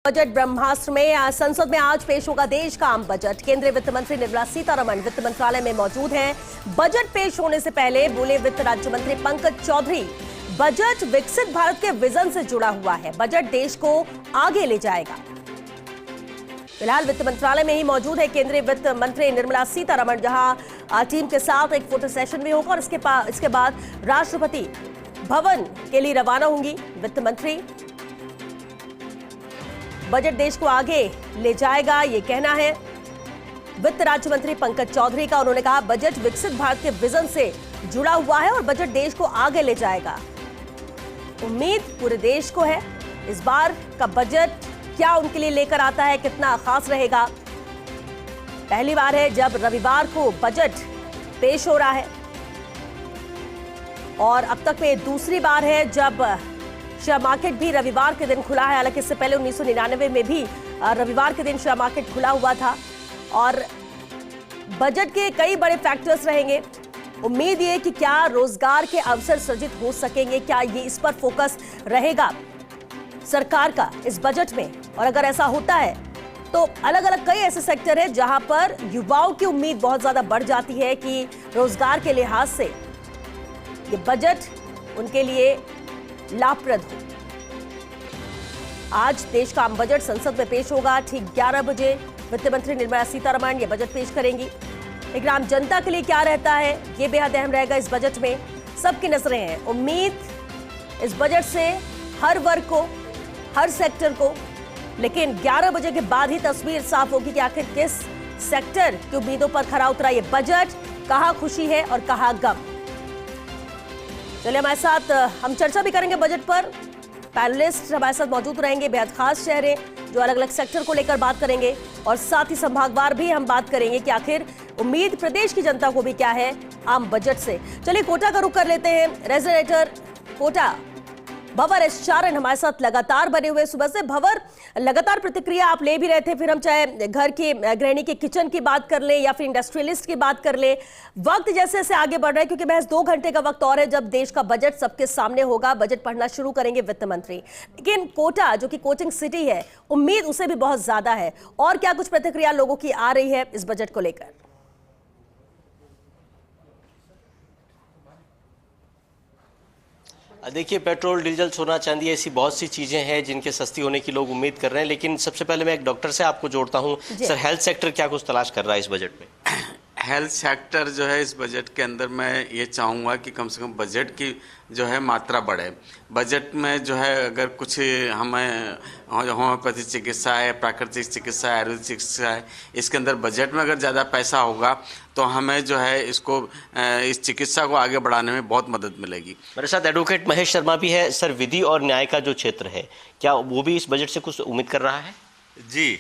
Budget ब्रह्मास्त्र में संसद में आज पेश होगा देश का आम बजट। केंद्रीय वित्त मंत्री निर्मला सीतारमण वित्त मंत्रालय में मौजूद हैं। बजट पेश होने से पहले बोले वित्त राज्य मंत्री पंकज चौधरी, बजट विकसित भारत के विजन से जुड़ा हुआ है, बजट देश को आगे ले जाएगा। फिलहाल वित्त मंत्रालय में ही मौजूद है केंद्रीय वित्त मंत्री निर्मला सीतारमण, जहां टीम के साथ एक फोटो सेशन भी होगा और इसके बाद राष्ट्रपति भवन के लिए रवाना होंगी वित्त मंत्री। बजट देश को आगे ले जाएगा, ये कहना है वित्त राज्य मंत्री पंकज चौधरी का। उन्होंने कहा बजट विकसित भारत के विजन से जुड़ा हुआ है और बजट देश को आगे ले जाएगा। उम्मीद पूरे देश को है इस बार का बजट क्या उनके लिए लेकर आता है, कितना खास रहेगा। पहली बार है जब रविवार को बजट पेश हो रहा है और अब तक में दूसरी बार है जब शेयर मार्केट भी रविवार के दिन खुला है। हालांकि इससे पहले 1999 में भी रविवार के दिन शेयर मार्केट खुला हुआ था। और बजट के कई बड़े फैक्टर्स रहेंगे। उम्मीद ये कि क्या रोजगार के अवसर सृजित हो सकेंगे, क्या ये इस पर फोकस रहेगा सरकार का इस बजट में। और अगर ऐसा होता है तो अलग अलग कई ऐसे सेक्टर हैं जहां पर युवाओं की उम्मीद बहुत ज्यादा बढ़ जाती है कि रोजगार के लिहाज से ये बजट उनके लिए लाभप्रद हो। आज देश का आम बजट संसद में पेश होगा। ठीक 11 बजे वित्त मंत्री निर्मला सीतारमण ये बजट पेश करेंगी। लेकिन आम जनता के लिए क्या रहता है, ये बेहद अहम रहेगा इस बजट में। सबकी नजरें हैं। उम्मीद इस बजट से हर वर्ग को, हर सेक्टर को, लेकिन 11 बजे के बाद ही तस्वीर साफ होगी कि आखिर किस सेक्टर की उम्मीदों पर खरा उतरा ये बजट, कहां खुशी है और कहां गम। चलिए हमारे साथ हम चर्चा भी करेंगे बजट पर। पैनलिस्ट हमारे साथ मौजूद रहेंगे, बेहद खास चेहरे जो अलग अलग सेक्टर को लेकर बात करेंगे और साथ ही संभागवार भी हम बात करेंगे कि आखिर उम्मीद प्रदेश की जनता को भी क्या है आम बजट से। चलिए कोटा का रुख कर लेते हैं। रेजोनेटर कोटा भंवर एस चारण हमारे साथ लगातार बने हुए सुबह से। भंवर, लगातार प्रतिक्रिया आप ले भी रहे थे, फिर हम चाहे घर की गृहिणी के किचन की बात कर ले या फिर इंडस्ट्रियलिस्ट की बात कर ले। वक्त जैसे जैसे आगे बढ़ रहा है, क्योंकि महज 2 घंटे का वक्त और है जब देश का बजट सबके सामने होगा। बजट पढ़ना शुरू करेंगे वित्त मंत्री। लेकिन कोटा जो कि कोचिंग सिटी है, उम्मीद उसे भी बहुत ज्यादा है। और क्या कुछ प्रतिक्रिया लोगों की आ रही है इस बजट को लेकर? देखिए, पेट्रोल, डीजल, सोना, चांदी ऐसी बहुत सी चीज़ें हैं जिनके सस्ती होने की लोग उम्मीद कर रहे हैं। लेकिन सबसे पहले मैं एक डॉक्टर से आपको जोड़ता हूं। सर, हेल्थ सेक्टर क्या कुछ तलाश कर रहा है इस बजट में? हेल्थ सेक्टर जो है इस बजट के अंदर मैं ये चाहूँगा कि कम से कम बजट की जो है मात्रा बढ़े। बजट में जो है अगर कुछ हमें होम्योपैथी चिकित्सा है, प्राकृतिक चिकित्सा है, आयुर्वेदिक चिकित्सा है, इसके अंदर बजट में अगर ज़्यादा पैसा होगा तो हमें जो है इसको इस चिकित्सा को आगे बढ़ाने में बहुत मदद मिलेगी। मेरे साथ एडवोकेट महेश शर्मा भी है। सर, विधि और न्याय का जो क्षेत्र है, क्या वो भी इस बजट से कुछ उम्मीद कर रहा है? जी,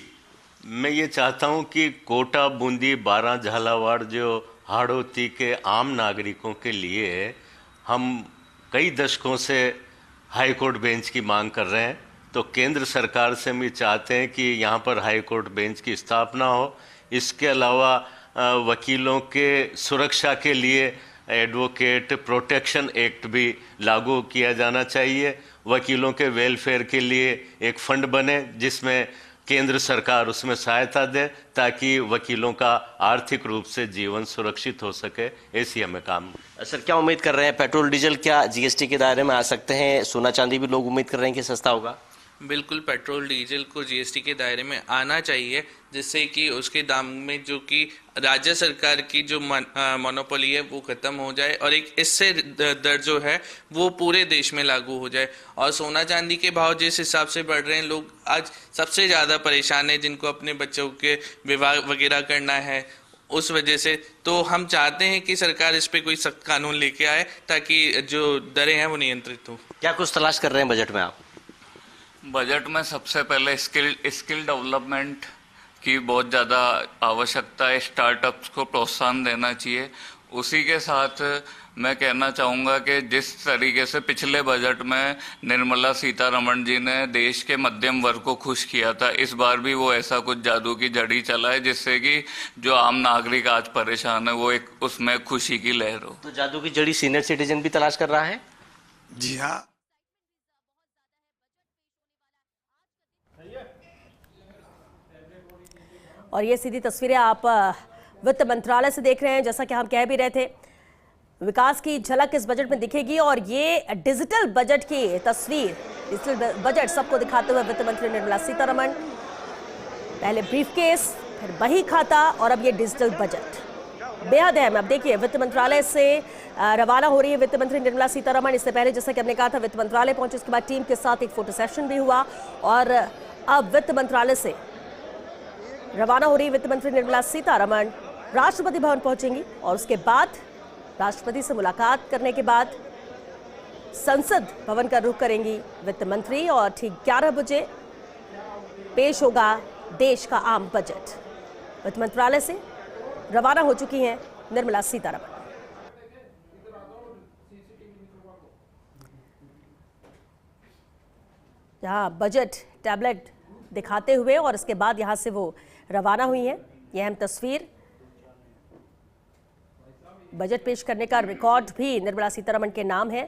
मैं ये चाहता हूँ कि कोटा, बूंदी, बारां, झालावाड़ जो हाड़ौती के आम नागरिकों के लिए हम कई दशकों से हाई कोर्ट बेंच की मांग कर रहे हैं, तो केंद्र सरकार से भी चाहते हैं कि यहाँ पर हाई कोर्ट बेंच की स्थापना हो। इसके अलावा वकीलों के सुरक्षा के लिए एडवोकेट प्रोटेक्शन एक्ट भी लागू किया जाना चाहिए। वकीलों के वेलफेयर के लिए एक फंड बने जिसमें केंद्र सरकार उसमें सहायता दे ताकि वकीलों का आर्थिक रूप से जीवन सुरक्षित हो सके। ऐसी हमें काम। सर, क्या उम्मीद कर रहे हैं? पेट्रोल डीजल क्या जीएसटी के दायरे में आ सकते हैं? सोना चांदी भी लोग उम्मीद कर रहे हैं कि सस्ता होगा। बिल्कुल, पेट्रोल डीजल को जीएसटी के दायरे में आना चाहिए, जिससे कि उसके दाम में जो कि राज्य सरकार की जो मोनोपोली है वो खत्म हो जाए और एक इससे दर जो है वो पूरे देश में लागू हो जाए। और सोना चांदी के भाव जिस हिसाब से बढ़ रहे हैं, लोग आज सबसे ज़्यादा परेशान है जिनको अपने बच्चों के विवाह वगैरह करना है उस वजह से। तो हम चाहते हैं कि सरकार इस पे कोई सख्त कानून लेके आए ताकि जो दरें हैं वो नियंत्रित हो। क्या कुछ तलाश कर रहे हैं बजट में आप? बजट में सबसे पहले स्किल डेवलपमेंट की बहुत ज़्यादा आवश्यकता है। स्टार्टअप्स को प्रोत्साहन देना चाहिए। उसी के साथ मैं कहना चाहूँगा कि जिस तरीके से पिछले बजट में निर्मला सीतारमण जी ने देश के मध्यम वर्ग को खुश किया था, इस बार भी वो ऐसा कुछ जादू की जड़ी चला है जिससे कि जो आम नागरिक आज परेशान है वो एक उसमें खुशी की लहर हो। तो जादू की जड़ी सीनियर सिटीजन भी तलाश कर रहा है? जी हाँ, और ये सीधी तस्वीरें आप वित्त मंत्रालय से देख रहे हैं। जैसा कि हम कह भी रहे थे, विकास की झलक इस बजट में दिखेगी और ये डिजिटल बजट की तस्वीर, डिजिटल बजट सबको दिखाते हुए वित्त मंत्री निर्मला सीतारमण, पहले ब्रीफकेस, फिर बही खाता और अब ये डिजिटल बजट बेहद अहम। अब देखिए, वित्त मंत्रालय से रवाना हो रही है वित्त मंत्री निर्मला सीतारमण। इससे पहले जैसा कि हमने कहा था, वित्त मंत्रालय पहुंचे, उसके बाद टीम के साथ एक फोटो सेशन भी हुआ और अब वित्त मंत्रालय से रवाना हो रही वित्त मंत्री निर्मला सीतारमण राष्ट्रपति भवन पहुंचेंगी और उसके बाद राष्ट्रपति से मुलाकात करने के बाद संसद भवन का रुख करेंगी वित्त मंत्री और ठीक 11 बजे पेश होगा देश का आम बजट। वित्त मंत्रालय से रवाना हो चुकी हैं निर्मला सीतारमण। यहाँ बजट टैबलेट दिखाते हुए और इसके बाद यहां से वो रवाना हुई हैं। यह अहम तस्वीर, बजट पेश करने का रिकॉर्ड भी निर्मला सीतारमण के नाम है।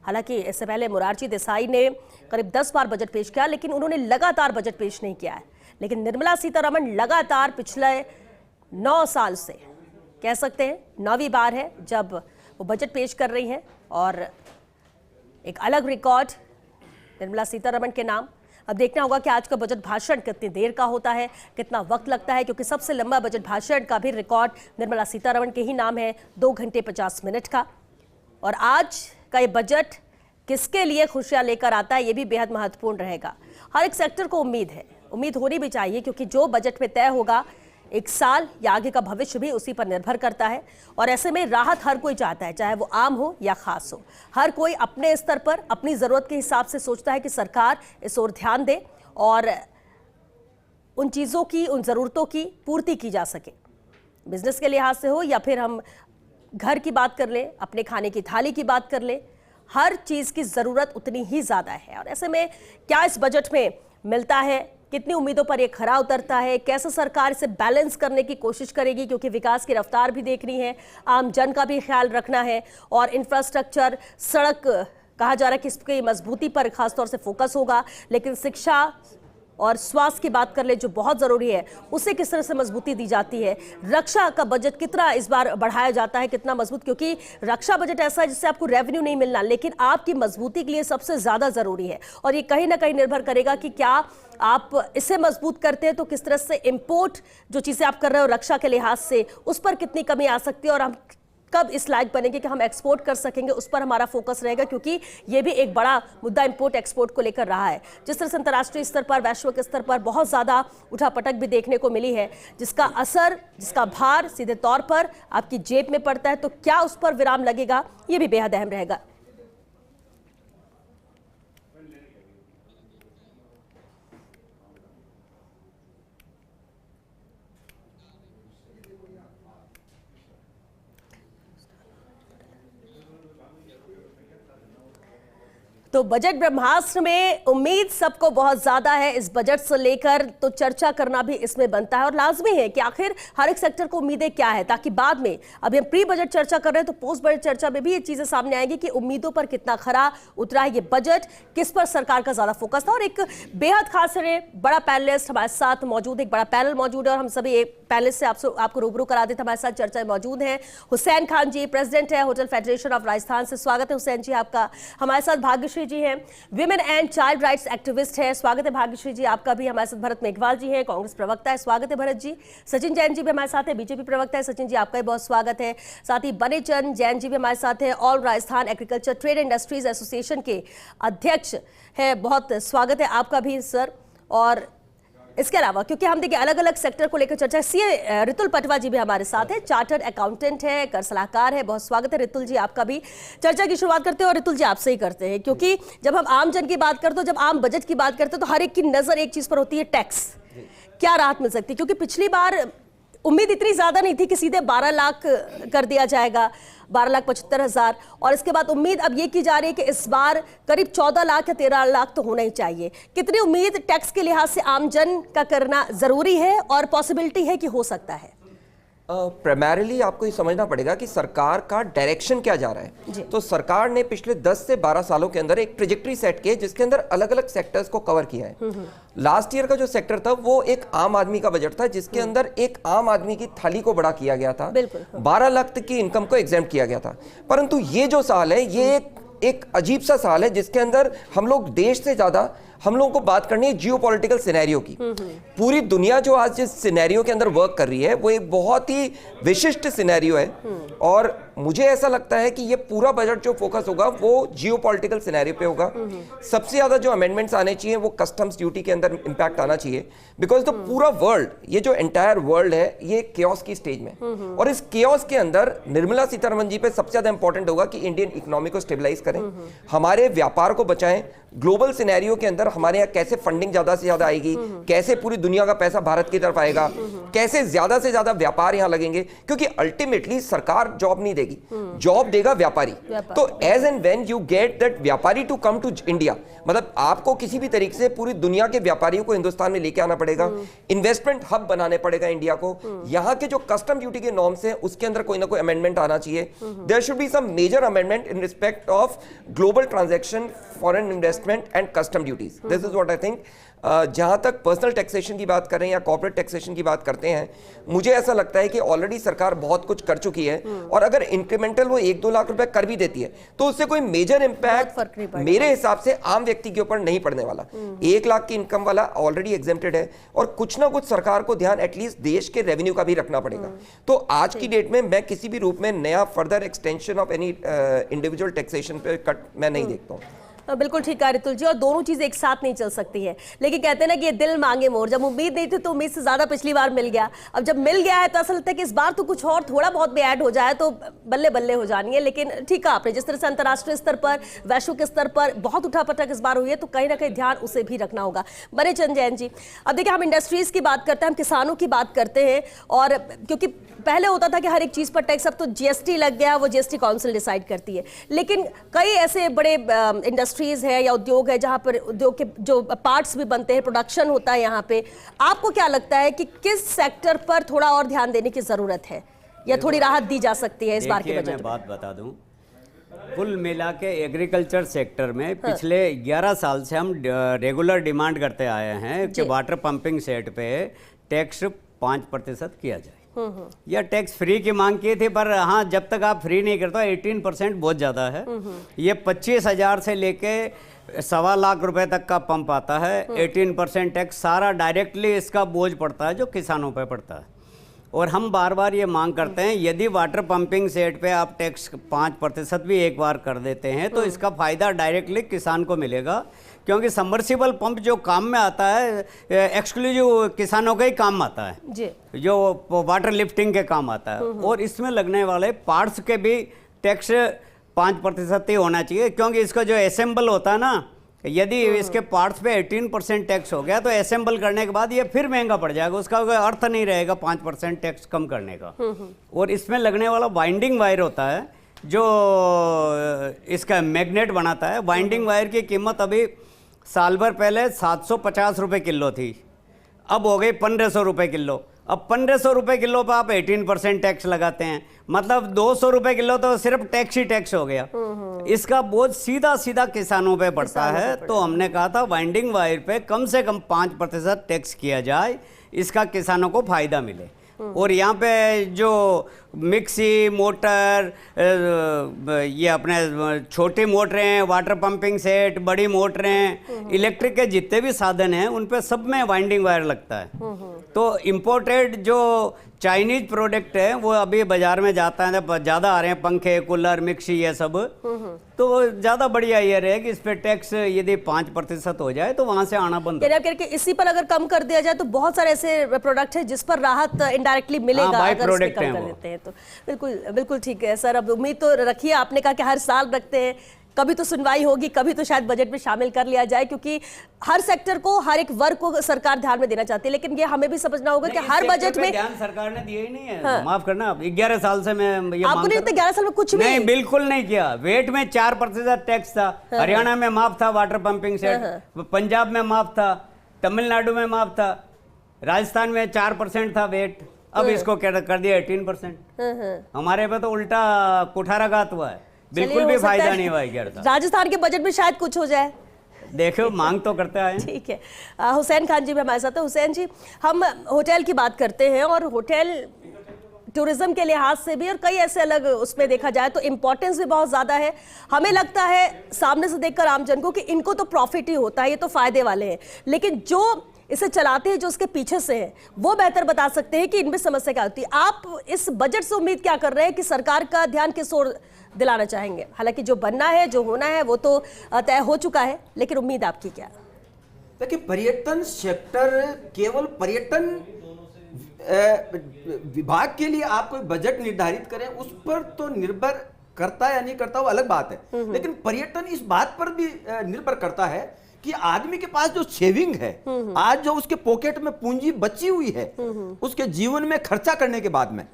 हालांकि इससे पहले मोरारजी देसाई ने करीब 10 बार बजट पेश किया, लेकिन उन्होंने लगातार बजट पेश नहीं किया है। लेकिन निर्मला सीतारमण लगातार पिछले 9 साल से, कह सकते हैं 9वीं बार है जब वो बजट पेश कर रही हैं और एक अलग रिकॉर्ड निर्मला सीतारमण के नाम। अब देखना होगा कि आज का बजट भाषण कितनी देर का होता है, कितना वक्त लगता है, क्योंकि सबसे लंबा बजट भाषण का भी रिकॉर्ड निर्मला सीतारमण के ही नाम है, 2 घंटे 50 मिनट का। और आज का ये बजट किसके लिए खुशियां लेकर आता है, ये भी बेहद महत्वपूर्ण रहेगा। हर एक सेक्टर को उम्मीद होनी भी चाहिए, क्योंकि जो बजट में तय होगा एक साल या आगे का भविष्य भी उसी पर निर्भर करता है। और ऐसे में राहत हर कोई चाहता है, चाहे वो आम हो या खास हो। हर कोई अपने स्तर पर अपनी ज़रूरत के हिसाब से सोचता है कि सरकार इस ओर ध्यान दे और उन चीज़ों की, उन ज़रूरतों की पूर्ति की जा सके। बिजनेस के लिहाज से हो या फिर हम घर की बात कर लें, अपने खाने की थाली की बात कर लें, हर चीज़ की ज़रूरत उतनी ही ज़्यादा है। और ऐसे में क्या इस बजट में मिलता है, कितनी उम्मीदों पर ये खरा उतरता है, कैसे सरकार इसे बैलेंस करने की कोशिश करेगी, क्योंकि विकास की रफ्तार भी देखनी है, आम जन का भी ख्याल रखना है और इंफ्रास्ट्रक्चर, सड़क, कहा जा रहा है कि इसकी मजबूती पर खासतौर से फोकस होगा। लेकिन शिक्षा और स्वास्थ्य की बात कर ले, जो बहुत ज़रूरी है, उसे किस तरह से मजबूती दी जाती है। रक्षा का बजट कितना इस बार बढ़ाया जाता है, कितना मजबूत, क्योंकि रक्षा बजट ऐसा है जिससे आपको रेवेन्यू नहीं मिलना, लेकिन आपकी मजबूती के लिए सबसे ज़्यादा ज़रूरी है। और ये कहीं ना कहीं निर्भर करेगा कि क्या आप इसे मजबूत करते हैं तो किस तरह से इंपोर्ट, जो चीज़ें आप कर रहे हो रक्षा के लिहाज से, उस पर कितनी कमी आ सकती है और हम कब इस लायक बनेंगे कि हम एक्सपोर्ट कर सकेंगे, उस पर हमारा फोकस रहेगा। क्योंकि ये भी एक बड़ा मुद्दा इंपोर्ट एक्सपोर्ट को लेकर रहा है। जिस तरह से अंतर्राष्ट्रीय स्तर पर, वैश्विक स्तर पर बहुत ज़्यादा उठापटक भी देखने को मिली है, जिसका असर, जिसका भार सीधे तौर पर आपकी जेब में पड़ता है, तो क्या उस पर विराम लगेगा, ये भी बेहद अहम रहेगा। तो बजट ब्रह्मास्त्र में उम्मीद सबको बहुत ज्यादा है। इस बजट से लेकर तो चर्चा करना भी इसमें बनता है और लाजमी है कि आखिर हर एक सेक्टर को उम्मीदें क्या है, ताकि बाद में, अभी हम प्री बजट चर्चा कर रहे हैं तो पोस्ट बजट चर्चा में भी ये चीजें सामने आएंगी कि उम्मीदों पर कितना खरा उतरा है ये बजट, किस पर सरकार का ज्यादा फोकस था। और एक बेहद खास बड़ा पैनलिस्ट हमारे साथ मौजूद, एक बड़ा पैनल मौजूद है और हम सभी एक पैनलिस्ट से आपको रूबरू करा देते। हमारे साथ चर्चा में मौजूद हैं हुसैन खान जी, प्रेसिडेंट है होटल फेडरेशन ऑफ राजस्थान से। स्वागत है हुसैन जी आपका। हमारे साथ भाग्यश्री जी हैं, women and child rights activist है। स्वागत है भाग्यश्री जी आपका भी। हमारे साथ भरत मेघवाल जी हैं, कांग्रेस प्रवक्ता है। स्वागत है भरत जी। सचिन जैन जी भी हमारे साथ है, बीजेपी प्रवक्ता है। सचिन जी आपका भी बहुत स्वागत है। साथ ही बनेचंद जैन जी भी हमारे साथ है, all Rajasthan agriculture trade industries association के अध्यक्ष है। बहुत स्वागत है आपका भी सर। और इसके अलावा, क्योंकि हम देखिए अलग अलग सेक्टर को लेकर चर्चा, सीए रितुल पटवा जी भी हमारे साथ है, चार्टर्ड अकाउंटेंट है, कर सलाहकार है। बहुत स्वागत है रितुल जी आपका भी। चर्चा की शुरुआत करते हैं और रितुल जी आपसे ही करते हैं, क्योंकि जब हम आम जन की बात करते हो, जब आम बजट की बात करते हो, तो हर एक की नजर एक चीज पर होती है, टैक्स। क्या राहत मिल सकती है, क्योंकि पिछली बार उम्मीद इतनी ज्यादा नहीं थी कि सीधे 12 लाख कर दिया जाएगा, 12,75,000, और इसके बाद उम्मीद अब ये की जा रही है कि इस बार करीब 14 लाख या 13 लाख तो होना ही चाहिए। कितनी उम्मीद टैक्स के लिहाज से आम जन का करना जरूरी है और पॉसिबिलिटी है कि हो सकता है? प्राइमरीली आपको ये समझना पड़ेगा कि सरकार का डायरेक्शन क्या जा रहा है। तो सरकार ने पिछले 10 से 12 सालों के अंदर एक ट्रेजेक्टरी सेट की है जिसके अंदर अलग अलग सेक्टर्स को कवर किया है। लास्ट ईयर का जो सेक्टर था वो एक आम आदमी का बजट था जिसके अंदर एक आम आदमी की थाली को बड़ा किया गया था, 12 लाख तक की इनकम को एग्जेम्प्ट किया गया था। परंतु ये जो साल है ये एक अजीब सा साल है जिसके अंदर हम लोग देश से ज्यादा हम लोगों को बात करनी है जियोपॉलिटिकल सिनेरियो की। पूरी दुनिया जो आज जिस सिनेरियो के अंदर वर्क कर रही है वो एक बहुत ही विशिष्ट सिनेरियो है और मुझे ऐसा लगता है कि ये पूरा बजट जो फोकस होगा वो जियोपॉलिटिकल सिनेरियो पे होगा। सबसे ज्यादा जो अमेंडमेंट्स आने चाहिए वो कस्टम्स ड्यूटी के अंदर इंपैक्ट आना चाहिए बिकॉज द पूरा वर्ल्ड, ये जो एंटायर वर्ल्ड है ये केओस की स्टेज में और इस केओस के अंदर निर्मला सीतारमण जी पे सबसे ज्यादा इंपॉर्टेंट होगा कि इंडियन इकोनॉमी को स्टेबलाइज करें, हमारे व्यापार को बचाएं, ग्लोबल सिनेरियो के अंदर हमारे यहाँ कैसे फंडिंग ज्यादा से ज्यादा आएगी, कैसे पूरी दुनिया का पैसा भारत की तरफ आएगा, कैसे ज्यादा से ज्यादा व्यापार यहाँ लगेंगे, क्योंकि अल्टीमेटली सरकार जॉब नहीं देगी, जॉब देगा व्यापारी। तो as and when you get that व्यापारी टू कम टू इंडिया, मतलब आपको किसी भी तरीके से पूरी दुनिया के व्यापारियों को हिंदुस्तान में लेके आना पड़ेगा, इन्वेस्टमेंट हब बनाने पड़ेगा इंडिया को। यहाँ के जो कस्टम ड्यूटी के नॉर्म्स हैं उसके अंदर कोई ना कोई अमेंडमेंट आना चाहिए। There should be some major amendment in respect of global transaction, foreign investment and custom duties. This is what I think. जहां तक पर्सनल टैक्सेशन की बात करें या कॉर्पोरेट टैक्सेशन की बात करते हैं, मुझे ऐसा लगता है कि ऑलरेडी सरकार बहुत कुछ कर चुकी है और अगर इंक्रीमेंटल वो 1-2 लाख रुपए कर भी देती है तो उससे कोई मेजर इंपैक्ट मेरे हिसाब से आम व्यक्ति के ऊपर नहीं पड़ने वाला। 1 लाख की इनकम वाला ऑलरेडी एग्जेम्प्टेड है और कुछ ना कुछ सरकार को ध्यान एटलीस्ट देश के रेवेन्यू का भी रखना पड़ेगा। तो आज की डेट में मैं किसी भी रूप में नया further extension of any individual taxation पे कट मैं नहीं देखता हूँ। बिल्कुल ठीक कहा रितुल जी, और दोनों चीजें एक साथ नहीं चल सकती है। लेकिन कहते हैं ना कि ये दिल मांगे मोर, जब उम्मीद नहीं थी तो उम्मीद से ज्यादा पिछली बार मिल गया, अब जब मिल गया है तो ऐसा लगता है कि इस बार तो कुछ और थोड़ा बहुत भी ऐड हो जाए तो बल्ले बल्ले हो जानी है। लेकिन ठीक है, आपने जिस तरह से अंतर्राष्ट्रीय स्तर पर, वैश्विक स्तर पर बहुत उठापटक इस बार हुई है तो कहीं ना कहीं ध्यान उसे भी रखना होगा। बड़े चंद जैन जी, अब देखिए हम इंडस्ट्रीज की बात करते हैं, हम किसानों की बात करते हैं, और क्योंकि पहले होता था कि हर एक चीज पर टैक्स, अब तो जीएसटी लग गया, वो जीएसटी काउंसिल डिसाइड करती है। लेकिन कई ऐसे बड़े इंडस्ट्रीज है या उद्योग है जहां पर उद्योग के जो पार्ट्स भी बनते हैं, प्रोडक्शन होता है यहाँ पे, आपको क्या लगता है कि किस सेक्टर पर थोड़ा और ध्यान देने की जरूरत है या थोड़ी राहत दी जा सकती है इस बार के बजट में? मैं बात बता दूं, कुल मिला के एग्रीकल्चर सेक्टर में पिछले 11 साल से हम रेगुलर डिमांड करते आए हैं कि वाटर पंपिंग सेट पे टैक्स 5% किया जाए। यह टैक्स फ्री की मांग की थी, पर हाँ जब तक आप फ्री नहीं करते 18% बहुत ज़्यादा है। ये 25,000 से लेके 1.25 लाख रुपए तक का पंप आता है। 18% टैक्स सारा डायरेक्टली इसका बोझ पड़ता है जो किसानों पे पड़ता है। और हम बार बार ये मांग करते हैं यदि वाटर पंपिंग सेट पे आप टैक्स 5% भी एक बार कर देते हैं तो इसका फ़ायदा डायरेक्टली किसान को मिलेगा, क्योंकि सबमर्सिबल पंप जो काम में आता है एक्सक्लूसिव किसानों का ही काम आता है जी, जो वाटर लिफ्टिंग के काम आता है। और इसमें लगने वाले पार्ट्स के भी टैक्स 5% ही होना चाहिए, क्योंकि इसका जो असेंबल होता है ना, यदि इसके पार्ट्स पे 18% टैक्स हो गया तो असेंबल करने के बाद ये फिर महंगा पड़ जाएगा, उसका कोई अर्थ नहीं रहेगा 5% टैक्स कम करने का। और इसमें लगने वाला वाइंडिंग वायर होता है जो इसका मैग्नेट बनाता है। वाइंडिंग वायर की कीमत अभी साल भर पहले 750 रुपये किलो थी, अब हो गई 1500 रुपये किलो। अब 1500 रुपये किलो पर आप 18% टैक्स लगाते हैं, मतलब 200 रुपये किलो तो सिर्फ टैक्स ही टैक्स हो गया। इसका बोझ सीधा सीधा किसानों पे पड़ता है। तो हमने कहा था वाइंडिंग वायर पे कम से कम 5% टैक्स किया जाए, इसका किसानों को फायदा मिले। और यहाँ पे जो मिक्सी मोटर, ये अपने छोटी मोटरें, वाटर पंपिंग सेट, बड़ी मोटरें, इलेक्ट्रिक के जितने भी साधन हैं उन पे सब में वाइंडिंग वायर लगता है। तो इम्पोर्टेड जो चाइनीज प्रोडक्ट है वो अभी बाजार में जाता है, ज़्यादा आ रहे हैं, पंखे, कूलर, मिक्सी, ये सब। तो ज़्यादा बढ़िया ये रहे कि इस पे टैक्स यदि 5% हो जाए तो वहाँ से आना बंद हो। करके इसी पर अगर कम कर दिया जाए तो बहुत सारे ऐसे प्रोडक्ट है जिस पर राहत इनडायरेक्टली मिलेगा अगर इस पे कम कर देते हैं तो। बिल्कुल बिल्कुल ठीक है सर, अब उम्मीद तो रखिए, आपने कहा कि हर साल रखते हैं, कभी तो सुनवाई होगी, कभी तो शायद बजट में शामिल कर लिया जाए, क्योंकि हर सेक्टर को, हर एक वर्ग को सरकार ध्यान में देना चाहती है। लेकिन ये हमें भी समझना होगा कि हर बजट में ध्यान सरकार ने दिया ही नहीं है। हाँ। माफ करना, 11 साल से मैं ये आपको नहीं लगता 11 साल में कुछ भी नहीं, बिल्कुल नहीं किया। वेट में 4% टैक्स था, हरियाणा में माफ था वाटर पंपिंग सेट, पंजाब में माफ था, तमिलनाडु में माफ था, राजस्थान में 4% था वेट, अब इसको कर दिया 18%। हमारे पे तो उल्टा कुठाराघात हुआ है, बिल्कुल चलिए, भी हो सकता फायदा है नहीं हुआ 11 राजस्थान के बजट में शायद कुछ हो जाए। देखो मांग तो करते आए। ठीक है, हुसैन खान जी भी हमारे साथ है। हुसैन जी, हम होटल की बात करते हैं और होटल टूरिज्म के लिहाज से भी और कई ऐसे अलग उसमें देखा जाए तो इम्पोर्टेंस भी बहुत ज़्यादा है। हमें लगता है सामने से देखकर आमजन को कि इनको तो प्रॉफिट ही होता है, ये तो फायदे वाले हैं, लेकिन जो इसे चलाते हैं, जो उसके पीछे से हैं, वो बेहतर बता सकते हैं कि इनमें समस्या क्या होती है। आप इस बजट से उम्मीद क्या कर रहे हैं कि सरकार का ध्यान किस ओर दिलाना चाहेंगे? हालांकि जो बनना है, जो होना है, वो तो तय हो चुका है, लेकिन उम्मीद आपकी क्या है? देखिए, पर्यटन सेक्टर केवल पर्यटन विभाग के लिए आप कोई बजट निर्धारित करें उस पर तो निर्भर करता है या नहीं करता वो अलग बात है, लेकिन पर्यटन इस बात पर भी निर्भर करता है कि आदमी के पास जो सेविंग है, आज जो उसके पॉकेट में पूंजी बची हुई है, उसके जीवन में खर्चा करने के बाद में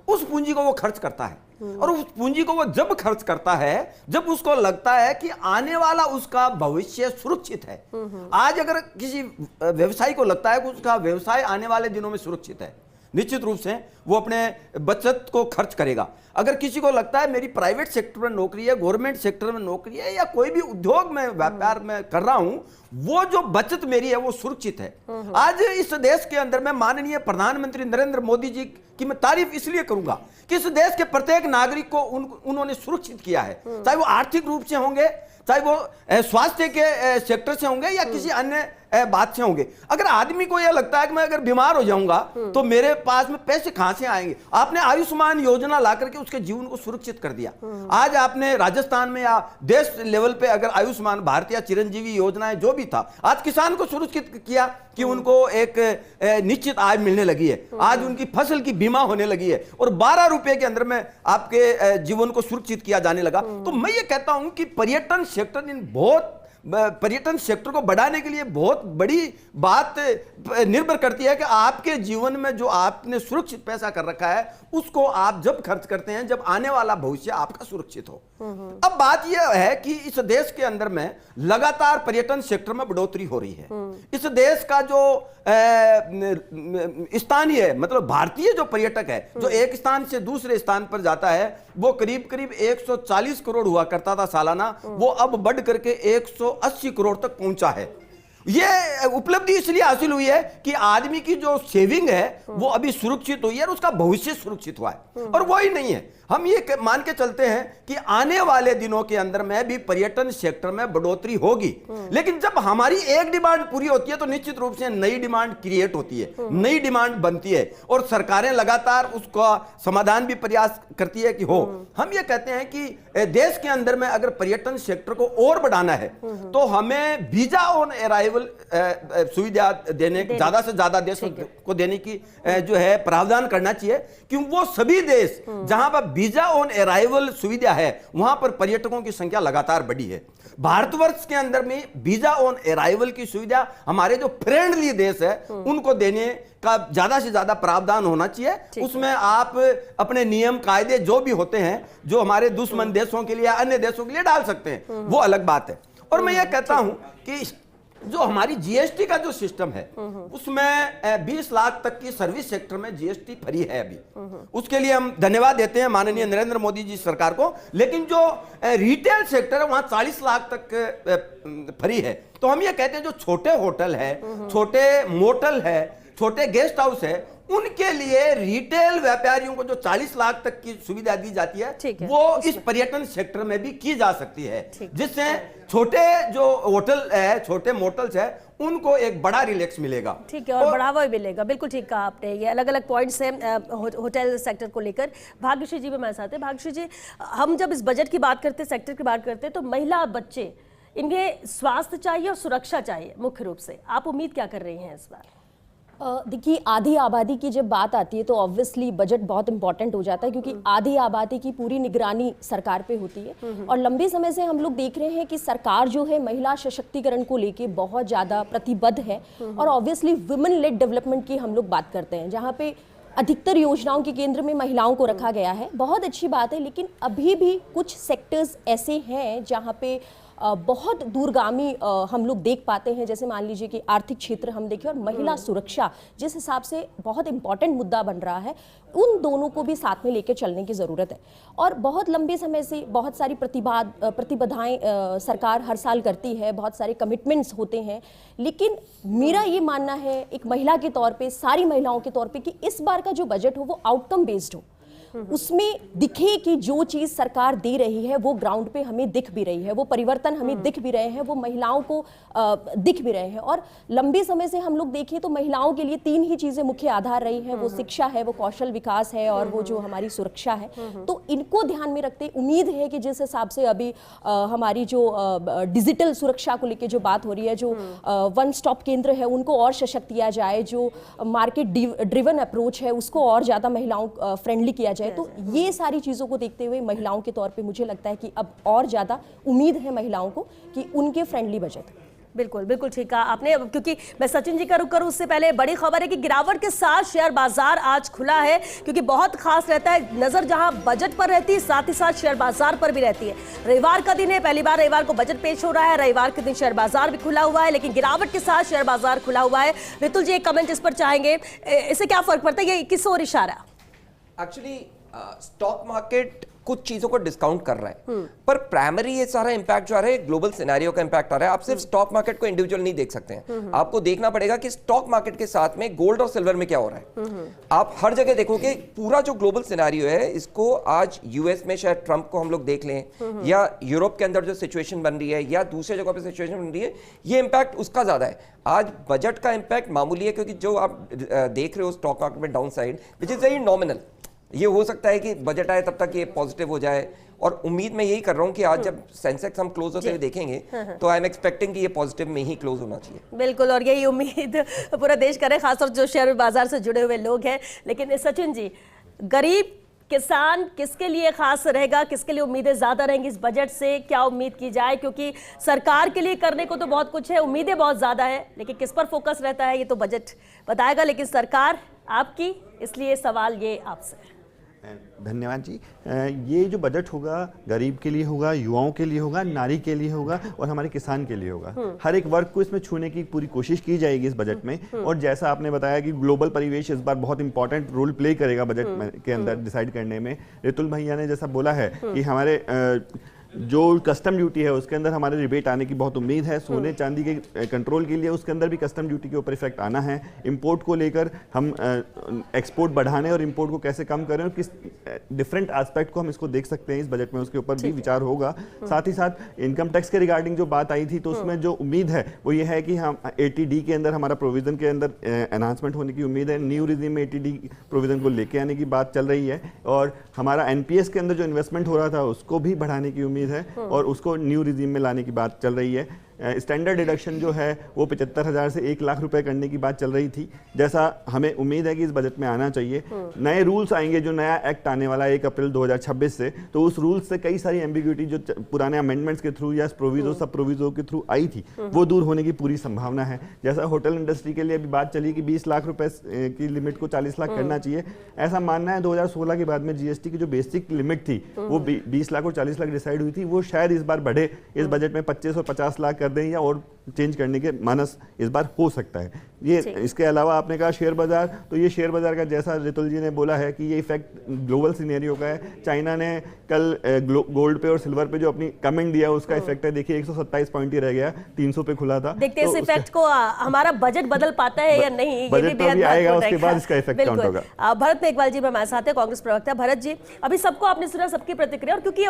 उस पूंजी को वो खर्च करता है, और उस पूंजी को वो जब खर्च करता है जब उसको लगता है कि आने वाला उसका भविष्य सुरक्षित है। आज अगर किसी व्यवसायी को लगता है कि उसका व्यवसाय आने वाले दिनों में सुरक्षित है, निश्चित रूप से वो अपने बचत को खर्च करेगा। अगर किसी को लगता है मेरी प्राइवेट सेक्टर में नौकरी है, गवर्नमेंट सेक्टर में नौकरी है, या कोई भी उद्योग में व्यापार में कर रहा हूं, वो जो बचत मेरी है वो सुरक्षित है। आज इस देश के अंदर मैं माननीय प्रधानमंत्री नरेंद्र मोदी जी की मैं तारीफ इसलिए करूंगा कि इस देश के प्रत्येक नागरिक को उन्होंने सुरक्षित किया है, चाहे वो आर्थिक रूप से होंगे, चाहे वो स्वास्थ्य के सेक्टर से होंगे या किसी अन्य बात से होंगे। अगर आदमी को यह लगता है कि मैं अगर बीमार हो जाऊंगा तो मेरे पास में पैसे कहां से आएंगे, आपने आयुष्मान योजना ला करके उसके जीवन को सुरक्षित कर दिया। आज आपने राजस्थान में या देश लेवल पे अगर आयुष्मान भारत या चिरंजीवी योजनाएं जो भी था, आज किसान को सुरक्षित किया कि उनको एक निश्चित आय मिलने लगी है, आज उनकी फसल की बीमा होने लगी है और 12 रुपए के अंदर में आपके जीवन को सुरक्षित किया जाने लगा। तो मैं ये कहता हूं कि पर्यटन सेक्टर इन बहुत पर्यटन सेक्टर को बढ़ाने के लिए बहुत बड़ी बात निर्भर करती है कि आपके जीवन में जो आपने सुरक्षित पैसा कर रखा है उसको आप जब खर्च करते हैं जब आने वाला भविष्य आपका सुरक्षित हो। अब बात यह है कि इस देश के अंदर में लगातार पर्यटन सेक्टर में बढ़ोतरी हो रही है। इस देश का जो स्थानीय मतलब भारतीय जो पर्यटक है जो एक स्थान से दूसरे स्थान पर जाता है वो करीब करीब 140 करोड़ हुआ करता था सालाना, वो अब बढ़ करके 180 करोड़ तक पहुंचा है। ये उपलब्धि इसलिए हासिल हुई है कि आदमी की जो सेविंग है वो अभी सुरक्षित हुई है और उसका भविष्य सुरक्षित हुआ है। और वो ही नहीं है, हम ये मान के चलते हैं कि आने वाले दिनों के अंदर में भी पर्यटन सेक्टर में बढ़ोतरी होगी, लेकिन जब हमारी एक डिमांड पूरी होती है तो निश्चित रूप से नई डिमांड क्रिएट होती है, नई डिमांड बनती है और सरकारें लगातार उसका समाधान भी प्रयास करती है कि हो। हम ये कहते हैं कि देश के अंदर में अगर पर्यटन सेक्टर को और बढ़ाना है तो हमें वीजा ऑन अराइवल सुविधा देने ज्यादा से ज्यादा देशों को देने की जो है प्रावधान करना चाहिए, क्योंकि वो सभी देश जहां पर वीजा ऑन अराइवल सुविधा है वहां पर पर्यटकों की संख्या लगातार बढ़ी है। भारतवर्ष के अंदर में वीजा ऑन अराइवल की सुविधा हमारे जो फ्रेंडली देश है उनको देने का ज्यादा से ज्यादा प्रावधान होना चाहिए। उसमें आप अपने नियम कायदे जो भी होते हैं जो हमारे दुश्मन देशों के लिए अन्य देशों के लिए डाल सकते हैं, वो अलग बात है। और मैं ये कहता हूं कि जो हमारी जीएसटी का जो सिस्टम है उसमें 20 लाख तक की सर्विस सेक्टर में जीएसटी फ्री है अभी, उसके लिए हम धन्यवाद देते हैं माननीय नरेंद्र मोदी जी सरकार को। लेकिन जो रिटेल सेक्टर है वहां 40 लाख तक फ्री है। तो हम ये कहते हैं जो छोटे होटल है, छोटे मोटल है, छोटे गेस्ट हाउस है, उनके लिए रिटेल व्यापारियों को जो 40 लाख तक की सुविधा दी जाती है वो इस पर्यटन सेक्टर में भी की जा सकती है, जिससे छोटे जो होटल है, छोटे मोटल्स है, उनको एक बड़ा रिलैक्स मिलेगा। ठीक है, और बढ़ावा भी मिलेगा। बिल्कुल ठीक कहा आपने। ये अलग अलग पॉइंट्स हैं होटल सेक्टर को लेकर। भाग्यश्री जी भी हमारे साथ हैं। भाग्यश्री जी, हम जब इस बजट की बात करते हैं, सेक्टर की बात करते हैं, तो महिला, बच्चे, इन्हें स्वास्थ्य चाहिए और सुरक्षा चाहिए मुख्य रूप से। आप उम्मीद क्या कर रही हैं इस बार? देखिए, आधी आबादी की जब बात आती है तो ऑब्वियसली बजट बहुत इंपॉर्टेंट हो जाता है, क्योंकि आधी आबादी की पूरी निगरानी सरकार पे होती है। और लंबे समय से हम लोग देख रहे हैं कि सरकार जो है महिला सशक्तिकरण को लेके बहुत ज़्यादा प्रतिबद्ध है। और ऑब्वियसली वुमेन लेड डेवलपमेंट की हम लोग बात करते हैं, जहाँ पे अधिकतर योजनाओं के केंद्र में महिलाओं को रखा गया है। बहुत अच्छी बात है, लेकिन अभी भी कुछ सेक्टर्स ऐसे हैं जहाँ पे बहुत दूरगामी हम लोग देख पाते हैं। जैसे मान लीजिए कि आर्थिक क्षेत्र हम देखें और महिला सुरक्षा जिस हिसाब से बहुत इंपॉर्टेंट मुद्दा बन रहा है, उन दोनों को भी साथ में लेकर चलने की ज़रूरत है। और बहुत लंबे समय से बहुत सारी प्रतिबद्धाएं सरकार हर साल करती है, बहुत सारे कमिटमेंट्स होते हैं, लेकिन मेरा ये मानना है एक महिला के तौर पे, सारी महिलाओं के तौर पे, कि इस बार का जो बजट हो वो आउटकम बेस्ड हो, उसमें दिखे कि जो चीज सरकार दे रही है वो ग्राउंड पे हमें दिख भी रही है, वो परिवर्तन हमें दिख भी रहे हैं, वो महिलाओं को दिख भी रहे हैं। और लंबे समय से हम लोग देखें तो महिलाओं के लिए 3 ही चीजें मुख्य आधार रही हैं, वो शिक्षा है, वो कौशल विकास है और वो जो हमारी सुरक्षा है। तो इनको ध्यान में रखते उम्मीद है कि जिस हिसाब से अभी हमारी जो डिजिटल सुरक्षा को लेकर जो बात हो रही है, जो वन स्टॉप केंद्र है उनको और सशक्त किया जाए, जो मार्केट ड्रिवन अप्रोच है उसको और ज्यादा महिलाओं फ्रेंडली किया जाए। तो ये सारी चीजों को देखते हुए महिलाओं के तौर पे मुझे लगता है कि अब और ज्यादा उम्मीद है महिलाओं को कि उनके फ्रेंडली बजट। बिल्कुल बिल्कुल ठीक कहा आपने। क्योंकि मैं सचिन जी का रुख करूं उससे पहले बड़ी खबर है कि गिरावट के साथ शेयर बाजार आज खुला है, क्योंकि बहुत खास रहता है नजर जहां बजट पर रहती है साथ ही साथ शेयर बाजार पर भी रहती है। रविवार का दिन है, पहली बार रविवार को बजट पेश हो रहा है, रविवार के दिन शेयर बाजार भी खुला हुआ है, लेकिन गिरावट के साथ शेयर बाजार खुला हुआ है। रितुल जी एक कमेंट इस पर चाहेंगे, इससे क्या फर्क पड़ता है, ये किस ओर इशारा? एक्चुअली स्टॉक मार्केट कुछ चीजों को डिस्काउंट कर रहा है, पर प्राइमरी ये सारा इंपैक्ट जो आ रहा है ग्लोबल सिनेरियो का इंपैक्ट आ रहा है। आप सिर्फ स्टॉक मार्केट को इंडिविजुअल नहीं देख सकते हैं, आपको देखना पड़ेगा कि स्टॉक मार्केट के साथ में गोल्ड और सिल्वर में क्या हो रहा है। आप हर जगह देखोगे पूरा जो ग्लोबल सिनेरियो है, इसको आज यूएस में शायद ट्रंप को हम लोग देख लें, या यूरोप के अंदर जो सिचुएशन बन रही है, या दूसरे जगह पे सिचुएशन बन रही है, ये इंपैक्ट उसका ज्यादा है। आज बजट का इंपैक्ट मामूली है, क्योंकि जो आप देख रहे हो स्टॉक मार्केट में down side which is very nominal. ये हो सकता है कि बजट आए तब तक ये पॉजिटिव हो जाए, और उम्मीद मैं यही कर रहा हूं कि आज जब सेंसेक्स हम क्लोज होते हुए देखेंगे तो आई एम एक्सपेक्टिंग कि ये पॉजिटिव में ही क्लोज होना चाहिए। बिल्कुल, और यही उम्मीद पूरा देश करे, खासतौर जो शेयर बाजार से जुड़े हुए लोग हैं। लेकिन सचिन जी, गरीब किसान किसके लिए खास रहेगा, किसके लिए उम्मीदें ज्यादा रहेंगी इस बजट से, क्या उम्मीद की जाए? क्योंकि सरकार के लिए करने को तो बहुत कुछ है, उम्मीदें बहुत ज्यादा है, लेकिन किस पर फोकस रहता है ये तो बजट बताएगा। लेकिन सरकार आपकी, इसलिए सवाल ये आपसे। धन्यवाद जी। ये जो बजट होगा गरीब के लिए होगा, युवाओं के लिए होगा, नारी के लिए होगा और हमारे किसान के लिए होगा। हर एक वर्ग को इसमें छूने की पूरी कोशिश की जाएगी इस बजट में। और जैसा आपने बताया कि ग्लोबल परिवेश इस बार बहुत इंपॉर्टेंट रोल प्ले करेगा बजट के अंदर डिसाइड करने में। रितुल भैया ने जैसा बोला है कि हमारे जो कस्टम ड्यूटी है उसके अंदर हमारे रिबेट आने की बहुत उम्मीद है। सोने चांदी के कंट्रोल के लिए उसके अंदर भी कस्टम ड्यूटी के ऊपर इफेक्ट आना है। इंपोर्ट को लेकर हम एक्सपोर्ट बढ़ाने और इंपोर्ट को कैसे कम करें और किस डिफरेंट एस्पेक्ट को हम इसको देख सकते हैं इस बजट में, उसके ऊपर भी विचार होगा। साथ ही साथ इनकम टैक्स के रिगार्डिंग जो बात आई थी, तो उसमें जो उम्मीद है वो ये है कि हम 80D के अंदर हमारा प्रोविजन के अंदर एनहांसमेंट होने की उम्मीद है। न्यू रिजीम में 80D प्रोविजन को लेके आने की बात चल रही है, और हमारा NPS के अंदर जो इन्वेस्टमेंट हो रहा था उसको भी बढ़ाने की उम्मीद है और उसको न्यू रिजीम में लाने की बात चल रही है। स्टैंडर्ड डिडक्शन जो है वो 75,000 से 1 लाख रुपए करने की बात चल रही थी, जैसा हमें उम्मीद है कि इस बजट में आना चाहिए। नए रूल्स आएंगे, जो नया एक्ट आने वाला है 1 अप्रैल 2026 से, तो उस रूल्स से कई सारी एम्बिग्यूटी जो पुराने अमेंडमेंट्स के थ्रू या प्रोविजो सब प्रोविजो के थ्रू आई थी वो दूर होने की पूरी संभावना है। जैसा होटल इंडस्ट्री के लिए अभी बात चली कि 20 लाख रुपए की लिमिट को 40 लाख करना चाहिए, ऐसा मानना है 2016 के बाद में GST की जो बेसिक लिमिट थी वो 20 लाख और 40 लाख डिसाइड हुई थी, वो शायद इस बार बढ़े, इस बजट में 25 और 50 लाख कर दें या और चेंज करने के मानस इस बार हो सकता है। ये इसके अलावा आपने कहा शेयर बाजार, तो ये शेयर बाजार का जैसा रितुल जी ने बोला है कि ये इफेक्ट ग्लोबल सिनेरियो का है। चाइना ने कल गोल्ड पे और सिल्वर पे जो अपनी कमेंट दिया उसका इफेक्ट है, देखिए 127 पॉइंट ही रह गया, 300 पे खुला था। देखते हैं इस इफेक्ट को हमारा बजट बदल पाता है या नहीं, ये भी बेहद आएगा, उसके बाद इसका इफेक्ट काउंट होगा। भरत मेघवाल जी हमारे साथ है, कांग्रेस प्रवक्ता। भरत जी, अभी सबको आपने सुना, सबकी प्रतिक्रिया, और क्योंकि ये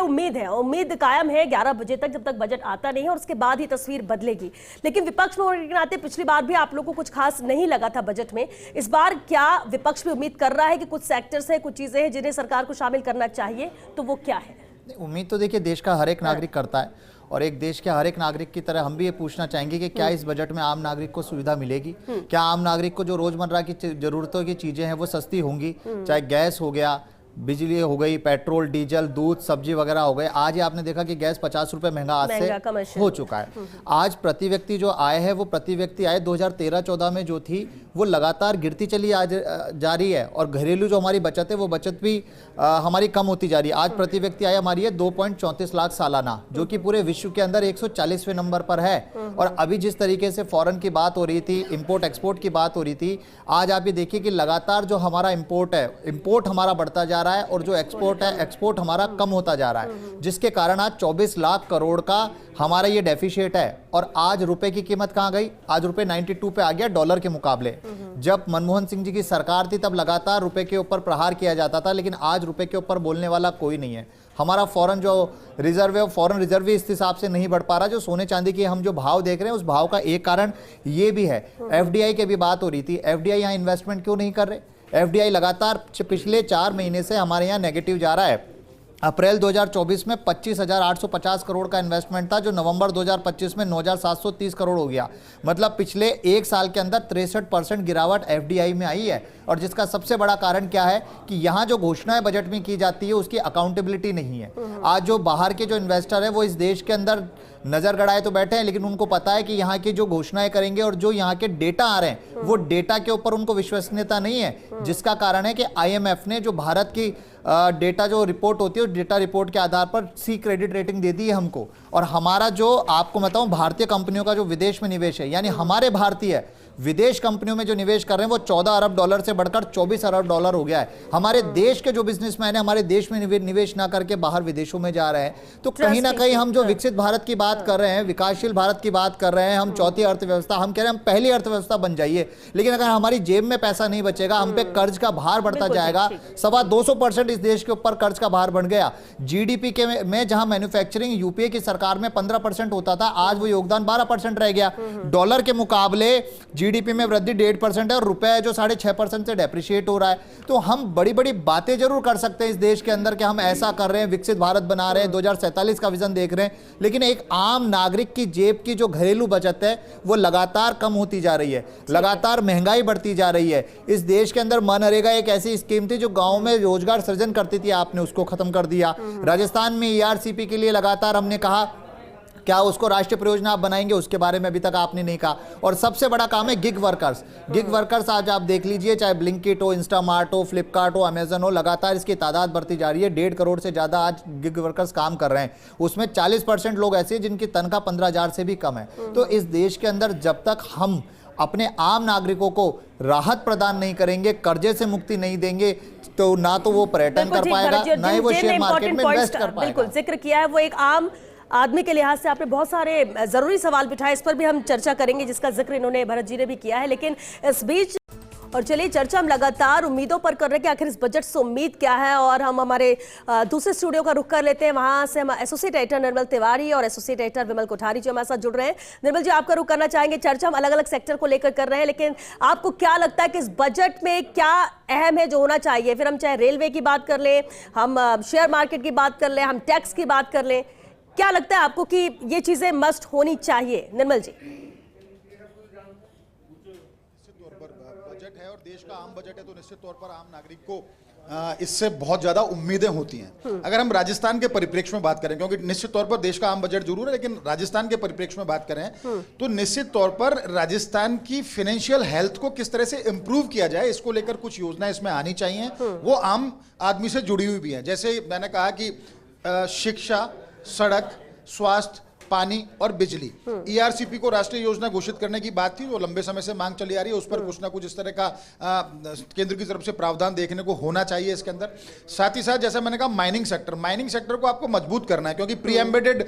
उम्मीद कायम है 11 बजे तक, जब तक बजट आता नहीं है और उसके बाद ही तस्वीर बदलेगी। लेकिन विपक्ष में होने के नाते पिछली बार भी आप लोगों को कुछ खास नहीं लगा था बजट में, इस बार क्या विपक्ष भी उम्मीद कर रहा है कि कुछ सेक्टर्स है, कुछ चीजें हैं जिन्हें सरकार को शामिल करना चाहिए, तो वो क्या है? उम्मीद तो देखिए देश का हर एक नागरिक करता है, और एक देश के हर एक नागरिक की तरह हम भी ये पूछना चाहेंगे कि क्या इस बजट में आम नागरिक को सुविधा मिलेगी, क्या आम नागरिक को जो रोजमर्रा की जरूरतों की चीजें हैं वो सस्ती होंगी, चाहे गैस हो गया, बिजली हो गई, पेट्रोल, डीजल, दूध, सब्जी वगैरह हो गए। आज ही आपने देखा कि गैस 50 रुपए महंगा आज से हो चुका है। आज प्रति व्यक्ति जो आय है वो प्रति व्यक्ति आय 2013-14 में जो थी वो लगातार गिरती चली आज जा रही है, और घरेलू जो हमारी बचत है वो बचत भी हमारी कम होती जा रही है। आज प्रति व्यक्ति आय हमारी है 2.34 लाख सालाना, जो कि पूरे विश्व के अंदर 140वें नंबर पर है। और अभी जिस तरीके से फॉरेन की बात हो रही थी, इंपोर्ट एक्सपोर्ट की बात हो रही थी, आज आप ये देखिए कि लगातार जो हमारा इंपोर्ट है, इंपोर्ट हमारा बढ़ता जा रहा है और जो एक्सपोर्ट है, एक्सपोर्ट हमारा कम होता जा रहा है, जिसके कारण आज 24 लाख करोड़ का हमारा ये डेफिशिएट है। और आज रुपए की कीमत कहां गई? आज रुपए 92 पे आ गया डॉलर के मुकाबले। जब मनमोहन सिंह जी की सरकार थी तब लगातार रुपए के ऊपर प्रहार किया जाता था, लेकिन आज रुपए के ऊपर बोलने वाला कोई नहीं है। हमारा फॉरेन जो रिजर्व है, फॉरेन रिजर्व भी इस हिसाब से नहीं बढ़ पा रहा। जो सोने चांदी के हम जो भाव देख रहे हैं, उस भाव का एक कारण ये भी है। एफडीआई की भी बात हो रही थी, एफडीआई यहाँ इन्वेस्टमेंट क्यों नहीं कर रहे? एफडीआई लगातार पिछले 4 महीने से हमारे यहाँ नेगेटिव जा रहा है। अप्रैल 2024 में 25,850 करोड़ का इन्वेस्टमेंट था, जो नवंबर 2025 में 9,730 करोड़ हो गया। मतलब पिछले एक साल के अंदर 63% गिरावट एफडीआई में आई है। और जिसका सबसे बड़ा कारण क्या है कि यहाँ जो घोषणाएं बजट में की जाती है उसकी अकाउंटेबिलिटी नहीं है। आज जो बाहर के जो इन्वेस्टर है वो इस देश के अंदर नजर गड़ाए तो बैठे हैं, लेकिन उनको पता है कि यहाँ की जो घोषणाएं करेंगे और जो यहाँ के डेटा आ रहे हैं वो डेटा के ऊपर उनको विश्वसनीयता नहीं है। जिसका कारण है कि आईएमएफ ने जो भारत की डेटा जो रिपोर्ट होती है, उस डेटा रिपोर्ट के आधार पर सी क्रेडिट रेटिंग दे दी है हमको। और हमारा जो आपको बताऊं, भारतीय कंपनियों का जो विदेश में निवेश है, यानी हमारे भारतीय विदेश कंपनियों में जो निवेश कर रहे हैं वो 14 अरब डॉलर से बढ़कर 24 अरब डॉलर हो गया है। हमारे देश के जो बिजनेसमैन है हमारे देश में निवेश ना करके बाहर विदेशों में जा रहे हैं। तो कहीं ना कहीं हम जो विकसित भारत की बात कर रहे हैं, विकासशील भारत की बात कर रहे हैं, हम चौथी अर्थव्यवस्था, हम कह रहे हैं हम पहली अर्थव्यवस्था बन जाइए, लेकिन अगर हमारी जेब में पैसा नहीं बचेगा, हम पे कर्ज का भार बढ़ता जाएगा। 250% इस देश के ऊपर कर्ज का भार बढ़ गया। जीडीपी के में जहां मैन्युफैक्चरिंग यूपीए की सरकार में 15% होता था, आज वो योगदान 12% रह गया। डॉलर के मुकाबले जीडीपी में वृद्धि 1.5% है और रुपए जो 6.5% से डेप्रिशिएट हो रहा है। तो हम बड़ी बड़ी बातें जरूर कर सकते हैं इस देश के अंदर कि हम ऐसा कर रहे हैं, विकसित भारत बना रहे हैं, 2047 का विजन देख रहे हैं, लेकिन एक आम नागरिक की जेब की जो घरेलू बचत है वो लगातार कम होती जा रही है, लगातार महंगाई बढ़ती जा रही है। इस देश के अंदर मनरेगा एक ऐसी स्कीम थी जो गांव में रोजगार सृजन करती थी, आपने उसको खत्म कर दिया। राजस्थान में ईआरसीपी के लिए लगातार हमने कहा क्या उसको राष्ट्रीय परियोजना आप बनाएंगे, उसके बारे में अभी तक आपने नहीं कहा। और सबसे बड़ा काम है गिग वर्कर्स। गिग वर्कर्स आज आप देख लीजिए, चाहे ब्लिंकिट हो, इंस्टामार्ट हो, फ्लिपकार्ट हो, अमेजन हो, लगातार इसकी तादाद बढ़ती जा रही है। 1.5 करोड़ से ज़्यादा आज गिग वर्कर्स काम कर रहे हैं। उसमें 40% लोग ऐसे हैं जिनकी तनख्वाह 15,000 से भी कम है। तो इस देश के अंदर जब तक हम अपने आम नागरिकों को राहत प्रदान नहीं करेंगे, कर्जे से मुक्ति नहीं देंगे, तो ना तो वो पर्यटन कर पाएगा, ना ही वो शेयर मार्केट में इन्वेस्ट कर पाएगा। बिल्कुल जिक्र किया है, वो एक आम आदमी के लिहाज से आपने बहुत सारे जरूरी सवाल बिठाए, इस पर भी हम चर्चा करेंगे, जिसका जिक्र इन्होंने भरत जी ने भी किया है। लेकिन इस बीच और चलिए चर्चा हम लगातार उम्मीदों पर कर रहे हैं कि आखिर इस बजट से उम्मीद क्या है। और हम हमारे दूसरे स्टूडियो का रुख कर लेते हैं, वहां से हम एसोसिएट एडिटर निर्मल तिवारी और एसोसिएट एडिटर विमल कोठारी जी हमारे साथ जुड़ रहे हैं। निर्मल जी, आपका रुख करना चाहेंगे। चर्चा हम अलग अलग सेक्टर को लेकर कर रहे हैं, लेकिन आपको क्या लगता है कि इस बजट में क्या अहम है जो होना चाहिए? फिर हम चाहे रेलवे की बात कर लें, हम शेयर मार्केट की बात कर लें, हम टैक्स की बात कर लें, क्या लगता है आपको कि ये चीजें मस्ट होनी चाहिए? निर्मल जी। बजट है और देश का आम बजट है, तो निश्चित तौर पर आम नागरिक को इससे बहुत ज्यादा उम्मीदें होती हैं। अगर हम राजस्थान के परिप्रेक्ष्य में बात करें, क्योंकि निश्चित तौर पर देश का आम बजट जरूर है, लेकिन राजस्थान के परिप्रेक्ष्य में बात करें तो निश्चित तौर पर राजस्थान की फाइनेंशियल हेल्थ को किस तरह से इंप्रूव किया जाए, इसको लेकर कुछ योजनाएं इसमें आनी चाहिए। वो आम आदमी से जुड़ी हुई भी है। जैसे मैंने कहा कि शिक्षा, सड़क, स्वास्थ्य, पानी और बिजली, ईआरसीपी को राष्ट्रीय योजना घोषित करने की बात थी, वो लंबे समय से मांग चली आ रही है। उस पर कुछ ना कुछ इस तरह का केंद्र की तरफ से प्रावधान देखने को होना चाहिए इसके अंदर। साथ ही साथ जैसा मैंने कहा माइनिंग सेक्टर को आपको मजबूत करना है, क्योंकि प्री एम्बेडेड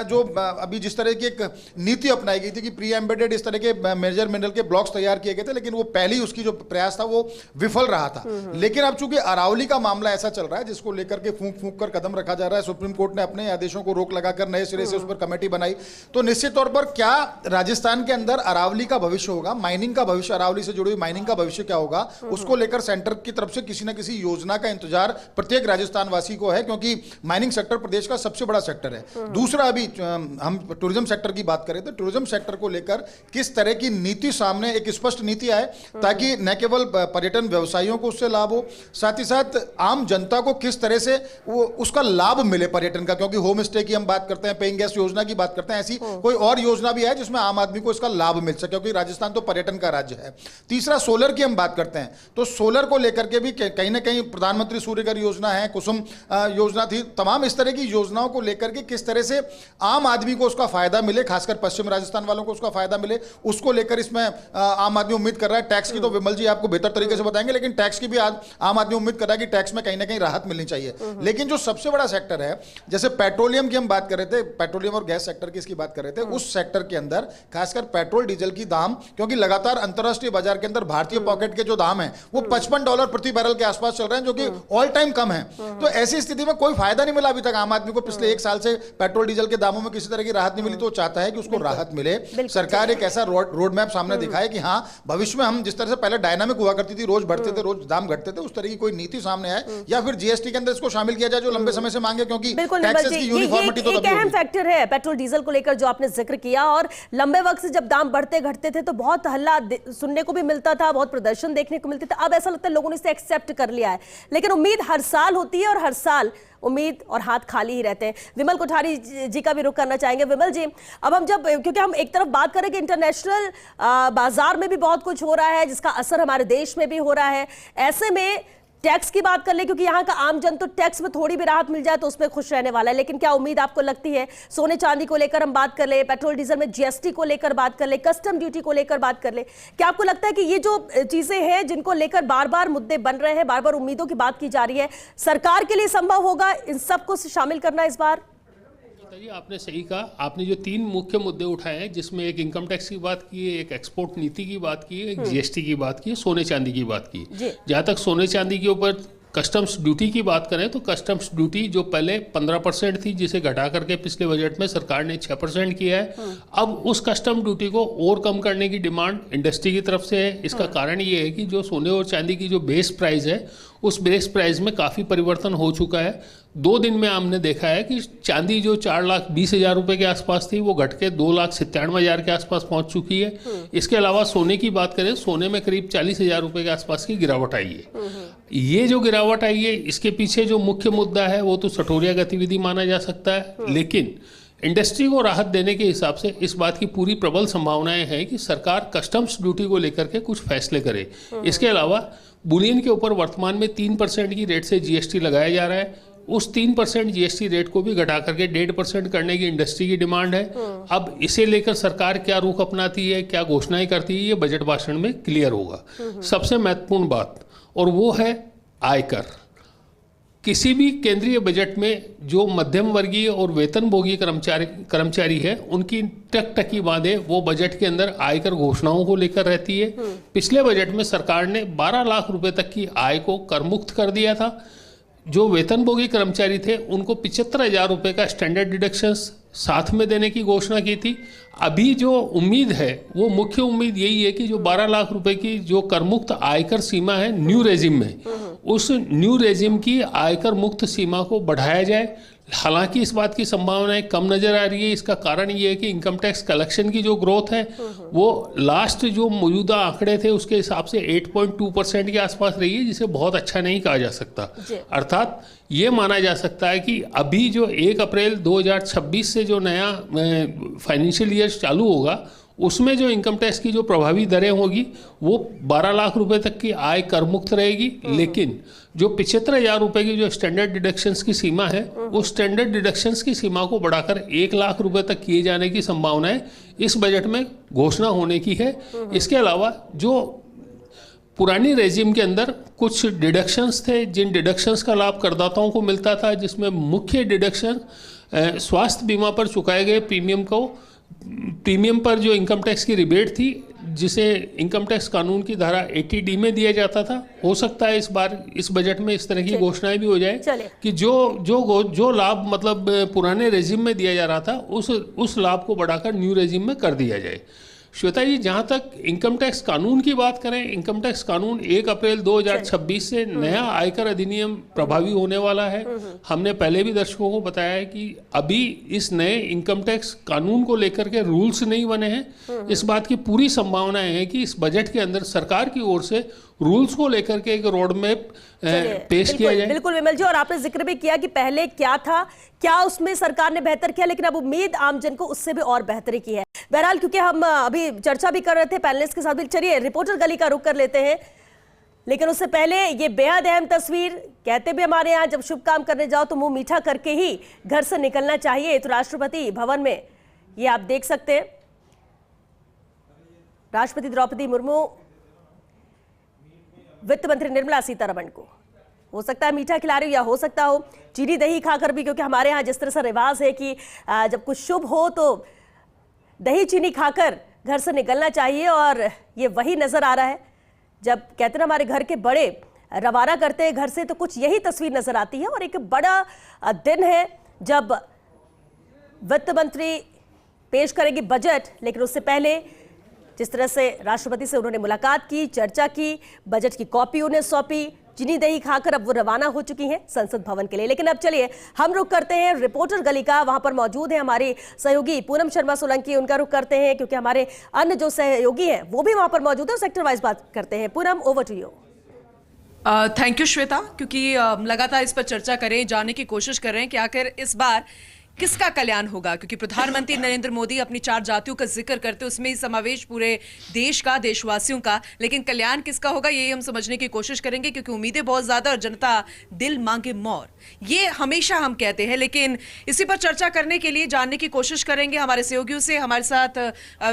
जो अभी जिस तरह की एक नीति अपनाई गई थी कि प्री एम्बेडेड इस तरह के मेजर मिनरल के ब्लॉक्स तैयार किए गए थे, लेकिन वो पहली उसकी जो प्रयास था वो विफल रहा था। लेकिन अब चूंकि अरावली का मामला ऐसा चल रहा है जिसको लेकर के फूंक कर कदम रखा जा रहा है, सुप्रीम कोर्ट ने अपने आदेशों को रोक लगाकर नए सिरे से उस पर कमेटी कमेटी बनाई। तो निश्चित तौर पर क्या राजस्थान के अंदर अरावली का भविष्य होगा, माइनिंग का भविष्य, अरावली से जुड़ी हुई माइनिंग का भविष्य क्या होगा, उसको लेकर सेंटर की तरफ से किसी न किसी योजना का इंतजार प्रत्येक राजस्थान वासी को है, क्योंकि माइनिंग सेक्टर प्रदेश का सबसे बड़ा सेक्टर है। दूसरा, अभी हम टूरिज्म सेक्टर की बात करें तो टूरिज्म सेक्टर को लेकर किस तरह की नीति सामने, एक स्पष्ट नीति आए ताकि न केवल पर्यटन व्यवसायियों को उससे लाभ हो, साथ ही साथ आम जनता को किस तरह से वो उसका लाभ मिले पर्यटन का, क्योंकि होम स्टे की हम बात करते हैं, पेइंग गेस्ट योजना की बात करते हैं, ऐसी कोई और योजना भी है जिसमें आम आदमी को इसका लाभ मिल सके, क्योंकि राजस्थान तो पर्यटन का राज्य है। तीसरा, सोलर की हम बात करते हैं तो सोलर को लेकर के भी कहीं ना कहीं प्रधानमंत्री सूर्यघर योजना है, कुसुम योजना थी, तमाम इस तरह की योजनाओं को लेकर के किस तरह से आम आदमी को उसका फायदा मिले, खासकर पश्चिम राजस्थान वालों को उसका फायदा मिले, उसको लेकर इसमें आम आदमी उम्मीद कर रहा है। टैक्स की तो विमल जी आपको बेहतर तरीके से बताएंगे, लेकिन टैक्स की भी आम आदमी उम्मीद कर रहा है कि टैक्स में कहीं ना कहीं राहत मिलनी चाहिए। लेकिन जो सबसे बड़ा सेक्टर है, जैसे पेट्रोलियम की हम बात कर रहे थे, पेट्रोलियम और गैस सेक्टर की इसकी बात कर रहे थे, उस सेक्टर के अंदर खासकर पेट्रोल डीजल की दाम, क्योंकि लगातार अंतरराष्ट्रीय बाजार के अंदर भारतीय पॉकेट के जो दाम है वो $55 प्रति बैरल के आसपास चल रहे हैं, जो कि ऑल टाइम कम है। तो ऐसी स्थिति में कोई फायदा नहीं मिला अभी तक आम आदमी को, पिछले एक साल से पेट्रोल डीजल के दामों में किसी तरह की राहत नहीं मिली, तो चाहता है कि उसको राहत मिले। सरकार एक ऐसा रोड मैप सामने दिखाए कि हाँ, भविष्य में हम जिस तरह से पहले डायनामिक हुआ करती थी, रोज बढ़ते थे, रोज दाम घटते थे, उस तरह की कोई नीति सामने आए, या फिर जीएसटी के अंदर इसको शामिल किया जाए जो लंबे समय से मांगे, क्योंकि टैक्सेस की यूनिफॉर्मिटी तो एक अहम फैक्टर है पेट्रोल डीजल को लेकर जो आपने जिक्र किया। और लंबे वक्त से जब दाम बढ़ते घटते थे तो बहुत हल्ला सुनने को भी मिलता था, बहुत प्रदर्शन देखने को मिलते थे। अब ऐसा लगता है लोगों ने इसे एक्सेप्ट कर लिया है, लेकिन उम्मीद हर साल होती है और हर साल उम्मीद और हाथ खाली ही रहते हैं। विमल कोठारी जी का भी रुख करना चाहेंगे। विमल जी, अब हम जब, क्योंकि हम एक तरफ बात करें कि इंटरनेशनल बाजार में भी बहुत कुछ हो रहा है जिसका असर हमारे देश में भी हो रहा है, ऐसे में टैक्स की बात कर ले, क्योंकि यहाँ का आम जन तो टैक्स में थोड़ी भी राहत मिल जाए तो उसमें खुश रहने वाला है, लेकिन क्या उम्मीद आपको लगती है, सोने चांदी को लेकर हम बात कर ले, पेट्रोल डीजल में जीएसटी को लेकर बात कर ले, कस्टम ड्यूटी को लेकर बात कर ले, क्या आपको लगता है कि ये जो चीजें हैं जिनको लेकर बार बार मुद्दे बन रहे हैं, बार बार उम्मीदों की बात की जा रही है, सरकार के लिए संभव होगा इन सबको शामिल करना इस बार? आपने सही कहा, आपने जो 3 मुख्य मुद्दे उठाए हैं, जिसमें एक इनकम टैक्स की बात की है, एक एक्सपोर्ट नीति की बात की है, एक जीएसटी की बात की है, सोने चांदी की बात की है। जहाँ तक सोने चांदी के ऊपर कस्टम्स ड्यूटी की बात करें तो कस्टम्स ड्यूटी जो पहले 15% थी, जिसे घटा करके पिछले बजट में सरकार ने 6% किया है। अब उस कस्टम ड्यूटी को और कम करने की डिमांड इंडस्ट्री की तरफ से है। इसका कारण ये है कि जो सोने और चांदी की जो बेस प्राइस है, उस बेस प्राइस में काफ़ी परिवर्तन हो चुका है। 2 दिन में हमने देखा है कि चांदी जो 4,20,000 रुपये के आसपास थी, वो घट के 2,97,000 के आसपास पहुंच चुकी है। इसके अलावा सोने की बात करें, सोने में करीब 40,000 रुपये के आसपास की गिरावट आई है। ये जो गिरावट आई है, इसके पीछे जो मुख्य मुद्दा है वो तो सटोरिया गतिविधि माना जा सकता है, लेकिन इंडस्ट्री को राहत देने के हिसाब से इस बात की पूरी प्रबल संभावनाएं हैं कि सरकार कस्टम्स ड्यूटी को लेकर के कुछ फैसले करे। इसके अलावा बुलियन के ऊपर वर्तमान में 3% की रेट से जीएसटी लगाया जा रहा है। उस 3% जीएसटी रेट को भी घटा करके 1.5% करने की इंडस्ट्री की डिमांड है। अब इसे लेकर सरकार क्या रुख अपनाती है, क्या घोषणाएं करती है, ये बजट भाषण में क्लियर होगा। सबसे महत्वपूर्ण बात, और वो है आयकर। किसी भी केंद्रीय बजट में जो मध्यम वर्गीय और वेतनभोगी कर्मचारी है, उनकी टकी बांधे वो बजट के अंदर आयकर घोषणाओं को लेकर रहती है। पिछले बजट में सरकार ने 12 लाख रुपए तक की आय को कर मुक्त कर दिया था। जो वेतनभोगी कर्मचारी थे उनको 75,000 रुपये का स्टैंडर्ड डिडक्शंस साथ में देने की घोषणा की थी। अभी जो उम्मीद है, वो मुख्य उम्मीद यही है कि जो 12 लाख रुपए की जो कर मुक्त आयकर सीमा है न्यू रेजिम में, उस न्यू रेजिम की आयकर मुक्त सीमा को बढ़ाया जाए। हालांकि इस बात की संभावनाएं कम नजर आ रही है। इसका कारण ये है कि इनकम टैक्स कलेक्शन की जो ग्रोथ है वो लास्ट जो मौजूदा आंकड़े थे उसके हिसाब से 8.2% के आसपास रही है, जिसे बहुत अच्छा नहीं कहा जा सकता। अर्थात ये माना जा सकता है कि अभी जो 1 अप्रैल 2026 से जो नया फाइनेंशियल ईयर चालू होगा, उसमें जो इनकम टैक्स की जो प्रभावी दरें होगी वो 12 लाख रुपए तक की आय कर मुक्त रहेगी। लेकिन जो 75,000 रुपए की जो स्टैंडर्ड डिडक्शंस की सीमा है, उस स्टैंडर्ड डिडक्शंस की सीमा को बढ़ाकर 1 लाख रुपए तक किए जाने की संभावनाएं इस बजट में घोषणा होने की है। इसके अलावा जो पुरानी रेजिम के अंदर कुछ डिडक्शंस थे, जिन डिडक्शंस का लाभ करदाताओं को मिलता था, जिसमें मुख्य डिडक्शन स्वास्थ्य बीमा पर चुकाए गए प्रीमियम को प्रीमियम पर जो इनकम टैक्स की रिबेट थी, जिसे इनकम टैक्स कानून की धारा 80D में दिया जाता था, हो सकता है इस बार इस बजट में इस तरह की घोषणाएं भी हो जाए कि जो लाभ मतलब पुराने रेजिम में दिया जा रहा था उस लाभ को बढ़ाकर न्यू रेजिम में कर दिया जाए। श्वेता जी, जहाँ तक इनकम टैक्स कानून की बात करें, इनकम टैक्स कानून 1 अप्रैल 2026 से नया आयकर अधिनियम प्रभावी होने वाला है। हमने पहले भी दर्शकों को बताया है कि अभी इस नए इनकम टैक्स कानून को लेकर के रूल्स नहीं बने हैं। इस बात की पूरी संभावनाएं हैं कि इस बजट के अंदर सरकार की ओर से रूल्स को लेकर के एक रोड मैप पेश किया जाए। बिल्कुल विमल जी, और आपने जिक्र भी किया कि पहले क्या था, क्या उसमें सरकार ने बेहतर किया, लेकिन अब उम्मीद आमजन को उससे भी और बेहतरी की है। बहरहाल, क्योंकि हम अभी चर्चा भी कर रहे थे पैनलिस्ट के साथ भी, चलिए रिपोर्टर गली का रुख कर लेते हैं। लेकिन उससे पहले ये बेहद अहम तस्वीर, कहते भी हमारे यहाँ जब शुभ काम करने जाओ तो मुंह मीठा करके ही घर से निकलना चाहिए। तो राष्ट्रपति भवन में ये आप देख सकते हैं, राष्ट्रपति द्रौपदी मुर्मू वित्त मंत्री निर्मला सीतारमण को हो सकता है मीठा खिला रही हो, या हो सकता हो चीनी दही खाकर भी, क्योंकि हमारे यहाँ जिस तरह से रिवाज है कि जब कुछ शुभ हो तो दही चीनी खाकर घर से निकलना चाहिए। और ये वही नजर आ रहा है, जब कहते हैं हमारे घर के बड़े रवाना करते हैं घर से, तो कुछ यही तस्वीर नजर आती है। और एक बड़ा दिन है जब वित्त मंत्री पेश करेंगी बजट, लेकिन उससे पहले जिस तरह से राष्ट्रपति से उन्होंने मुलाकात की, चर्चा की, बजट की कॉपी उन्हें सौंपी, चीनी दही खाकर अब वो रवाना हो चुकी हैं संसद भवन के लिए। लेकिन अब चलिए हम रुख करते हैं रिपोर्टर गली का, वहां पर मौजूद है हमारी सहयोगी पूनम शर्मा सोलंकी, उनका रुख करते हैं क्योंकि हमारे अन्य जो सहयोगी हैं वो भी वहां पर मौजूद है, सेक्टर वाइज बात करते हैं। Poonam, over to you. Thank you Shweta, क्योंकि लगातार इस पर चर्चा करें, जानने की कोशिश कर रहे हैं कि आखिर इस बार किसका कल्याण होगा, क्योंकि प्रधानमंत्री नरेंद्र मोदी अपनी 4 जातियों का जिक्र करते, उसमें ही समावेश पूरे देश का, देशवासियों का, लेकिन कल्याण किसका होगा यही हम समझने की कोशिश करेंगे, क्योंकि उम्मीदें बहुत ज्यादा और जनता दिल मांगे मोर, ये हमेशा हम कहते हैं। लेकिन इसी पर चर्चा करने के लिए जानने की कोशिश करेंगे हमारे सहयोगियों से। हमारे साथ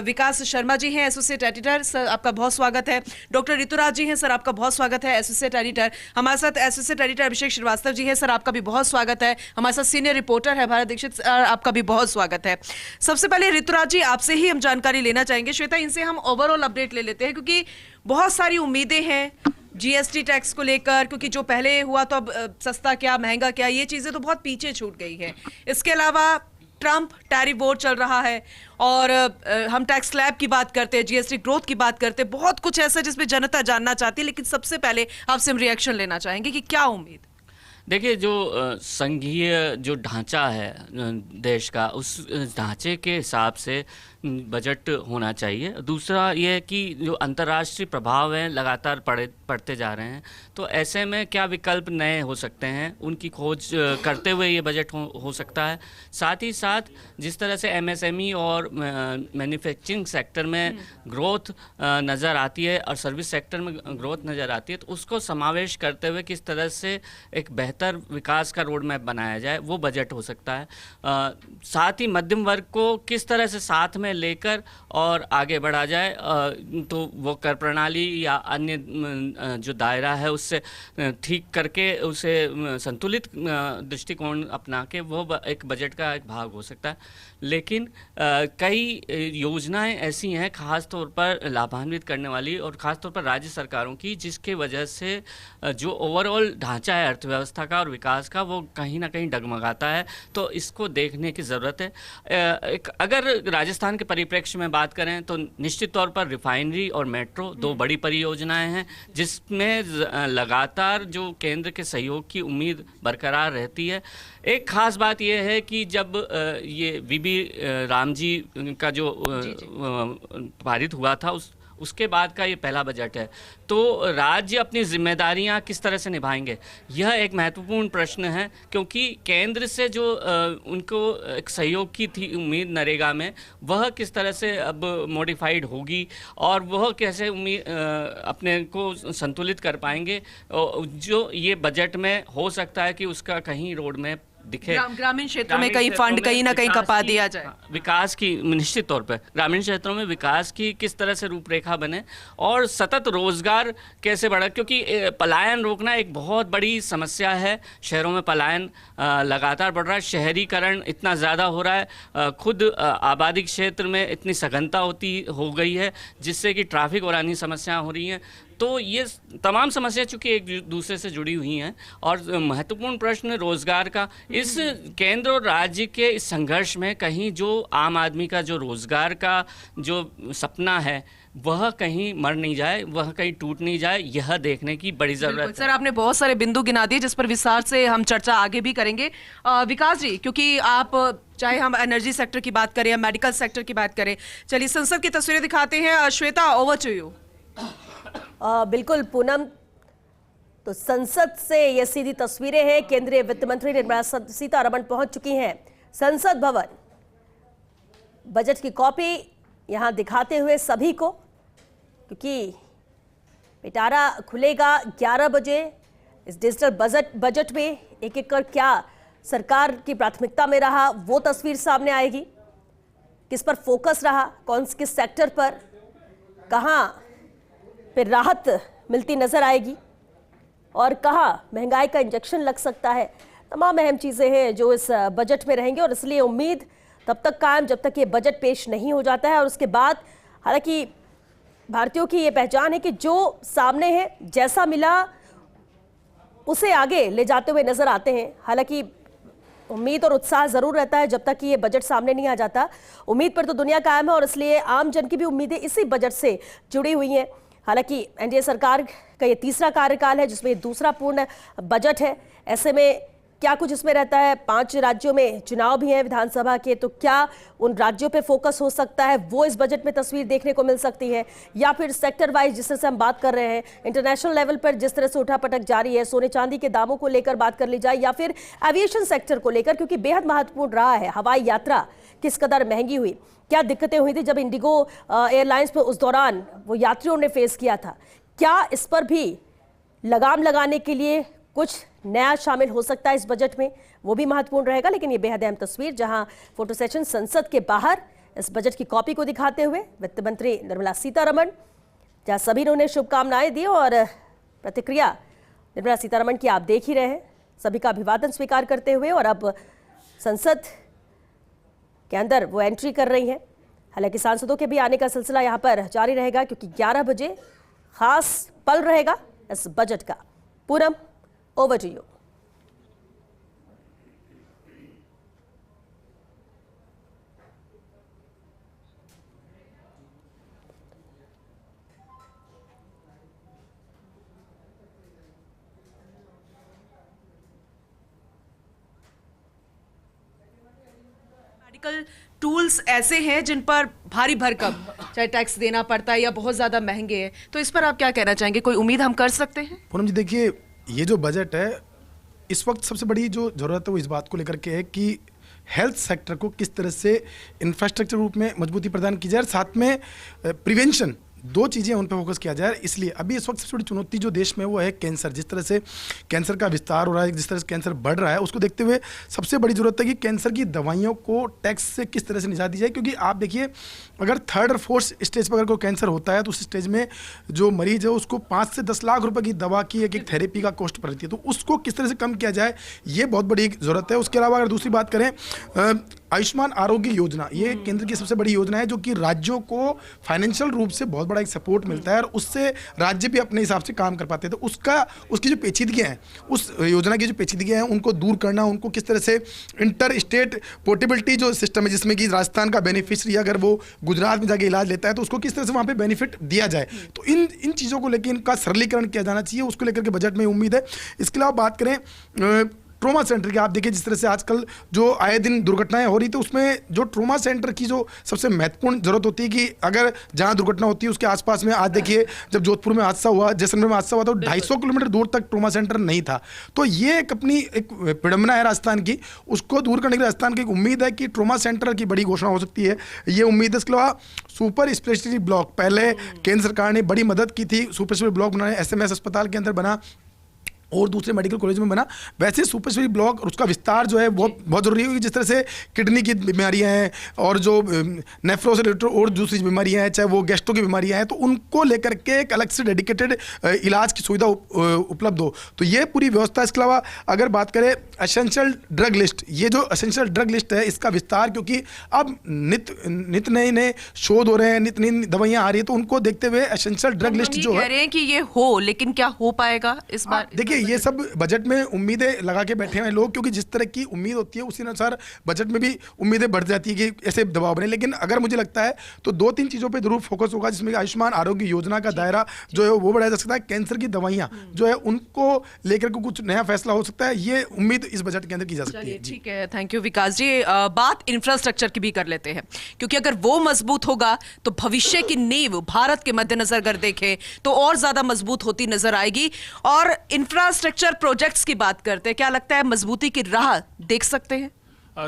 विकास शर्मा जी हैं, एसोसिएट एडिटर, सर आपका बहुत स्वागत है। डॉक्टर ऋतुराज जी हैं, सर आपका बहुत स्वागत है, एसोसिएट एडिटर। हमारे साथ एसोसिएट एडिटर अभिषेक श्रीवास्तव जी हैं, सर आपका भी बहुत स्वागत है। हमारे साथ सीनियर रिपोर्टर है भारत दीक्षित, आपका भी बहुत स्वागत है। सबसे पहले ऋतुराज जी, आपसे ही हम जानकारी लेना चाहेंगे। श्वेता, इनसे हम ओवरऑल अपडेट ले लेते हैं, क्योंकि बहुत सारी उम्मीदें हैं जीएसटी टैक्स को लेकर, क्योंकि जो पहले हुआ तो अब सस्ता क्या महंगा क्या, ये चीजें तो बहुत पीछे छूट गई है। इसके अलावा ट्रंप टैरिफ वॉर चल रहा है, और हम टैक्स स्लैब की बात करते हैं, जीएसटी ग्रोथ की बात करते हैं, बहुत कुछ ऐसा जिसमें जनता जानना चाहती है। लेकिन सबसे पहले आपसे हम रिएक्शन लेना चाहेंगे कि क्या उम्मीद। देखिए, जो संघीय जो ढांचा है देश का, उस ढांचे के हिसाब से बजट होना चाहिए। दूसरा ये है कि जो अंतर्राष्ट्रीय प्रभाव हैं लगातार पड़ते जा रहे हैं, तो ऐसे में क्या विकल्प नए हो सकते हैं, उनकी खोज करते हुए ये बजट हो सकता है। साथ ही साथ जिस तरह से एमएसएमई और मैन्युफैक्चरिंग सेक्टर में ग्रोथ नज़र आती है और सर्विस सेक्टर में ग्रोथ नज़र आती है, तो उसको समावेश करते हुए किस तरह से एक बेहतर विकास का रोड मैप बनाया जाए, वो बजट हो सकता है। साथ ही मध्यम वर्ग को किस तरह से साथ में लेकर और आगे बढ़ा जाए, तो वो कर प्रणाली या अन्य जो दायरा है उससे ठीक करके उसे संतुलित दृष्टिकोण अपना के वो एक बजट का एक भाग हो सकता है। लेकिन कई योजनाएं ऐसी हैं खास तौर पर लाभान्वित करने वाली, और ख़ास तौर पर राज्य सरकारों की, जिसके वजह से जो ओवरऑल ढांचा है अर्थव्यवस्था का और विकास का, वो कहीं ना कहीं डगमगाता है। तो इसको देखने की ज़रूरत है। अगर राजस्थान के परिप्रेक्ष्य में बात करें तो निश्चित तौर पर रिफाइनरी और मेट्रो 2 बड़ी परियोजनाएं हैं, जिसमें लगातार जो केंद्र के सहयोग की उम्मीद बरकरार रहती है। एक खास बात यह है कि जब ये वीबी राम जी का जो पारित हुआ था, उसके बाद का ये पहला बजट है, तो राज्य अपनी जिम्मेदारियां किस तरह से निभाएंगे, यह एक महत्वपूर्ण प्रश्न है। क्योंकि केंद्र से जो उनको एक सहयोग की थी उम्मीद नरेगा में, वह किस तरह से अब मॉडिफाइड होगी, और वह कैसे अपने को संतुलित कर पाएंगे, जो ये बजट में हो सकता है कि उसका कहीं रोड में दिखे। ग्रामीण क्षेत्रों में कहीं फंड कहीं ना कहीं कपा दिया जाए, विकास की निश्चित तौर पर ग्रामीण क्षेत्रों में विकास की किस तरह से रूपरेखा बने और सतत रोजगार कैसे बढ़ा, क्योंकि पलायन रोकना एक बहुत बड़ी समस्या है। शहरों में पलायन लगातार बढ़ रहा है, शहरीकरण इतना ज़्यादा हो रहा है, खुद आबादी क्षेत्र में इतनी सघनता हो गई है जिससे कि ट्रैफिक और अन्य समस्याएं हो रही हैं। तो ये तमाम समस्या चूँकि एक दूसरे से जुड़ी हुई हैं और महत्वपूर्ण प्रश्न रोजगार का, इस केंद्र और राज्य के इस संघर्ष में कहीं जो आम आदमी का जो रोजगार का जो सपना है वह कहीं मर नहीं जाए, वह कहीं टूट नहीं जाए, यह देखने की बड़ी ज़रूरत है। सर, आपने बहुत सारे बिंदु गिना दिए जिस पर विस्तार से हम चर्चा आगे भी करेंगे। विकास जी, क्योंकि आप चाहे हम एनर्जी सेक्टर की बात करें या मेडिकल सेक्टर की बात करें, चलिए संसद की तस्वीरें दिखाते हैं। Shweta, over to you. बिल्कुल पूनम, तो संसद से ये सीधी तस्वीरें हैं। केंद्रीय वित्त मंत्री निर्मला सीतारमण पहुंच चुकी हैं संसद भवन, बजट की कॉपी यहां दिखाते हुए सभी को, क्योंकि पिटारा खुलेगा 11 बजे। इस डिजिटल बजट में एक एक कर क्या सरकार की प्राथमिकता में रहा वो तस्वीर सामने आएगी, किस पर फोकस रहा, किस सेक्टर पर, कहां फिर राहत मिलती नजर आएगी और कहां महंगाई का इंजेक्शन लग सकता है। तमाम अहम चीजें हैं जो इस बजट में रहेंगे और इसलिए उम्मीद तब तक कायम जब तक ये बजट पेश नहीं हो जाता है। और उसके बाद हालांकि भारतीयों की ये पहचान है कि जो सामने है जैसा मिला उसे आगे ले जाते हुए नजर आते हैं। हालांकि उम्मीद और उत्साह जरूर रहता है जब तक कि ये बजट सामने नहीं आ जाता। उम्मीद पर तो दुनिया कायम है और इसलिए आम जन की भी उम्मीदें इसी बजट से जुड़ी हुई हैं। हालांकि एनडीए सरकार का ये तीसरा कार्यकाल है जिसमें दूसरा पूर्ण बजट है। ऐसे में क्या कुछ इसमें रहता है, 5 राज्यों में चुनाव भी हैं विधानसभा के, तो क्या उन राज्यों पे फोकस हो सकता है, वो इस बजट में तस्वीर देखने को मिल सकती है, या फिर सेक्टर वाइज जिस तरह से हम बात कर रहे हैं, इंटरनेशनल लेवल पर जिस तरह से उठापटक जारी है, सोने चांदी के दामों को लेकर बात कर ली जाए, या फिर एविएशन सेक्टर को लेकर, क्योंकि बेहद महत्वपूर्ण रहा है। हवाई यात्रा किस कदर महंगी हुई, क्या दिक्कतें हुई थी जब इंडिगो एयरलाइंस पर उस दौरान वो यात्रियों ने फेस किया था, क्या इस पर भी लगाम लगाने के लिए कुछ नया शामिल हो सकता है इस बजट में, वो भी महत्वपूर्ण रहेगा। लेकिन ये बेहद अहम तस्वीर जहां फोटो सेशन संसद के बाहर इस बजट की कॉपी को दिखाते हुए वित्त मंत्री निर्मला सीतारमण, जहां सभी ने उन्हें शुभकामनाएं दी और प्रतिक्रिया निर्मला सीतारमण की आप देख ही रहे हैं, सभी का अभिवादन स्वीकार करते हुए। और अब संसद के अंदर वो एंट्री कर रही हैं। हालांकि सांसदों के भी आने का सिलसिला यहाँ पर जारी रहेगा क्योंकि 11 बजे खास पल रहेगा इस बजट का। Poonam, over to you. Medical tools ऐसे हैं जिन पर भारी भरकम चाहे टैक्स देना पड़ता है या बहुत ज़्यादा महंगे हैं, तो इस पर आप क्या कहना चाहेंगे, कोई उम्मीद हम कर सकते हैं? पूनम जी, देखिए ये जो बजट है इस वक्त सबसे बड़ी जो ज़रूरत है वो इस बात को लेकर के है कि हेल्थ सेक्टर को किस तरह से इंफ्रास्ट्रक्चर रूप में मजबूती प्रदान की जाए, साथ में प्रिवेंशन, 2 चीज़ें उन पर फोकस किया जाए। इसलिए अभी इस वक्त सबसे बड़ी चुनौती जो देश में वो है कैंसर। जिस तरह से कैंसर का विस्तार हो रहा है, जिस तरह से कैंसर बढ़ रहा है, उसको देखते हुए सबसे बड़ी ज़रूरत है कि कैंसर की दवाइयों को टैक्स से किस तरह से निजात दी जाए। क्योंकि आप देखिए, अगर 3rd और 4th स्टेज पर अगर कोई कैंसर होता है तो उस स्टेज में जो मरीज है उसको 5 से 10 लाख रुपए की दवा की एक थेरेपी का कॉस्ट पड़ती है, तो उसको किस तरह से कम किया जाए, ये बहुत बड़ी ज़रूरत है। उसके अलावा अगर दूसरी बात करें, आयुष्मान आरोग्य योजना, ये केंद्र की सबसे बड़ी योजना है जो कि राज्यों को फाइनेंशियल रूप से बहुत बड़ा एक सपोर्ट मिलता है और उससे राज्य भी अपने हिसाब से काम कर पाते हैं। तो उसकी जो पेचीदगियाँ हैं, उस योजना की जो पेचीदगियाँ हैं उनको दूर करना, उनको किस तरह से इंटर स्टेट पोर्टेबिलिटी जो सिस्टम है जिसमें कि राजस्थान का बेनिफिशरी अगर वो गुजरात में जाके इलाज लेता है तो उसको किस तरह से वहाँ पर बेनिफिट दिया जाए, तो इन चीज़ों को लेकर इनका सरलीकरण किया जाना चाहिए, उसको लेकर के बजट में उम्मीद है। इसके अलावा बात करें ट्रोमा सेंटर की, आप देखिए जिस तरह से आजकल जो आए दिन दुर्घटनाएं हो रही, तो उसमें जो ट्रोमा सेंटर की जो सबसे महत्वपूर्ण जरूरत होती है कि अगर जहां दुर्घटना होती है उसके आसपास में, आज देखिए जब जोधपुर में हादसा हुआ, जैसलमेर में हादसा हुआ, तो 250 किलोमीटर दूर तक ट्रोमा सेंटर नहीं था। तो ये एक विडंबना है राजस्थान की, उसको दूर करने के लिए राजस्थान की एक उम्मीद है कि ट्रोमा सेंटर की बड़ी घोषणा हो सकती है, ये उम्मीद है। इसके अलावा सुपर स्पेशलिटी ब्लॉक, पहले केंद्र सरकार ने बड़ी मदद की थी सुपर स्पेशलिटी ब्लॉक बनाने, SMS अस्पताल के अंदर बना, और दूसरे मेडिकल कॉलेज में बना, वैसे सुपर स्पेशलिटी ब्लॉक और उसका विस्तार जो है बहुत जरूरी है, क्योंकि जिस तरह से किडनी की बीमारियां हैं और जो नेफ्रो से रिलेटेड और दूसरी बीमारियां हैं, चाहे वो गैस्ट्रो की बीमारियां हैं, तो उनको लेकर के एक अलग से डेडिकेटेड इलाज की सुविधा उपलब्ध हो। तो ये पूरी व्यवस्था। इसके अलावा अगर बात करें एसेंशियल ड्रग लिस्ट, ये जो एसेंशियल ड्रग लिस्ट है इसका विस्तार, क्योंकि अब नित नए शोध हो रहे हैं, नित नई दवाइयां आ रही है, तो उनको देखते हुए एसेंशियल ड्रग लिस्ट जो है, कह रहे हैं कि ये हो, लेकिन क्या हो पाएगा इस बार? देखिए ये सब बजट में उम्मीदें लगा के बैठे हैं लोग, क्योंकि जिस तरह की उम्मीद होती है उसी अनुसार बजट में भी उम्मीदें बढ़ जाती है कि ऐसे दबाव बने। लेकिन अगर मुझे लगता है तो 2-3 चीज़ों पे जरूर फोकस होगा, जिसमें आयुष्मान आरोग्य योजना का दायरा जो है वो बढ़ाया जा सकता है, कैंसर की दवाइयां जो है उनको लेकर के कुछ नया फैसला हो सकता है, ये उम्मीद इस बजट के अंदर की जा सकती है। ठीक है, थैंक यू विकास जी। बात इंफ्रास्ट्रक्चर की भी कर लेते हैं, क्योंकि अगर वो मजबूत होगा तो भविष्य की नींव भारत के मद्देनजर अगर देखें तो और ज्यादा मजबूत होती नजर आएगी। और इंफ्रास्ट्रक्चर प्रोजेक्ट्स की बात करते हैं, क्या लगता है मजबूती की राह देख सकते हैं?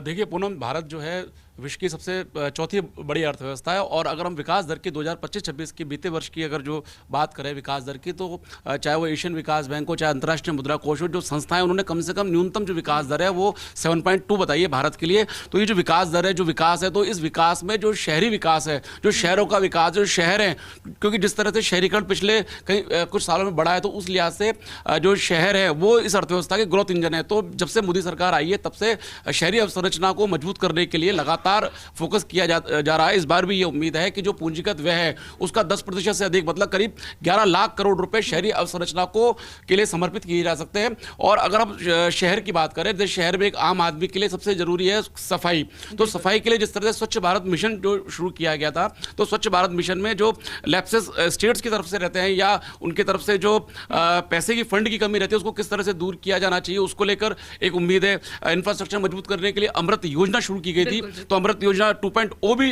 देखिए पूनम, भारत जो है विश्व की सबसे चौथी बड़ी अर्थव्यवस्था है, और अगर हम विकास दर की 2025-26 की बीते वर्ष की अगर जो बात करें विकास दर की, तो चाहे वो एशियन विकास बैंक हो, चाहे अंतर्राष्ट्रीय मुद्रा कोष हो, जो संस्थाएं उन्होंने कम से कम न्यूनतम जो विकास दर है वो 7.2 बताई है भारत के लिए। तो ये जो विकास दर है, जो विकास है, तो इस विकास में जो शहरी विकास है, जो शहरों का विकास, जो शहर हैं, क्योंकि जिस तरह से शहरीकरण पिछले कुछ सालों में बढ़ा है, तो उस लिहाज से जो शहर है वो इस अर्थव्यवस्था के ग्रोथ इंजन है। तो जब से मोदी सरकार आई है तब से शहरी अवसंरचना को मजबूत करने के लिए लगातार फोकस किया जा रहा है। इस बार भी ये उम्मीद है कि जो पूंजीगत व्यय है उसका 10% से अधिक, मतलब करीब 11 लाख करोड़ रुपए शहरी अवसंरचना के लिए समर्पित किए जा सकते हैं। और अगर हम शहर की बात करें तो शहर में एक आम आदमी के लिए सबसे जरूरी है सफाई। तो सफाई के लिए जिस तरह से स्वच्छ भारत मिशन जो शुरू किया गया था, तो स्वच्छ भारत मिशन में जो लैप्सेस स्टेट्स की तरफ से रहते हैं या उनकी तरफ से जो पैसे की फंड की कमी रहती है उसको किस तरह से दूर किया जाना चाहिए, उसको लेकर एक उम्मीद है। इंफ्रास्ट्रक्चर मजबूत करने के लिए अमृत योजना शुरू की गई थी, तो अमृत योजना 2.0 भी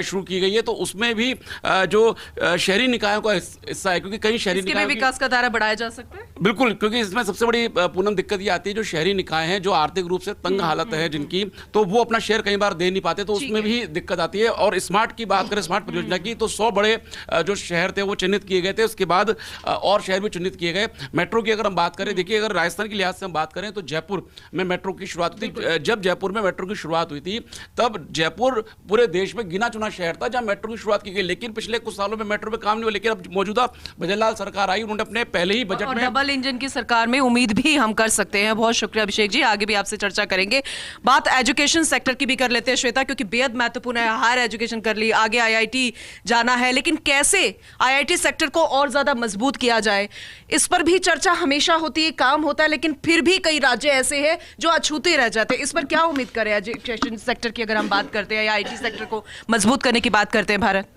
शुरू की गई है, तो उसमें भी जो शहरी निकायों का हिस्सा है, क्योंकि कई शहरी निकाय विकास का दायरा बढ़ाया जा सकता है। बिल्कुल, क्योंकि इसमें सबसे बड़ी पूनम दिक्कत ये आती है जो शहरी निकाय हैं, जो आर्थिक रूप से तंग हालत है जिनकी, तो वो अपना शेयर कई बार दे नहीं पाते, तो उसमें भी दिक्कत आती है। और स्मार्ट की बात करें, स्मार्ट परियोजना की, तो 100 बड़े जो शहर थे वो चिन्हित किए गए थे, उसके बाद और शहर भी चिन्हित किए गए। मेट्रो की अगर हम बात करें, देखिए अगर राजस्थान के लिहाज से हम बात करें तो जयपुर में मेट्रो की शुरुआत हुई थी। जब जयपुर में मेट्रो की शुरुआत हुई थी तब जयपुर पूरे देश में गिना चुना शहर था जहां मेट्रो की शुरुआत की गई, लेकिन पिछले कुछ सालों में मेट्रो पे काम नहीं हुआ। लेकिन अब मौजूदा भजनलाल सरकार आई, उन्होंने अपने पहले ही बजट में डबल इंजन की सरकार में उम्मीद भी हम कर सकते हैं। बहुत शुक्रिया अभिषेक जी, आगे भी आपसे चर्चा करेंगे। बात एजुकेशन सेक्टर की भी कर लेते हैं श्वेता, क्योंकि बेहद महत्वपूर्ण है। हायर एजुकेशन कर ली, आगे आईआईटी जाना है, लेकिन कैसे आईआईटी सेक्टर को और ज्यादा मजबूत किया जाए, इस पर भी चर्चा हमेशा होती है, काम होता है, लेकिन फिर भी कई राज्य ऐसे हैं जो अछूते रह जाते हैं। इस पर क्या उम्मीद करें एजुकेशन सेक्टर की, अगर हम बात करते हैं या आईटी सेक्टर को मजबूत करने की बात करते हैं भारत?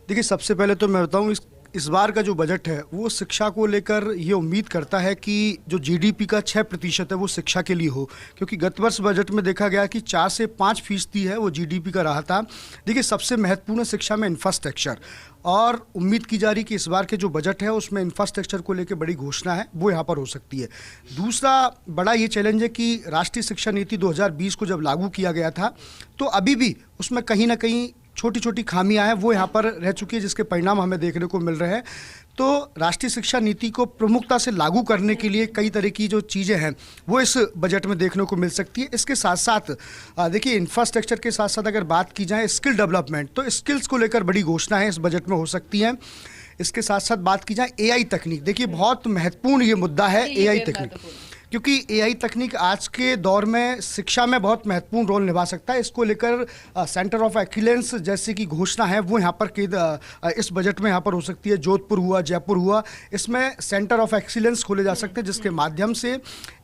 देखिए, सबसे पहले तो मैं बताऊं इस बार का जो बजट है वो शिक्षा को लेकर ये उम्मीद करता है कि जो जीडीपी का 6% है वो शिक्षा के लिए हो, क्योंकि गत वर्ष बजट में देखा गया कि 4 से 5% है वो जीडीपी का रहा था। देखिए, सबसे महत्वपूर्ण शिक्षा में इंफ्रास्ट्रक्चर, और उम्मीद की जा रही कि इस बार के जो बजट है उसमें इंफ्रास्ट्रक्चर को लेकर बड़ी घोषणा है, वो यहाँ पर हो सकती है। दूसरा बड़ा ये चैलेंज है कि राष्ट्रीय शिक्षा नीति 2020 को जब लागू किया गया था तो अभी भी उसमें कहीं ना कहीं छोटी छोटी खामियां हैं, वो यहाँ पर रह चुकी है, जिसके परिणाम हमें देखने को मिल रहे हैं। तो राष्ट्रीय शिक्षा नीति को प्रमुखता से लागू करने के लिए कई तरह की जो चीज़ें हैं वो इस बजट में देखने को मिल सकती है। इसके साथ साथ देखिए, इंफ्रास्ट्रक्चर के साथ साथ अगर बात की जाए स्किल डेवलपमेंट, तो स्किल्स को लेकर बड़ी घोषणा है इस बजट में हो सकती है। इसके साथ साथ बात की जाए एआई तकनीक, देखिए बहुत महत्वपूर्ण ये मुद्दा है एआई तकनीक, क्योंकि एआई तकनीक आज के दौर में शिक्षा में बहुत महत्वपूर्ण रोल निभा सकता है। इसको लेकर सेंटर ऑफ एक्सीलेंस जैसे की घोषणा है वो यहाँ पर इस बजट में यहाँ पर हो सकती है। जोधपुर हुआ, जयपुर हुआ, इसमें सेंटर ऑफ एक्सीलेंस खोले जा सकते हैं, जिसके माध्यम से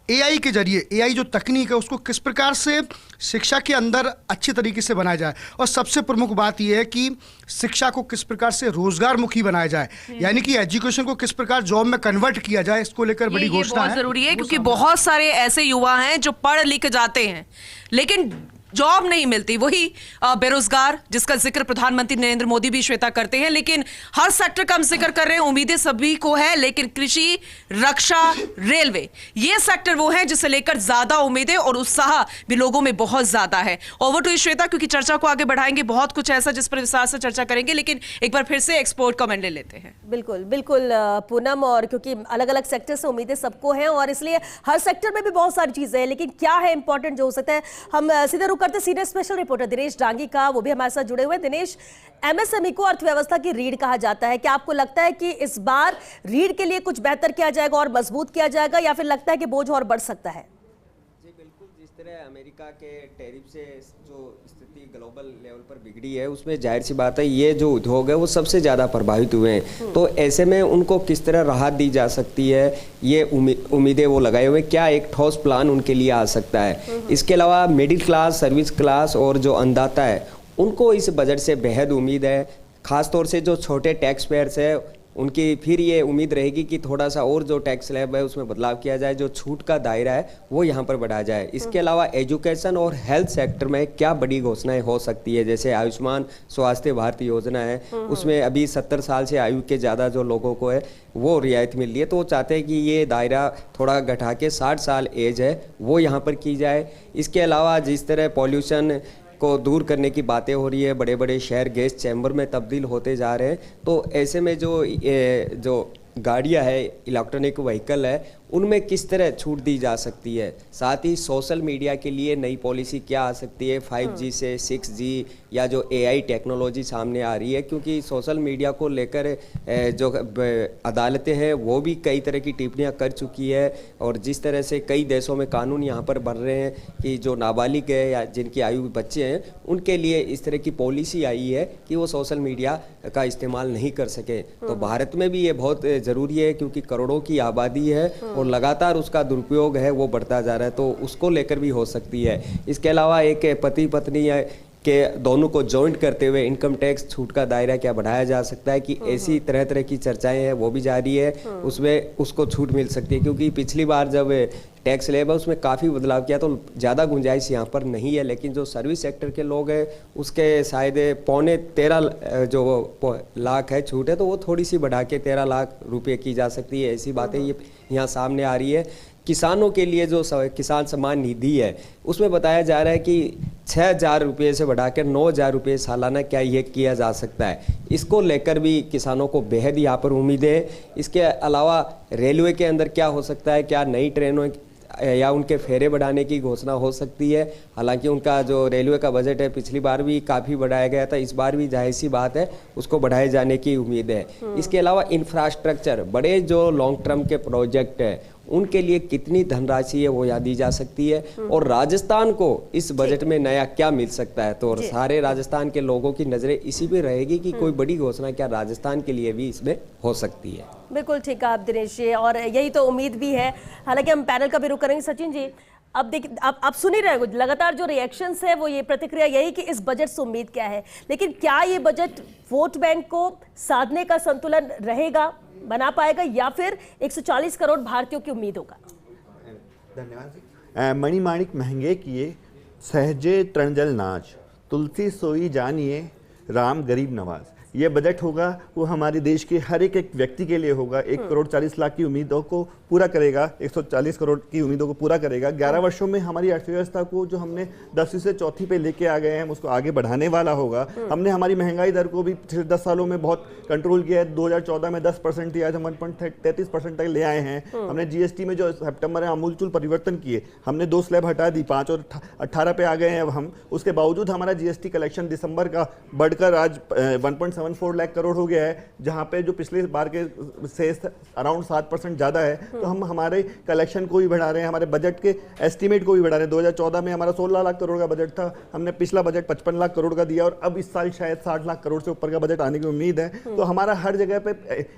एआई के जरिए, एआई जो तकनीक है उसको किस प्रकार से शिक्षा के अंदर अच्छे तरीके से बनाया जाए, और सबसे प्रमुख बात यह है कि शिक्षा को किस प्रकार से रोजगार मुखी बनाया जाए, यानी कि एजुकेशन को किस प्रकार जॉब में कन्वर्ट किया जाए, इसको लेकर बड़ी घोषणा है। जरूरी है, क्योंकि बहुत सारे ऐसे युवा हैं जो पढ़ लिख जाते हैं लेकिन जॉब नहीं मिलती, वही बेरोजगार जिसका जिक्र प्रधानमंत्री नरेंद्र मोदी भी श्वेता करते हैं, लेकिन हर सेक्टर का हम जिक्र कर रहे हैं, उम्मीदें सभी को है, लेकिन कृषि, रक्षा, रेलवे ये सेक्टर वो है जिसे लेकर ज्यादा उम्मीदें और उत्साह भी लोगों में बहुत ज्यादा है। ओवर टू श्वेता, क्योंकि चर्चा को आगे बढ़ाएंगे, बहुत कुछ ऐसा जिस पर विस्तार से चर्चा करेंगे, लेकिन एक बार फिर से एक्सपोर्ट कमेंट ले लेते हैं। बिल्कुल बिल्कुल पूनम, और क्योंकि अलग अलग सेक्टर से उम्मीदें सबको हैं और इसलिए हर सेक्टर में भी बहुत सारी चीजें हैं, लेकिन क्या है इंपॉर्टेंट जो हो सकता है, हम सीधे रुक करते senior special reporter Dinesh Dangi का, वो भी हमारे साथ जुड़े हुए हैं। दिनेश, एमएसएमई को अर्थव्यवस्था की रीढ़ कहा जाता है, क्या आपको लगता है कि इस बार रीढ़ के लिए कुछ बेहतर किया जाएगा और मजबूत किया जाएगा, या फिर लगता है कि बोझ और बढ़ सकता है? जी बिल्कुल, जिस तरह अमेरिका के टैरिफ से जो स्थिति ग्लोबल लेवल पर बिगड़ी है, उसमें जाहिर सी बात है ये जो उद्योग है वो सबसे ज़्यादा प्रभावित हुए हैं। तो ऐसे में उनको किस तरह राहत दी जा सकती है, ये उम्मीदें वो लगाए हुए, क्या एक ठोस प्लान उनके लिए आ सकता है? इसके अलावा मिडिल क्लास, सर्विस क्लास और जो अन्नदाता है उनको इस बजट से बेहद उम्मीद है, खासतौर से जो छोटे टैक्स पेयर्स है उनकी फिर ये उम्मीद रहेगी कि थोड़ा सा और जो टैक्स स्लैब है उसमें बदलाव किया जाए, जो छूट का दायरा है वो यहाँ पर बढ़ाया जाए। इसके अलावा एजुकेशन और हेल्थ सेक्टर में क्या बड़ी घोषणाएं हो सकती है, जैसे आयुष्मान स्वास्थ्य भारत योजना है, उसमें अभी 70 साल से आयु के ज़्यादा जो लोगों को है वो रियायत मिल रही है, तो वो चाहते हैं कि ये दायरा थोड़ा घटा के 60 साल एज है वो यहाँ पर की जाए। इसके अलावा जिस तरह पॉल्यूशन को दूर करने की बातें हो रही है, बड़े बड़े शहर गैस चैम्बर में तब्दील होते जा रहे हैं, तो ऐसे में जो गाड़ियां है, इलेक्ट्रॉनिक व्हीकल है, उनमें किस तरह छूट दी जा सकती है। साथ ही सोशल मीडिया के लिए नई पॉलिसी क्या आ सकती है 5G से 6G या जो AI टेक्नोलॉजी सामने आ रही है, क्योंकि सोशल मीडिया को लेकर जो अदालतें हैं वो भी कई तरह की टिप्पणियां कर चुकी है, और जिस तरह से कई देशों में कानून यहाँ पर बन रहे हैं कि जो नाबालिग है या जिनकी आयु बच्चे हैं उनके लिए इस तरह की पॉलिसी आई है कि वो सोशल मीडिया का इस्तेमाल नहीं कर सके। तो भारत में भी ये बहुत ज़रूरी है, क्योंकि करोड़ों की आबादी है और लगातार उसका दुरुपयोग है वो बढ़ता जा रहा है, तो उसको लेकर भी हो सकती है। इसके अलावा एक पति पत्नी के दोनों को जॉइंट करते हुए इनकम टैक्स छूट का दायरा क्या बढ़ाया जा सकता है, कि ऐसी तरह तरह की चर्चाएं हैं वो भी जारी है, उसमें उसको छूट मिल सकती है, क्योंकि पिछली बार जब टैक्स स्लैब है उसमें काफ़ी बदलाव किया तो ज़्यादा गुंजाइश यहाँ पर नहीं है, लेकिन जो सर्विस सेक्टर के लोग हैं उसके शायद 13.25 जो लाख है छूट है, तो वो थोड़ी सी बढ़ा के 13 लाख रुपए की जा सकती है, ऐसी बातें ये यहाँ सामने आ रही है। किसानों के लिए जो किसान सम्मान निधि है उसमें बताया जा रहा है कि 6,000 रुपये से बढ़ाकर 9,000 रुपये सालाना क्या ये किया जा सकता है, इसको लेकर भी किसानों को बेहद यहाँ पर उम्मीदें है। इसके अलावा रेलवे के अंदर क्या हो सकता है, क्या नई ट्रेनों या उनके फेरे बढ़ाने की घोषणा हो सकती है। हालांकि उनका जो रेलवे का बजट है पिछली बार भी काफ़ी बढ़ाया गया था, इस बार भी जाहिर सी बात है उसको बढ़ाए जाने की उम्मीद है। इसके अलावा इंफ्रास्ट्रक्चर, बड़े जो लॉन्ग टर्म के प्रोजेक्ट है उनके लिए कितनी धनराशि है वो याद दी जा सकती है, और राजस्थान को इस बजट में नया क्या मिल सकता है, तो सारे राजस्थान के लोगों की नजरें इसी पे रहेगी कि कोई बड़ी घोषणा क्या राजस्थान के लिए भी इसमें हो सकती है। बिल्कुल ठीक है आप दिनेश जी, और यही तो उम्मीद भी है। हालांकि हम पैनल का भी रुख करेंगे। सचिन जी, अब देखिए, आप सुन ही रहे हो लगातार जो रिएक्शंस है वो ये प्रतिक्रिया यही कि इस बजट से उम्मीद क्या है, लेकिन क्या ये बजट वोट बैंक को साधने का संतुलन रहेगा, बना पाएगा, या फिर 140 करोड़ भारतीयों की उम्मीद होगा? धन्यवाद जी। मणिमाणिक महंगे किए, सहजे तृणजल नाच, तुलसी सोई जानिए, राम गरीब नवाज। ये बजट होगा वो हमारे देश के हर एक व्यक्ति के लिए होगा। 1 करोड़ 40 लाख की उम्मीदों को पूरा करेगा, 140 करोड़ की उम्मीदों को पूरा करेगा। 11 वर्षों में हमारी अर्थव्यवस्था को जो हमने 10वीं से चौथी पे लेके आ गए हैं हम उसको आगे बढ़ाने वाला होगा। हमने हमारी महंगाई दर को भी पिछले 10 सालों में बहुत कंट्रोल किया है। 2014 में 10% थी, आज हम 1.33% तक ले आए हैं। हमने जीएसटी में जो सितंबर में आमूलचूल परिवर्तन किए, हमने 2 स्लैब हटा दी, 5 और 18 पे आ गए हैं अब हम। उसके बावजूद हमारा जीएसटी कलेक्शन दिसंबर का बढ़कर आज 1.74 लाख करोड़ हो गया है, जहाँ पे जो पिछले बार के से अराउंड 7% ज़्यादा है। तो हम हमारे कलेक्शन को भी बढ़ा रहे हैं, हमारे बजट के एस्टीमेट को भी बढ़ा रहे हैं। 2014 में हमारा 16 लाख करोड़ का बजट था, हमने पिछला बजट 55 लाख करोड़ का दिया, और अब इस साल शायद 60 लाख करोड़ से ऊपर का बजट आने की उम्मीद है। तो हमारा हर जगह पे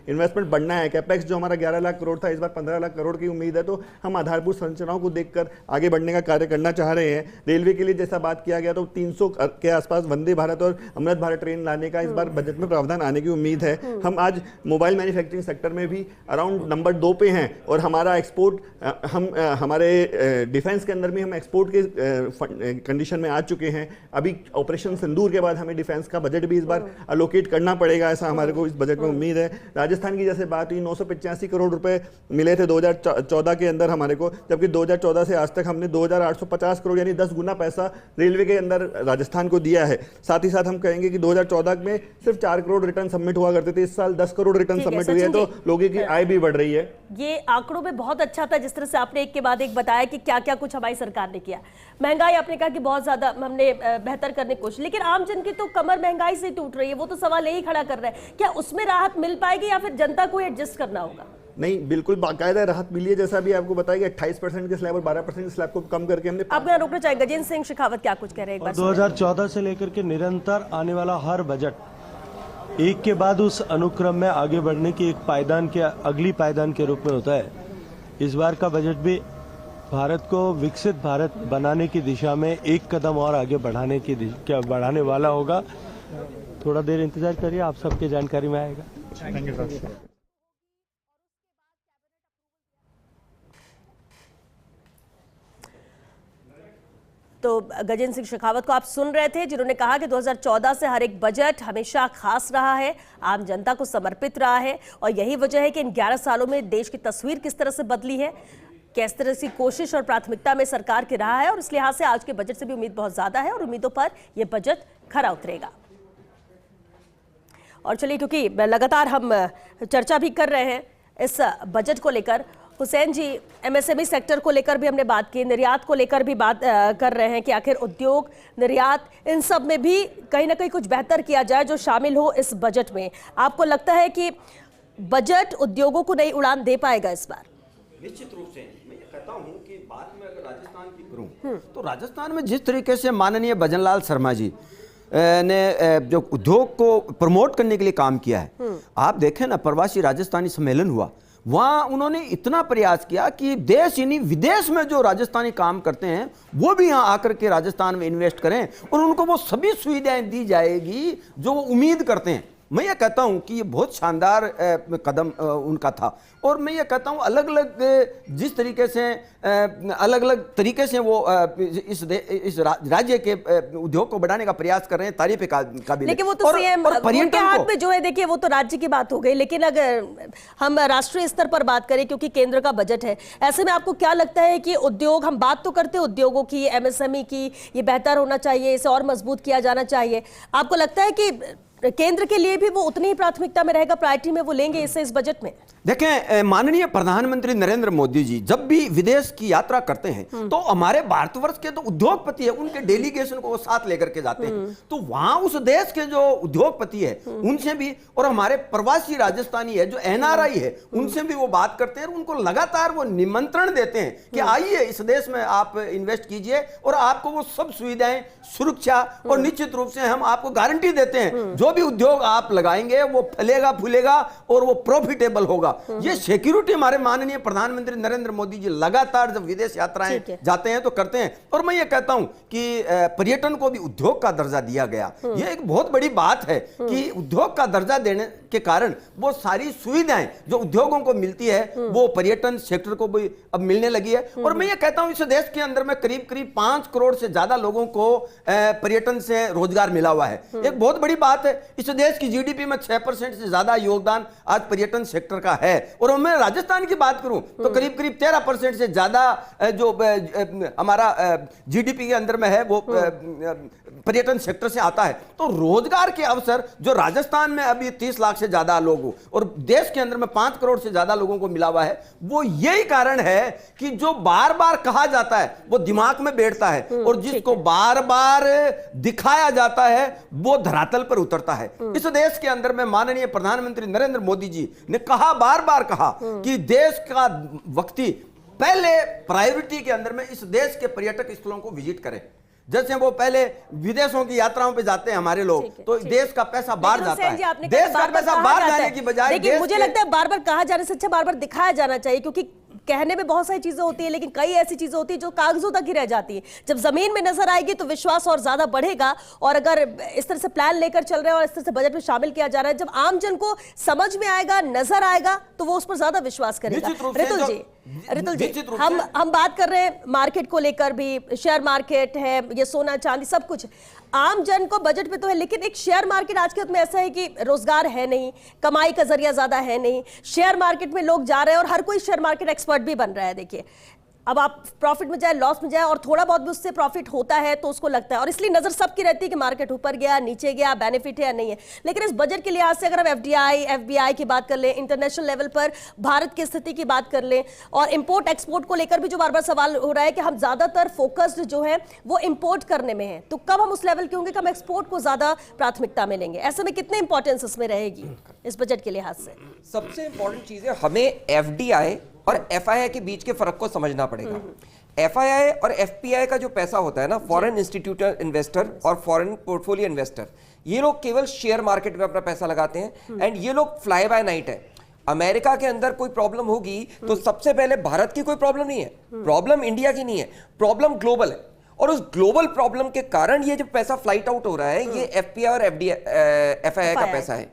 इन्वेस्टमेंट बढ़ना है। कैपेक्स जो हमारा 11 लाख करोड़ था, इस बार 15 लाख करोड़ की उम्मीद है। तो हम आधारभूत संरचनाओं को देखकर आगे बढ़ने का कार्य करना चाह रहे हैं। रेलवे के लिए जैसा बात किया गया तो 300 के आसपास वंदे भारत और अमृत भारत ट्रेन लाने का इस बार बजट बजट में प्रावधान आने की उम्मीद है। हम आज मोबाइल मैन्युफैक्चरिंग सेक्टर में भी अराउंड नंबर 2 पे हैं और हमारा एक्सपोर्ट हमारे डिफेंस के अंदर भी हम एक्सपोर्ट के कंडीशन में आ चुके हैं। अभी ऑपरेशन सिंदूर के बाद हमें डिफेंस का बजट भी इस बार अलोकेट करना पड़ेगा, ऐसा हमारे को इस बजट में उम्मीद है। राजस्थान की जैसे बात हुई 985 करोड़ रुपए मिले थे 2014 के अंदर हमारे को, जबकि 2014 से आज तक हमने 2850 करोड़ यानी 10 गुना पैसा रेलवे के अंदर राजस्थान को दिया है। साथ ही साथ हम कहेंगे कि 2014 में सिर्फ 4 करोड़ रिटर्न सबमिट हुआ करते थे, इस साल 10 करोड़ रिटर्न सबमिट हुई है, तो लोगों की आय भी बढ़ रही है। ये आंकड़ों में बहुत अच्छा था जिस तरह से आपने एक के बाद एक बताया कि क्या क्या कुछ हमारी सरकार ने किया। महंगाई आपने कहा कि बहुत ज्यादा हमने बेहतर करने की कोशिश, लेकिन आम जन की तो कमर महंगाई से टूट रही है, वो तो सवाल यही खड़ा कर रहा है, क्या उसमें राहत मिल पाएगी या फिर जनता को एडजस्ट करना होगा? नहीं, बिल्कुल बाकायदा राहत मिली है, जैसा भी आपको बताया कि 28% के स्लैब और 12% के स्लैब को कम करके हमने। आप यहाँ रोकना चाहेंगे गजेंद्र सिंह शेखावत क्या कुछ कह रहे हैं एक बार? 2014 से लेकर के निरंतर आने वाला हर बजट एक के बाद उस अनुक्रम में आगे बढ़ने की एक पायदान के अगली पायदान के रूप में होता है। इस बार का बजट भी भारत को विकसित भारत बनाने की दिशा में एक कदम और आगे बढ़ाने वाला होगा। थोड़ा देर इंतजार करिए, आप सबके जानकारी में आएगा। Thank you. तो गजेंद्र सिंह शेखावत को आप सुन रहे थे, जिन्होंने कहा कि 2014 से हर एक बजट हमेशा खास रहा है, आम जनता को समर्पित रहा है और यही वजह है कि इन 11 सालों में देश की तस्वीर किस तरह से बदली है, किस तरह की कोशिश और प्राथमिकता में सरकार के रहा है और इस लिहाज से आज के बजट से भी उम्मीद बहुत ज्यादा है और उम्मीदों पर यह बजट खरा उतरेगा। और चलिए, क्योंकि लगातार हम चर्चा भी कर रहे हैं इस बजट को लेकर, हुसैन जी एमएसएमई सेक्टर को लेकर भी हमने बात की, निर्यात को लेकर भी बात कर रहे हैं कि आखिर उद्योग, निर्यात, इन सब में भी कहीं ना कहीं कुछ बेहतर किया जाए जो शामिल हो इस बजट में। आपको लगता है कि बजट उद्योगों को नई उड़ान दे पाएगा इस बार? निश्चित रूप से मैं ये कहता हूँ कि बात में अगर राजस्थान की करूँ तो राजस्थान में जिस तरीके से माननीय भजनलाल शर्मा जी ने जो उद्योग को प्रमोट करने के लिए काम किया है, आप देखें ना, प्रवासी राजस्थानी सम्मेलन हुआ, वहाँ उन्होंने इतना प्रयास किया कि देश यानी विदेश में जो राजस्थानी काम करते हैं वो भी यहाँ आकर के राजस्थान में इन्वेस्ट करें और उनको वो सभी सुविधाएं दी जाएगी जो वो उम्मीद करते हैं। मैं ये कहता हूँ कि ये बहुत शानदार कदम उनका था और मैं ये कहता हूँ अलग अलग जिस तरीके से अलग अलग तरीके से वो इस राज्य के उद्योग को बढ़ाने का प्रयास कर रहे हैं, तारीफ काबिल। लेकिन वो तो सीएम उनके हाथ में जो है, देखिए वो तो राज्य की बात हो गई, लेकिन अगर हम राष्ट्रीय स्तर पर बात करें, क्योंकि केंद्र का बजट है, ऐसे में आपको क्या लगता है कि उद्योग, हम बात तो करते हैं उद्योगों की, एमएसएमई की, ये बेहतर होना चाहिए, इसे और मजबूत किया जाना चाहिए, आपको लगता है कि केंद्र के लिए भी वो उतनी ही प्राथमिकता में रहेगा, प्रायोरिटी में वो लेंगे इसे इस बजट में? देखें, माननीय प्रधानमंत्री नरेंद्र मोदी जी जब भी विदेश की यात्रा करते हैं तो हमारे भारतवर्ष के तो उद्योगपति है, उनके डेलीगेशन को वो साथ लेकर के जाते हैं, तो वहां उस देश के जो उद्योगपति है उनसे भी, और हमारे प्रवासी राजस्थानी है जो एनआरआई है उनसे भी वो बात करते हैं, उनको लगातार वो निमंत्रण देते हैं कि आइए इस देश में आप इन्वेस्ट कीजिए और आपको वो सब सुविधाएं, सुरक्षा और निश्चित रूप से हम आपको गारंटी देते हैं जो भी उद्योग आप लगाएंगे वो फलेगा फूलेगा और वो प्रॉफिटेबल होगा। ये सिक्योरिटी हमारे माननीय प्रधानमंत्री नरेंद्र मोदी जी लगातार जब विदेश यात्राएं जाते हैं तो करते हैं। और मैं ये कहता हूं कि पर्यटन को भी उद्योग का दर्जा दिया गया, ये एक बहुत बड़ी बात है कि उद्योग का दर्जा देने के कारण वो सारी सुविधाएं जो उद्योगों को मिलती है वो पर्यटन सेक्टर को भी अब मिलने लगी है। और मैं ये कहता हूं इस देश के अंदर में करीब करीब 5 करोड़ से ज्यादा लोगों को पर्यटन से रोजगार मिला हुआ है, एक बहुत बड़ी बात है। इस देश की जीडीपी में 6% से ज्यादा योगदान आज पर्यटन सेक्टर का है। और मैं राजस्थान की बात करूं तो करीब करीब 13% से ज्यादा जो हमारा जीडीपी के अंदर में है वो पर्यटन सेक्टर से आता है। तो रोजगार के अवसर जो राजस्थान में अभी 30 लाख से ज्यादा लोग और देश के अंदर में 5 करोड़ से ज्यादा लोगों को मिला हुआ है, वो यही कारण है कि जो बार बार कहा जाता है वो दिमाग में बैठता है और जिसको बार बार दिखाया जाता है वो धरातल पर उतरता है। इस देश के अंदर में माननीय प्रधानमंत्री नरेंद्र मोदी जी ने कहा, बार बार कहा कि देश का व्यक्ति पहले प्रायोरिटी के अंदर में इस देश के पर्यटक स्थलों को विजिट करें। जैसे वो पहले विदेशों की यात्राओं पे जाते हैं हमारे लोग, तो देश का पैसा बाहर जाता है, देश का पैसा बाहर जाने की बजाय मुझे लगता है बार बार कहा जाने से अच्छा बार बार दिखाया जाना चाहिए, क्योंकि कहने में बहुत सारी चीजें होती है, लेकिन कई ऐसी चीजें होती है जो कागजों तक ही रह जाती है। जब जमीन में नजर आएगी तो विश्वास और ज्यादा बढ़ेगा। और अगर इस तरह से प्लान लेकर चल रहे हैं और इस तरह से बजट में शामिल किया जा रहा है, जब आम जन को समझ में आएगा, नजर आएगा, तो वो उस पर ज्यादा विश्वास करेगा। रितुल जी, हम बात कर रहे हैं मार्केट को लेकर भी, शेयर मार्केट है, ये सोना चांदी सब कुछ आम जन को बजट पे तो है, लेकिन एक शेयर मार्केट आज के वक्त में ऐसा है कि रोजगार है नहीं, कमाई का जरिया ज्यादा है नहीं, शेयर मार्केट में लोग जा रहे हैं और हर कोई शेयर मार्केट एक्सपर्ट भी बन रहा है। देखिए, अब आप प्रॉफिट में जाए, लॉस में जाए, और थोड़ा बहुत भी उससे प्रॉफिट होता है तो उसको लगता है, और इसलिए नजर सबकी रहती है कि मार्केट ऊपर गया, नीचे गया, बेनिफिट है या नहीं है। लेकिन इस बजट के लिहाज से अगर हम एफडीआई, एफबीआई की बात कर लें, इंटरनेशनल लेवल पर भारत की स्थिति की बात कर लें, और इंपोर्ट एक्सपोर्ट को लेकर भी जो बार बार सवाल हो रहा है कि हम ज्यादातर फोकस्ड जो है वो इंपोर्ट करने में है, तो कब हम उस लेवल के होंगे कि हम एक्सपोर्ट को ज्यादा प्राथमिकता में लेंगे? ऐसे में कितने इंपॉर्टेंस इसमें रहेगी इस बजट के लिहाज से? सबसे इंपॉर्टेंट चीज है, हमें एफडीआई और एफआईआई के बीच के फर्क को समझना पड़ेगा। एफआईआई और एफपीआई का जो पैसा होता है ना, फॉरेन इंस्टीट्यूशनल इन्वेस्टर और फॉरेन पोर्टफोलियो इन्वेस्टर, ये लोग केवल शेयर मार्केट में अपना पैसा लगाते हैं, एंड ये लोग फ्लाई बाय नाइट है। अमेरिका के अंदर कोई प्रॉब्लम होगी तो सबसे पहले भारत की कोई प्रॉब्लम नहीं है, प्रॉब्लम इंडिया की नहीं है, प्रॉब्लम ग्लोबल है। और उस ग्लोबल प्रॉब्लम के कारण ये जो पैसा फ्लाइट आउट हो रहा है, ये एफपीआई और एफआईआई का पैसा है।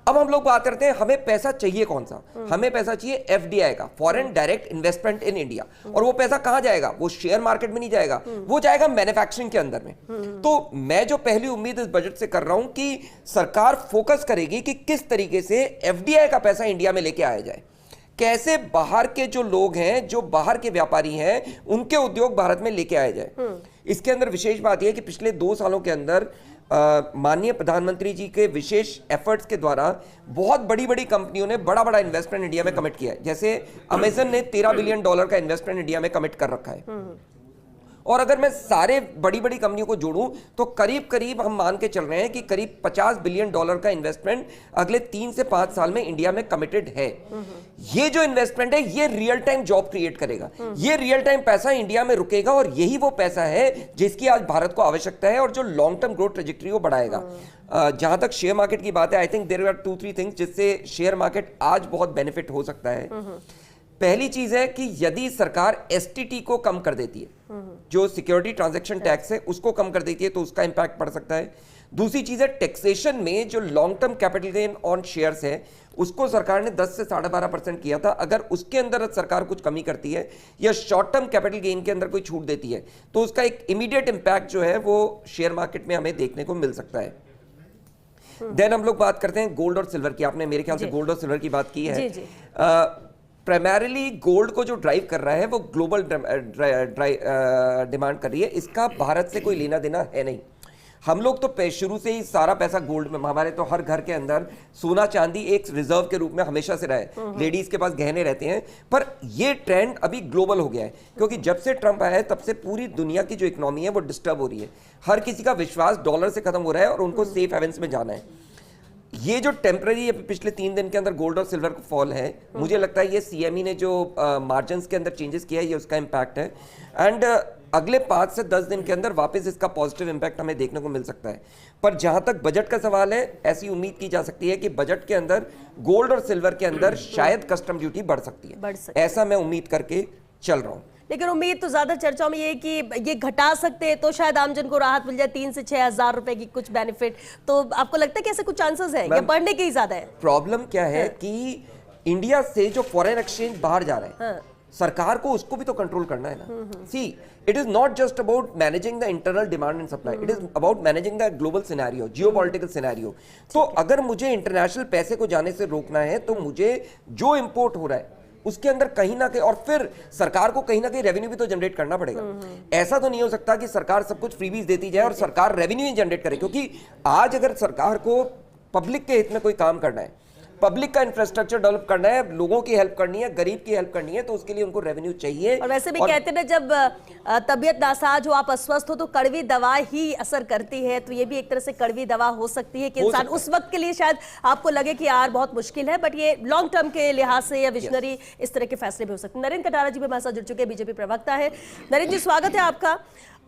अब हम लोग बात करते हैं हमें पैसा चाहिए कौन सा? हमें पैसा चाहिए एफडीआई का, foreign direct investment in India. और वो पैसा कहां जाएगा? वो शेयर मार्केट में नहीं जाएगा, वो जाएगा मैन्युफैक्चरिंग के अंदर में। तो मैं जो पहली उम्मीद इस बजट से कर रहा हूं कि सरकार फोकस करेगी कि किस तरीके से एफडीआई का पैसा इंडिया में लेके आया जाए, कैसे बाहर के जो लोग हैं, जो बाहर के व्यापारी हैं, उनके उद्योग भारत में लेके आए जाए। इसके अंदर विशेष बात यह है कि पिछले 2 सालों के अंदर माननीय प्रधानमंत्री जी के विशेष एफर्ट्स के द्वारा बहुत बड़ी बड़ी कंपनियों ने बड़ा बड़ा इन्वेस्टमेंट इंडिया में कमिट किया है। जैसे अमेजन ने $13 बिलियन का इन्वेस्टमेंट इंडिया में कमिट कर रखा है। और अगर मैं सारे बड़ी बड़ी कंपनियों को जोड़ूं तो करीब करीब हम मान के चल रहे हैं कि करीब $50 बिलियन का इन्वेस्टमेंट अगले 3 से 5 साल में इंडिया में कमिटेड है। ये जो इन्वेस्टमेंट है ये रियल टाइम जॉब क्रिएट करेगा, ये रियल टाइम पैसा इंडिया में रुकेगा, और यही वो पैसा है जिसकी आज भारत को आवश्यकता है और जो लॉन्ग टर्म ग्रोथ ट्रेजेक्टरी को बढ़ाएगा। जहां तक शेयर मार्केट की बात है, I think there are 2-3 things जिससे शेयर मार्केट आज बहुत बेनिफिट हो सकता है। पहली चीज है कि यदि सरकार एसटीटी को कम कर देती है, जो सिक्योरिटी ट्रांजैक्शन टैक्स है उसको कम कर देती है, तो उसका इंपैक्ट पड़ सकता है। दूसरी चीज है टैक्सेशन में जो long term capital gain on shares है उसको सरकार ने 10 से 12.5% किया था। अगर उसके अंदर सरकार कुछ कमी करती है या शॉर्ट टर्म कैपिटल गेन के अंदर कोई छूट देती है तो उसका एक इमीडिएट इंपैक्ट जो है वो शेयर मार्केट में हमें देखने को मिल सकता है। देन हम लोग बात करते हैं गोल्ड और सिल्वर की। आपने मेरे ख्याल से गोल्ड और सिल्वर की बात की है। प्राइमरीली गोल्ड को जो ड्राइव कर रहा है वो ग्लोबल डिमांड कर रही है, इसका भारत से कोई लेना देना है नहीं। हम लोग तो शुरू से ही सारा पैसा गोल्ड में, हमारे तो हर घर के अंदर सोना चांदी एक रिजर्व के रूप में हमेशा से रहा है, लेडीज के पास गहने रहते हैं। पर ये ट्रेंड अभी ग्लोबल हो गया है क्योंकि जब से ट्रंप आया है तब से पूरी दुनिया की जो इकोनॉमी है वो डिस्टर्ब हो रही है। हर किसी का विश्वास डॉलर से खत्म हो रहा है और उनको सेफ हेवेंस में जाना है। ये जो टेम्पररी पिछले 3 दिन के अंदर गोल्ड और सिल्वर का फॉल है, मुझे लगता है ये सीएमई ने जो मार्जिन के अंदर चेंजेस किया है ये उसका इम्पैक्ट है। एंड अगले 5 से 10 दिन के अंदर वापस इसका पॉजिटिव इंपैक्ट हमें देखने को मिल सकता है। पर जहां तक बजट का सवाल है, ऐसी उम्मीद की जा सकती है कि बजट के अंदर गोल्ड और सिल्वर के अंदर शायद कस्टम ड्यूटी बढ़ सकती है, ऐसा मैं उम्मीद करके चल रहा हूं। लेकिन उम्मीद तो ज्यादा चर्चाओं में ये है कि ये घटा सकते हैं तो शायद आमजन को राहत मिल जाए, 3 से 6 हज़ार रुपए की कुछ बेनिफिट। तो आपको लगता है कि ऐसे कुछ चांसेस है या बढ़ने के ही ज्यादा है? प्रॉब्लम क्या है कि इंडिया से जो फॉरेन एक्सचेंज बाहर जा रहा है, सरकार को उसको भी तो कंट्रोल करना है ना। See it is not just about managing the internal demand and supply, it is about managing the global scenario, geopolitical scenario. तो अगर मुझे इंटरनेशनल पैसे को जाने से रोकना है तो मुझे जो इंपोर्ट हो रहा है उसके अंदर कहीं ना कहीं, और फिर सरकार को कहीं ना कहीं रेवेन्यू भी तो जनरेट करना पड़ेगा। ऐसा तो नहीं हो सकता कि सरकार सब कुछ फ्रीबीज देती जाए और सरकार रेवेन्यू ही जनरेट करे, क्योंकि आज अगर सरकार को पब्लिक के हित में कोई काम करना है, पब्लिक का इंफ्रास्ट्रक्चर डेवलप करना है, लोगों की हेल्प करनी है, गरीब की हेल्प करनी है, तो उसके लिए उनको रेवेन्यू चाहिए। और वैसे भी कहते हैं ना, जब तबीयत नासाज हो, आप अस्वस्थ हो, तो कड़वी दवा ही असर करती है। तो ये भी एक तरह से कड़वी दवा हो सकती है कि इंसान उस वक्त के लिए शायद आपको लगे कि यार बहुत मुश्किल है, बट ये लॉन्ग टर्म के लिहाज से या विजनरी इस तरह के फैसले भी हो सकते हैं। नरेंद्र कटारा जी भी हमारे साथ जुड़ चुके हैं, बीजेपी प्रवक्ता है। नरेंद्र जी, स्वागत है आपका।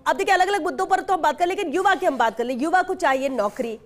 अब देखिए, अलग अलग मुद्दों पर तो हम बात करें, लेकिन युवा की हम बात कर लें। युवा को चाहिए नौकरी,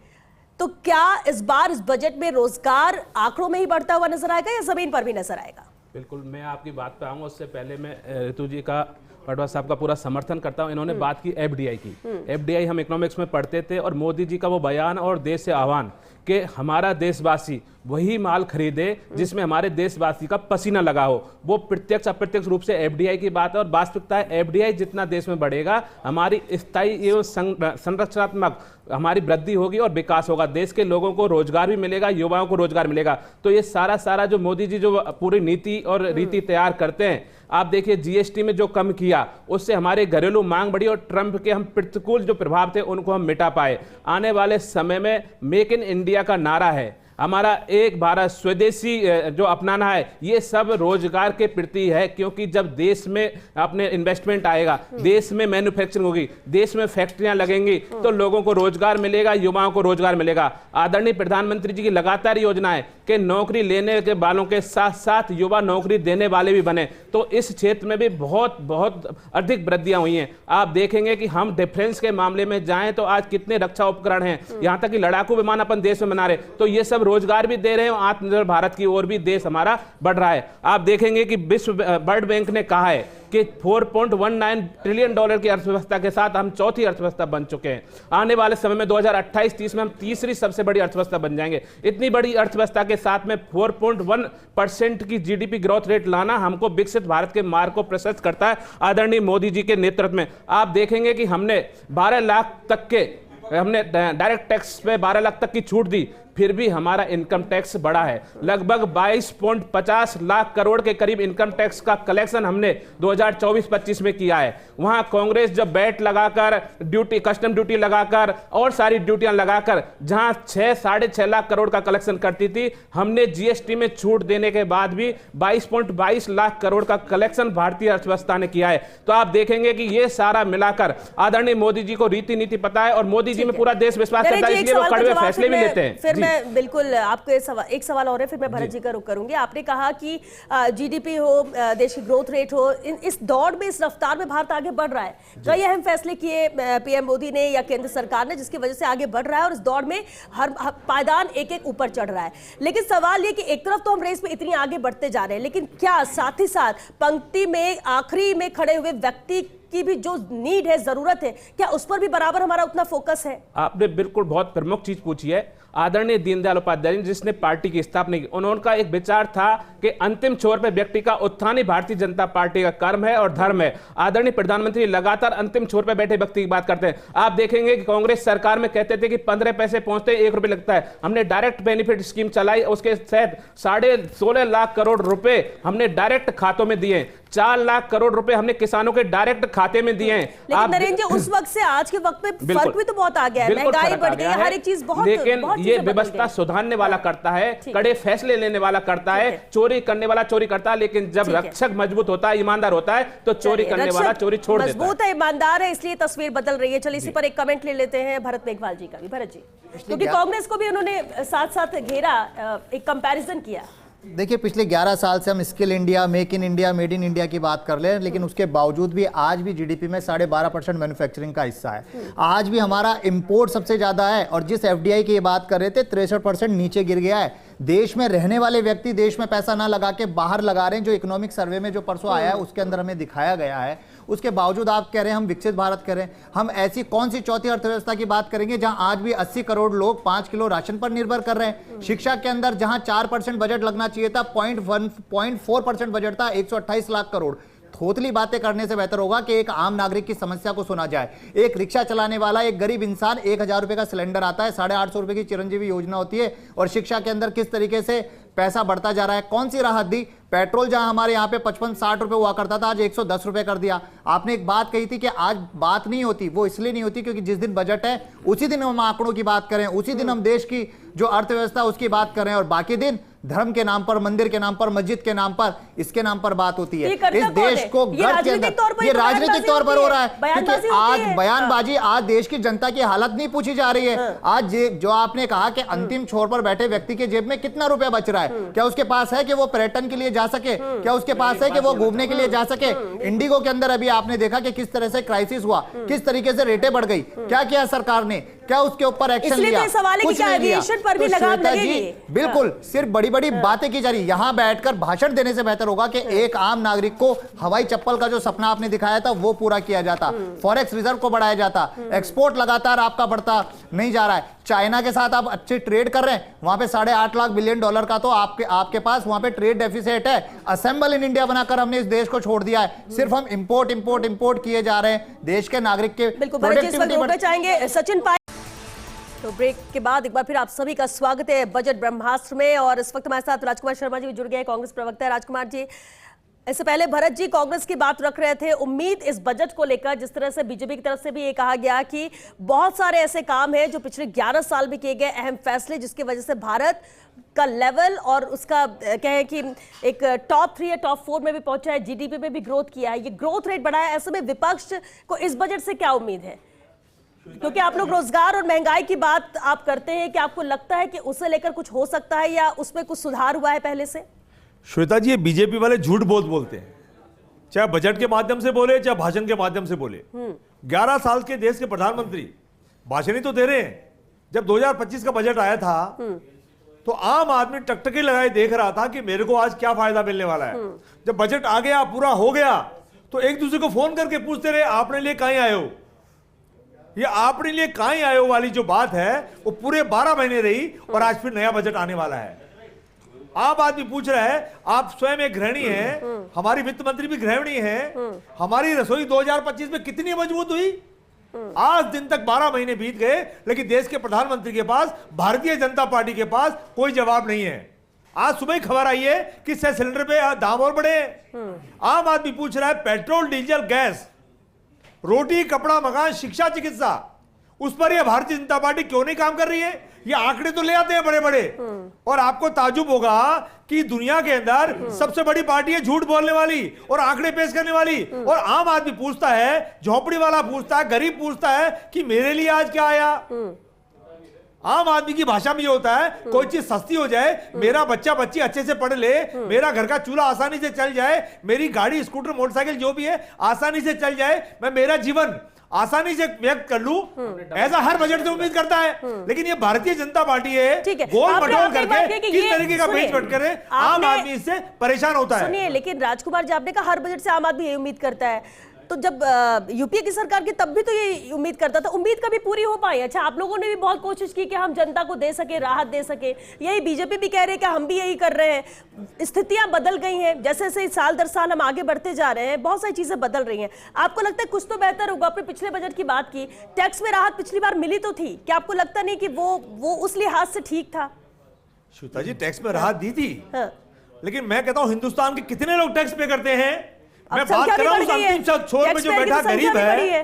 तो क्या इस बार इस बजट में रोजगार आंकड़ों में ही बढ़ता हुआ नजर आएगा या जमीन पर भी नजर आएगा? बिल्कुल, मैं आपकी बात पे आऊँगा, उससे पहले मैं ऋतु जी का, पटवा साहब का पूरा समर्थन करता हूँ। इन्होंने बात की एफडीआई की। एफडीआई हम इकोनॉमिक्स में पढ़ते थे, और मोदी जी का वो बयान और देश से आह्वान कि हमारा देशवासी वही माल खरीदे जिसमें हमारे देशवासी का पसीना लगा हो, वो प्रत्यक्ष अप्रत्यक्ष रूप से एफडीआई की बात है। और वास्तविकता है, एफडीआई जितना देश में बढ़ेगा, हमारी स्थायी एवं संरचनात्मक हमारी वृद्धि होगी और विकास होगा, देश के लोगों को रोजगार भी मिलेगा, युवाओं को रोजगार मिलेगा। तो ये सारा जो मोदी जी जो पूरी नीति और रीति तैयार करते हैं, आप देखिए जीएसटी में जो कम किया, उससे हमारे घरेलू मांग बढ़ी और ट्रंप के हम प्रतिकूल जो प्रभाव थे उनको हम मिटा पाए। आने वाले समय में मेक इन इंडिया का नारा है, हमारा एक भारत स्वदेशी जो अपनाना है, ये सब रोजगार के प्रति है। क्योंकि जब देश में अपने इन्वेस्टमेंट आएगा, देश में मैन्युफैक्चरिंग होगी, देश में फैक्ट्रियां लगेंगी, तो लोगों को रोजगार मिलेगा, युवाओं को रोजगार मिलेगा। आदरणीय प्रधानमंत्री जी की लगातार योजना है कि नौकरी लेने के वालों के साथ साथ युवा नौकरी देने वाले भी बने। तो इस क्षेत्र में भी बहुत अधिक वृद्धियां हुई हैं। आप देखेंगे कि हम डिफेंस के मामले में जाएं तो आज कितने रक्षा उपकरण हैं, यहां तक कि लड़ाकू विमान अपन देश में बना रहे, तो ये सब रोजगार भी दे रहे हैं। आत्मनिर्भर भारत की ओर भी देश हमारा बढ़ रहा है। आप देखेंगे कि विश्व वर्ल्ड बैंक ने कहा है कि 4.19 ट्रिलियन डॉलर की अर्थव्यवस्था के साथ हम चौथी अर्थव्यवस्था बन चुके हैं। आने वाले समय में 2028-30 में हम तीसरी सबसे बड़ी अर्थव्यवस्था बन जाएंगे। इतनी बड़ी अर्थव्यवस्था के साथ में 4.1% की जीडीपी ग्रोथ रेट लाना हमको विकसित भारत के मार्ग को प्रशस्त करता है। आदरणीय मोदी जी के नेतृत्व में आप देखेंगे कि हमने 12 लाख तक के डायरेक्ट टैक्स पे 12 लाख तक की छूट दी, फिर भी हमारा इनकम टैक्स बढ़ा है। लगभग 22.50 लाख करोड़ के करीब इनकम टैक्स का कलेक्शन हमने 2024-25 में किया है। वहां कांग्रेस जब बैट लगाकर, ड्यूटी, कस्टम ड्यूटी लगाकर और सारी ड्यूटियां लगाकर जहां 6-6.5 लाख करोड़ का कलेक्शन करती थी, हमने जीएसटी में छूट देने के बाद भी 22.22 लाख करोड़ का कलेक्शन भारतीय अर्थव्यवस्था ने किया है। तो आप देखेंगे कि ये सारा मिलाकर आदरणीय मोदी जी को रीति नीति पता है और मोदी जी में पूरा देश विश्वास करता है, इसलिए वो कड़वे फैसले भी लेते हैं। मैं बिल्कुल आपको एक सवाल और है, फिर मैं भरत जी का रुख करूंगी। आपने कहा कि जीडीपी हो, देश की ग्रोथ रेट हो, इस दौड़ में, इस रफ्तार में भारत आगे बढ़ रहा है। कई अहम फैसले किए पीएम मोदी ने या केंद्र सरकार ने, जिसकी वजह से आगे बढ़ रहा है और इस दौड़ में हर पायदान एक ऊपर चढ़ रहा है। लेकिन सवाल ये कि एक तरफ तो हम रेस में इतनी आगे बढ़ते जा रहे हैं, लेकिन क्या साथ ही साथ पंक्ति में आखिरी में खड़े हुए व्यक्ति की भी जो नीड है, जरूरत है, क्या उस पर भी बराबर हमारा उतना फोकस है? आपने बिल्कुल बहुत प्रमुख चीज पूछी है। आदरणीय दीनदयाल उपाध्याय जिसने पार्टी की स्थापना की, उनका एक विचार था कि अंतिम छोर पर व्यक्ति का उत्थान ही भारतीय जनता पार्टी का कर्म है और धर्म है। आदरणीय प्रधानमंत्री लगातार अंतिम छोर पर बैठे व्यक्ति की बात करते हैं। आप देखेंगे कि कांग्रेस सरकार में कहते थे कि 15 पैसे पहुंचते 1 रुपये लगता है। हमने डायरेक्ट बेनिफिट स्कीम चलाई, उसके तहत 16.5 लाख करोड़ रुपए हमने डायरेक्ट खातों में दिए। 4 लाख करोड़ रुपए हमने किसानों के डायरेक्ट खाते में दिए हैं। लेकिन नरेंद्र जी, उस वक्त से आज के वक्त में फर्क भी तो बहुत आ गया है, महंगाई बढ़ गई है, हर एक चीज बहुत, लेकिन ये व्यवस्था सुधारने वाला करता है, कड़े फैसले लेने वाला करता है, चोरी करने वाला चोरी करता है, लेकिन जब रक्षक मजबूत होता है, ईमानदार होता है, तो चोरी करने वाला चोरी छोड़ देता है। मजबूत है, ईमानदार है, इसलिए तस्वीर बदल रही है। चलिए इसी पर एक कमेंट ले लेते हैं भरत मेघवाल जी का भी। भरत जी, क्योंकि कांग्रेस को भी उन्होंने साथ साथ घेरा, एक कंपैरिजन किया। देखिए, पिछले 11 साल से हम skill India, make in India, made in India की बात कर रहे हैं, लेकिन उसके बावजूद भी आज भी जीडीपी में 12.5% मैन्युफैक्चरिंग का हिस्सा है। आज भी हमारा इंपोर्ट सबसे ज्यादा है, और जिस एफडीआई की बात कर रहे थे 63% नीचे गिर गया है। देश में रहने वाले व्यक्ति देश में पैसा ना लगा के बाहर लगा रहे हैं, जो इकोनॉमिक सर्वे में जो परसों आया है उसके अंदर हमें दिखाया गया है। उसके बावजूद आप कह रहे हैं हम विकसित भारत करें। हम ऐसी कौन सी चौथी अर्थव्यवस्था की बात करेंगे जहां आज भी 80 करोड़ लोग 5 किलो राशन पर निर्भर कर रहे हैं? शिक्षा के अंदर जहां 4% बजट लगना चाहिए था, 0.4% बजट था, 128 लाख करोड़। थोतली बातें करने से बेहतर होगा कि एक आम नागरिक की समस्या को सुना जाए। एक रिक्शा चलाने वाला, एक गरीब इंसान, 1000 रुपए का सिलेंडर आता है, 850 रुपए की चिरंजीवी योजना होती है, और शिक्षा के अंदर किस तरीके से पैसा बढ़ता जा रहा है। कौन सी राहत दी? पेट्रोल जहां हमारे यहाँ पे 55-60 रुपए हुआ करता था, आज 110 रुपए कर दिया। आपने एक बात कही थी कि आज बात नहीं होती, वो इसलिए नहीं होती क्योंकि जिस दिन बजट है उसी दिन हम आंकड़ों की बात करें, उसी दिन हम देश की जो अर्थव्यवस्था उसकी बात करें, और बाकी दिन धर्म के नाम पर, मंदिर के नाम पर, मस्जिद के नाम पर, इसके नाम पर बात होती है। इस देश को गर्व के अंदर ये राजनीतिक तौर पर हो रहा है, क्योंकि आज बयानबाजी, आज देश की जनता की हालत नहीं पूछी जा रही है। आज जो आपने कहा कि अंतिम छोर पर बैठे व्यक्ति के जेब में कितना रुपया बच रहा है, क्या उसके पास है कि वो पर्यटन के लिए जा सके? क्या उसके पास है कि वो घूमने के लिए जा सके? इंडिगो के अंदर अभी आपने देखा कि किस तरह से क्राइसिस हुआ, किस तरीके से रेटें बढ़ गई। क्या किया सरकार ने? क्या उसके ऊपर एक्शन इसलिए लिया? तो सवाल है कि क्या एविएशन पर भी लगाम लगेगी? बिल्कुल, सिर्फ बड़ी बड़ी बातें की जा रही। यहां बैठकर भाषण देने से बेहतर होगा कि एक आम नागरिक को हवाई चप्पल का जो सपना आपने दिखाया था वो पूरा किया जाता, फॉरेक्स रिजर्व को बढ़ाया जाता, एक्सपोर्ट लगातार आपका बढ़ता नहीं जा रहा है। चाइना के साथ आप अच्छे ट्रेड कर रहे हैं, वहां पे $8.5 लाख बिलियन का तो आपके पास वहां पे ट्रेड डेफिसिट है। असेंबल इन इंडिया बनाकर हमने इस देश को छोड़ दिया है। सिर्फ हम इंपोर्ट किए जा रहे हैं। देश के नागरिक के प्रोडक्टिविटी चाहेंगे सचिन पाय। तो ब्रेक के बाद एक बार फिर आप सभी का स्वागत है बजट ब्रह्मास्त्र में। और इस वक्त हमारे साथ राजकुमार शर्मा जी भी जुड़ गए हैं, कांग्रेस प्रवक्ता है। राजकुमार जी, इससे पहले भरत जी कांग्रेस की बात रख रहे थे, उम्मीद इस बजट को लेकर जिस तरह से बीजेपी की तरफ से भी ये कहा गया कि बहुत सारे ऐसे काम हैं जो पिछले 11 साल में किए गए अहम फैसले, जिसकी वजह से भारत का लेवल और उसका कहें कि एक टॉप 3 या टॉप 4 में भी पहुंचा है, जीडीपी में भी ग्रोथ किया है, ये ग्रोथ रेट बढ़ाया है। ऐसे में विपक्ष को इस बजट से क्या उम्मीद है? क्योंकि आप लोग रोजगार और महंगाई की बात आप करते हैं, कि आपको लगता है कि उसे लेकर कुछ हो सकता है या उसमें कुछ सुधार हुआ है पहले से? श्वेता जी, ये बीजेपी वाले झूठ बहुत बोलते हैं, चाहे बजट के माध्यम से बोले चाहे भाषण के माध्यम से बोले। 11 साल के देश के प्रधानमंत्री भाषण ही तो दे रहे हैं। जब 2025 का बजट आया था तो आम आदमी टकटकी लगाए देख रहा था कि मेरे को आज क्या फायदा मिलने वाला है। जब बजट आ गया, पूरा हो गया, तो एक दूसरे को फोन करके पूछते रहे आपने लिए कहां आए हो। ये आपने लिए कहां आए हो वाली जो बात है वो पूरे 12 महीने रही और आज फिर नया बजट आने वाला है। आम आदमी पूछ रहा है, आप स्वयं एक गृहिणी हैं, हमारी वित्त मंत्री भी गृहिणी हैं, हमारी रसोई 2025 में कितनी मजबूत हुई? आज दिन तक 12 महीने बीत गए, लेकिन देश के प्रधानमंत्री के पास, भारतीय जनता पार्टी के पास कोई जवाब नहीं है। आज सुबह ही खबर आई है कि सिलेंडर पे दाम और बढ़े। आम आदमी पूछ रहा है पेट्रोल, डीजल, गैस, रोटी, कपड़ा, मकान, शिक्षा, चिकित्सा, उस पर यह भारतीय जनता पार्टी क्यों नहीं काम कर रही है? ये आंकड़े तो ले आते हैं बड़े बड़े, और आपको ताजुब होगा कि दुनिया के अंदर सबसे बड़ी पार्टी है झूठ बोलने वाली और आंकड़े पेश करने वाली। और आम आदमी पूछता है, झोपड़ी वाला पूछता है, गरीब पूछता है कि मेरे लिए आज क्या आया। आम आदमी की भाषा में ये होता है, कोई चीज सस्ती हो जाए, मेरा बच्चा बच्ची अच्छे से पढ़ ले, मेरा घर का चूल्हा आसानी से चल जाए, मेरी गाड़ी, स्कूटर, मोटरसाइकिल जो भी है आसानी से चल जाए, मैं मेरा जीवन आसानी से व्यक्त कर लूं, ऐसा हर बजट से उम्मीद करता है। लेकिन ये भारतीय जनता पार्टी है, गोल मटोल करके किस तरीके का पेच बट करे, आम आदमी इससे परेशान होता है। सुनिए, लेकिन राजकुमार जी, आपने कहा हर बजट से आम आदमी ये उम्मीद करता है, तो जब यूपीए की सरकार की तब भी तो ये उम्मीद करता था, उम्मीद कभी पूरी हो पाई? अच्छा, आप लोगों ने भी बहुत कोशिश की कि हम जनता को दे सके, राहत दे सके, यही बीजेपी भी कह रहे हैं कि हम भी यही कर रहे हैं। स्थितियां बदल गई हैं, जैसे जैसे साल दर साल हम आगे बढ़ते जा रहे हैं, बहुत सारी चीजें बदल रही हैं। आपको लगता है कुछ तो बेहतर होगा? आपने पिछले बजट की बात की, टैक्स में राहत पिछली बार मिली तो थी, क्या आपको लगता नहीं कि वो उस लिहाज से ठीक था? श्वेता जी, टैक्स में राहत दी थी, लेकिन मैं कहता हूं हिंदुस्तान के कितने लोग टैक्स पे करते हैं? मैं बात कर रहा हूं अंतिम छोर में जो बैठा गरीब है।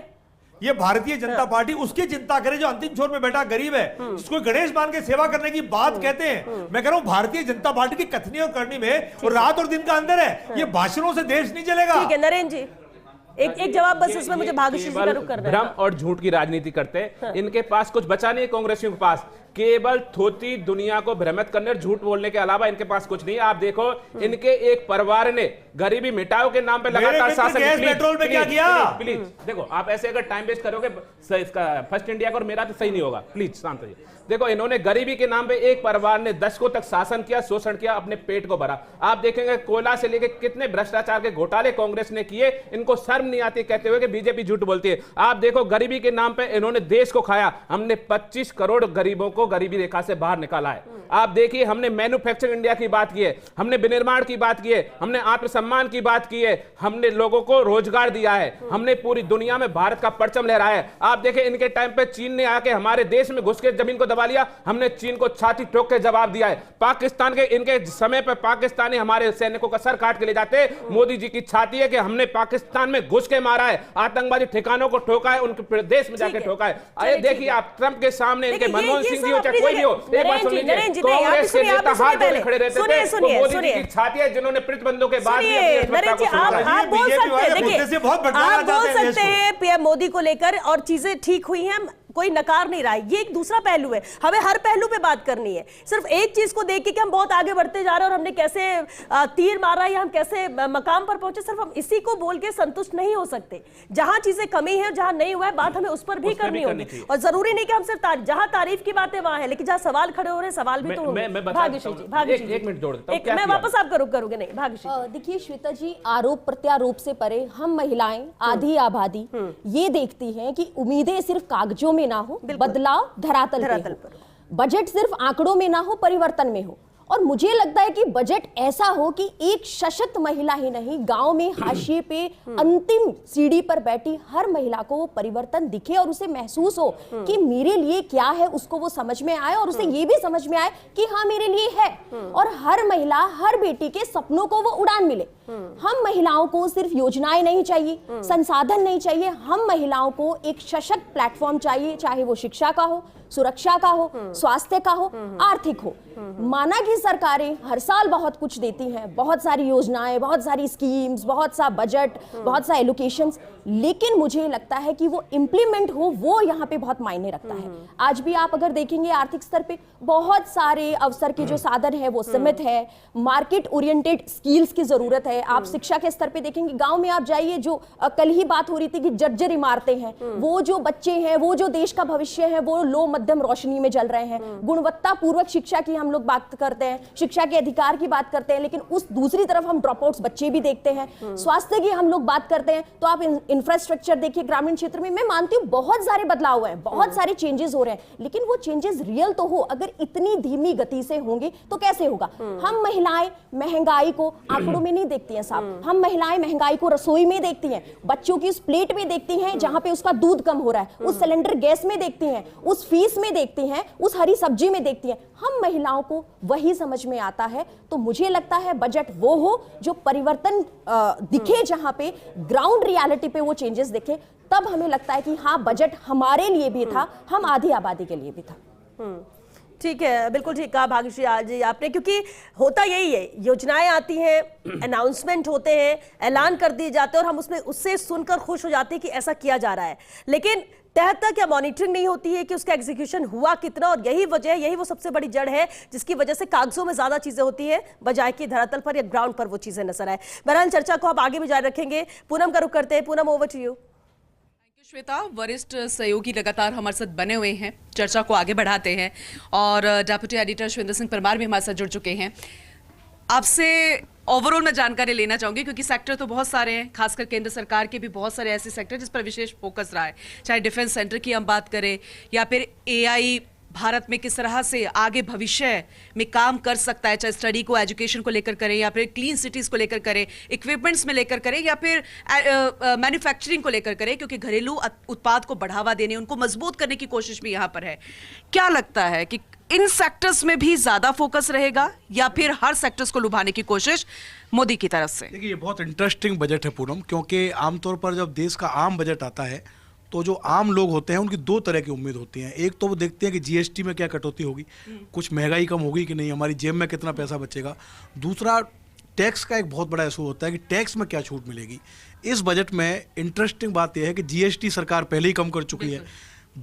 ये भारतीय जनता पार्टी उसकी चिंता करे जो अंतिम छोर में बैठा गरीब है, जिसको गणेश मान के सेवा करने की बात कहते हैं। मैं कह रहा हूं भारतीय जनता पार्टी की कथनी और करनी में और रात और दिन का अंदर है। ये भाषणों से देश नहीं चलेगा। ठीक है नरेंद्र जी, एक जवाब बस इसमें मुझे भाग्यश्री जी का रुख करना है। भ्रम और झूठ की राजनीति करते हैं, इनके पास कुछ बचा नहीं है। कांग्रेसियों के पास केवल थोती दुनिया को भ्रमित करने और झूठ बोलने के अलावा इनके पास कुछ नहीं है। आप देखो, इनके एक परिवार ने गरीबी मिटाओ के नाम पे लगातार शासन, पेट्रोल में क्या किया? प्लीज देखो, आप ऐसे अगर टाइम वेस्ट करोगे इसका फर्स्ट इंडिया का और मेरा तो सही नहीं होगा। प्लीज शांत रहिए। देखो, इन्होंने गरीबी के नाम पे एक परिवार ने दशकों तक शासन किया, शोषण किया, अपने पेट को भरा। आप देखेंगे कोयला से लेके कितने भ्रष्टाचार के घोटाले कांग्रेस ने किए, इनको शर्म नहीं आती कहते हुए कि बीजेपी झूठ बोलती है। आप देखो, गरीबी के नाम पे इन्होंने देश को खाया। हमने 25 करोड़ गरीबों को गरीबी रेखा से बाहर निकाला है। आप देखिए, हमने मैन्युफैक्चरिंग इंडिया की बात की है, हमने विनिर्माण की बात की है, हमने आत्मसम्मान की बात की है, हमने लोगों को रोजगार दिया है, हमने पूरी दुनिया में भारत का परचम लहराया है। आप देखें, इनके टाइम पे चीन ने आके हमारे देश में घुस के जमीन को दबा लिया, हमने चीन को छाती ठोक के जवाब दिया है। पाकिस्तान के इनके समय पर पाकिस्तानी हमारे सैनिकों का सर काट के ले जाते। मोदी जी की छाती है कि हमने पाकिस्तान में घुस के मारा है, आतंकवादी ठिकानों को ठोका है, उनके देश में जाके ठोका है। आइए देखिए, आप ट्रंप के सामने इनके मनमोहन सिंह जी हो चाहे कोई भी हो, एक बात सुन लीजिए, कांग्रेस के नेता हाथ जोड़े खड़े रहते थे, वो मोदी जी की छाती है जिन्होंने प्रतिबंधों के बाद आप बोल सकते हैं पीएम मोदी को लेकर और चीजें ठीक हुई हैं। कोई नकार नहीं रहा है। ये एक दूसरा पहलू है, हमें हर पहलू पे बात करनी है। सिर्फ एक चीज को देख के कि हम बहुत आगे बढ़ते जा रहे हैं और हमने कैसे तीर मारा या हम कैसे मकाम पर पहुंचे, सिर्फ हम इसी को बोल के संतुष्ट नहीं हो सकते। जहां चीजें कमी है, जहां नहीं हुआ है, बात हमें उस पर भी करनी होगी। और जरूरी नहीं कि हम सिर्फ जहां तारीफ की बातें वहां है, लेकिन जहां सवाल खड़े हो रहे हैं, सवाल भी तो होंगे। भाग्यश्री जी, एक मिनट जोड़ देता हूं, मैं वापस आपका रुक करूंगी। नहीं भाग्यश्री, देखिए श्वेता जी, आरोप प्रत्यारोप से परे हम महिलाएं, आधी आबादी ये देखती हैं कि उम्मीदें सिर्फ कागजों में ना हो, बदलाव धरातल पे हो। बजट सिर्फ आंकड़ों में ना हो, परिवर्तन में हो। और मुझे लगता है कि बजट ऐसा हो कि एक सशक्त महिला ही नहीं, गांव में हाशिए पे अंतिम सीढ़ी पर बैठी हर महिला को वो परिवर्तन दिखे और उसे महसूस हो कि मेरे लिए क्या है, उसको वो समझ में आए और उसे ये भी समझ में आए कि हाँ मेरे लिए है। और हर महिला, हर बेटी के सपनों को वो उड़ान मिले। हम महिलाओं को सिर्फ योजनाएं नहीं चाहिए, संसाधन नहीं चाहिए, हम महिलाओं को एक सशक्त प्लेटफॉर्म चाहिए, चाहे वो शिक्षा का हो, सुरक्षा का हो, स्वास्थ्य का हो, आर्थिक हो। माना कि सरकारें हर साल बहुत कुछ देती हैं, बहुत सारी योजनाएं, बहुत सारी स्कीम्स, बहुत सा बजट, बहुत सा एलोकेशंस, लेकिन मुझे लगता है कि वो इम्प्लीमेंट हो, वो यहाँ पे बहुत मायने रखता है। आज भी आप अगर देखेंगे आर्थिक स्तर पे बहुत सारे अवसर के जो साधन है वो सीमित है, मार्केट ओरिएंटेड स्किल्स की जरूरत है। आप शिक्षा के स्तर पे देखेंगे, गांव में आप जाइए, जो कल ही बात हो रही थी कि जर्जर इमारतें हैं, वो जो बच्चे हैं, वो जो देश का भविष्य है, वो लो मध्यम रोशनी में जल रहे हैं। गुणवत्ता पूर्वक शिक्षा की हम लोग बात करते हैं, शिक्षा के अधिकार की बात करते हैं, लेकिन उस दूसरी तरफ हम ड्रॉप आउट्स बच्चे भी देखते हैं। स्वास्थ्य की हम लोग बात करते हैं तो आप इंफ्रास्ट्रक्चर देखिए ग्रामीण क्षेत्र में। मैं मानती हूँ बहुत सारे बदलाव हुए हैं, बहुत सारे चेंजेस हो रहे हैं, लेकिन वो चेंजेस रियल तो हो। अगर इतनी धीमी गति से होंगे तो कैसे होगा? हम महिलाएं महंगाई को आंकड़ों में नहीं देखती हैं साहब, हम महिलाएं महंगाई को रसोई में देखती हैं, बच्चों की उस प्लेट में देखती हैं जहां पे उसका दूध कम हो रहा है, उस सिलेंडर गैस में देखती हैं, उस फीस में देखती हैं, उस हरी सब्जी में देखती हैं। हम महिलाओं को वही समझ में आता है। तो मुझे लगता है बजट वो हो जो परिवर्तन दिखे, जहां पे ग्राउंड रियलिटी पे वो चेंजेस दिखे, तब हमें लगता है कि हाँ बजट हमारे लिए भी था, हम आधी आबादी के लिए भी था। ठीक है, बिल्कुल ठीक कहा भाग्यश्री आज आपने, क्योंकि होता यही है, योजनाएं आती हैं, अनाउंसमेंट होते हैं, ऐलान कर दिए जाते हैं और हम उसमें उससे सुनकर खुश हो जाते हैं कि ऐसा किया जा रहा है, लेकिन तह तक क्या मॉनिटरिंग नहीं होती है कि उसका एग्जीक्यूशन हुआ कितना। और यही वजह है, यही वो सबसे बड़ी जड़ है जिसकी वजह से कागजों में ज्यादा चीजें होती है बजाय कि धरातल पर या ग्राउंड पर वो चीजें नजर आए। बहरहाल चर्चा को आप आगे भी जारी रखेंगे। पूनम का रुख करते हैं। Poonam, over to you. Shweta, वरिष्ठ सहयोगी लगातार हमारे साथ बने हुए हैं, चर्चा को आगे बढ़ाते हैं और डेप्यूटी एडिटर श्विंदर सिंह परमार भी हमारे साथ जुड़ चुके हैं। आपसे ओवरऑल मैं जानकारी लेना चाहूंगी क्योंकि सेक्टर तो बहुत सारे हैं, खासकर केंद्र सरकार के भी बहुत सारे ऐसे सेक्टर जिस पर विशेष फोकस रहा है, चाहे डिफेंस सेंटर की हम बात करें या फिर एआई भारत में किस तरह से आगे भविष्य में काम कर सकता है, चाहे स्टडी को, एजुकेशन को लेकर करें या फिर क्लीन सिटीज को लेकर करें, इक्विपमेंट्स में लेकर करें या फिर मैन्युफैक्चरिंग को लेकर करें, क्योंकि घरेलू उत्पाद को बढ़ावा देने, उनको मजबूत करने की कोशिश भी यहाँ पर है। क्या लगता है कि इन सेक्टर्स में भी ज्यादा फोकस रहेगा या फिर हर सेक्टर्स को लुभाने की कोशिश मोदी की तरफ से? देखिए, ये बहुत इंटरेस्टिंग बजट है पूनम, क्योंकि आमतौर पर जब देश का आम बजट आता है तो जो आम लोग होते हैं उनकी दो तरह की उम्मीद होती है। एक तो वो देखते हैं कि जीएसटी में क्या कटौती होगी, कुछ महंगाई कम होगी कि नहीं, हमारी जेब में कितना पैसा बचेगा। दूसरा, टैक्स का एक बहुत बड़ा इशू होता है कि टैक्स में क्या छूट मिलेगी। इस बजट में इंटरेस्टिंग बात यह है कि जीएसटी सरकार पहले ही कम कर चुकी है,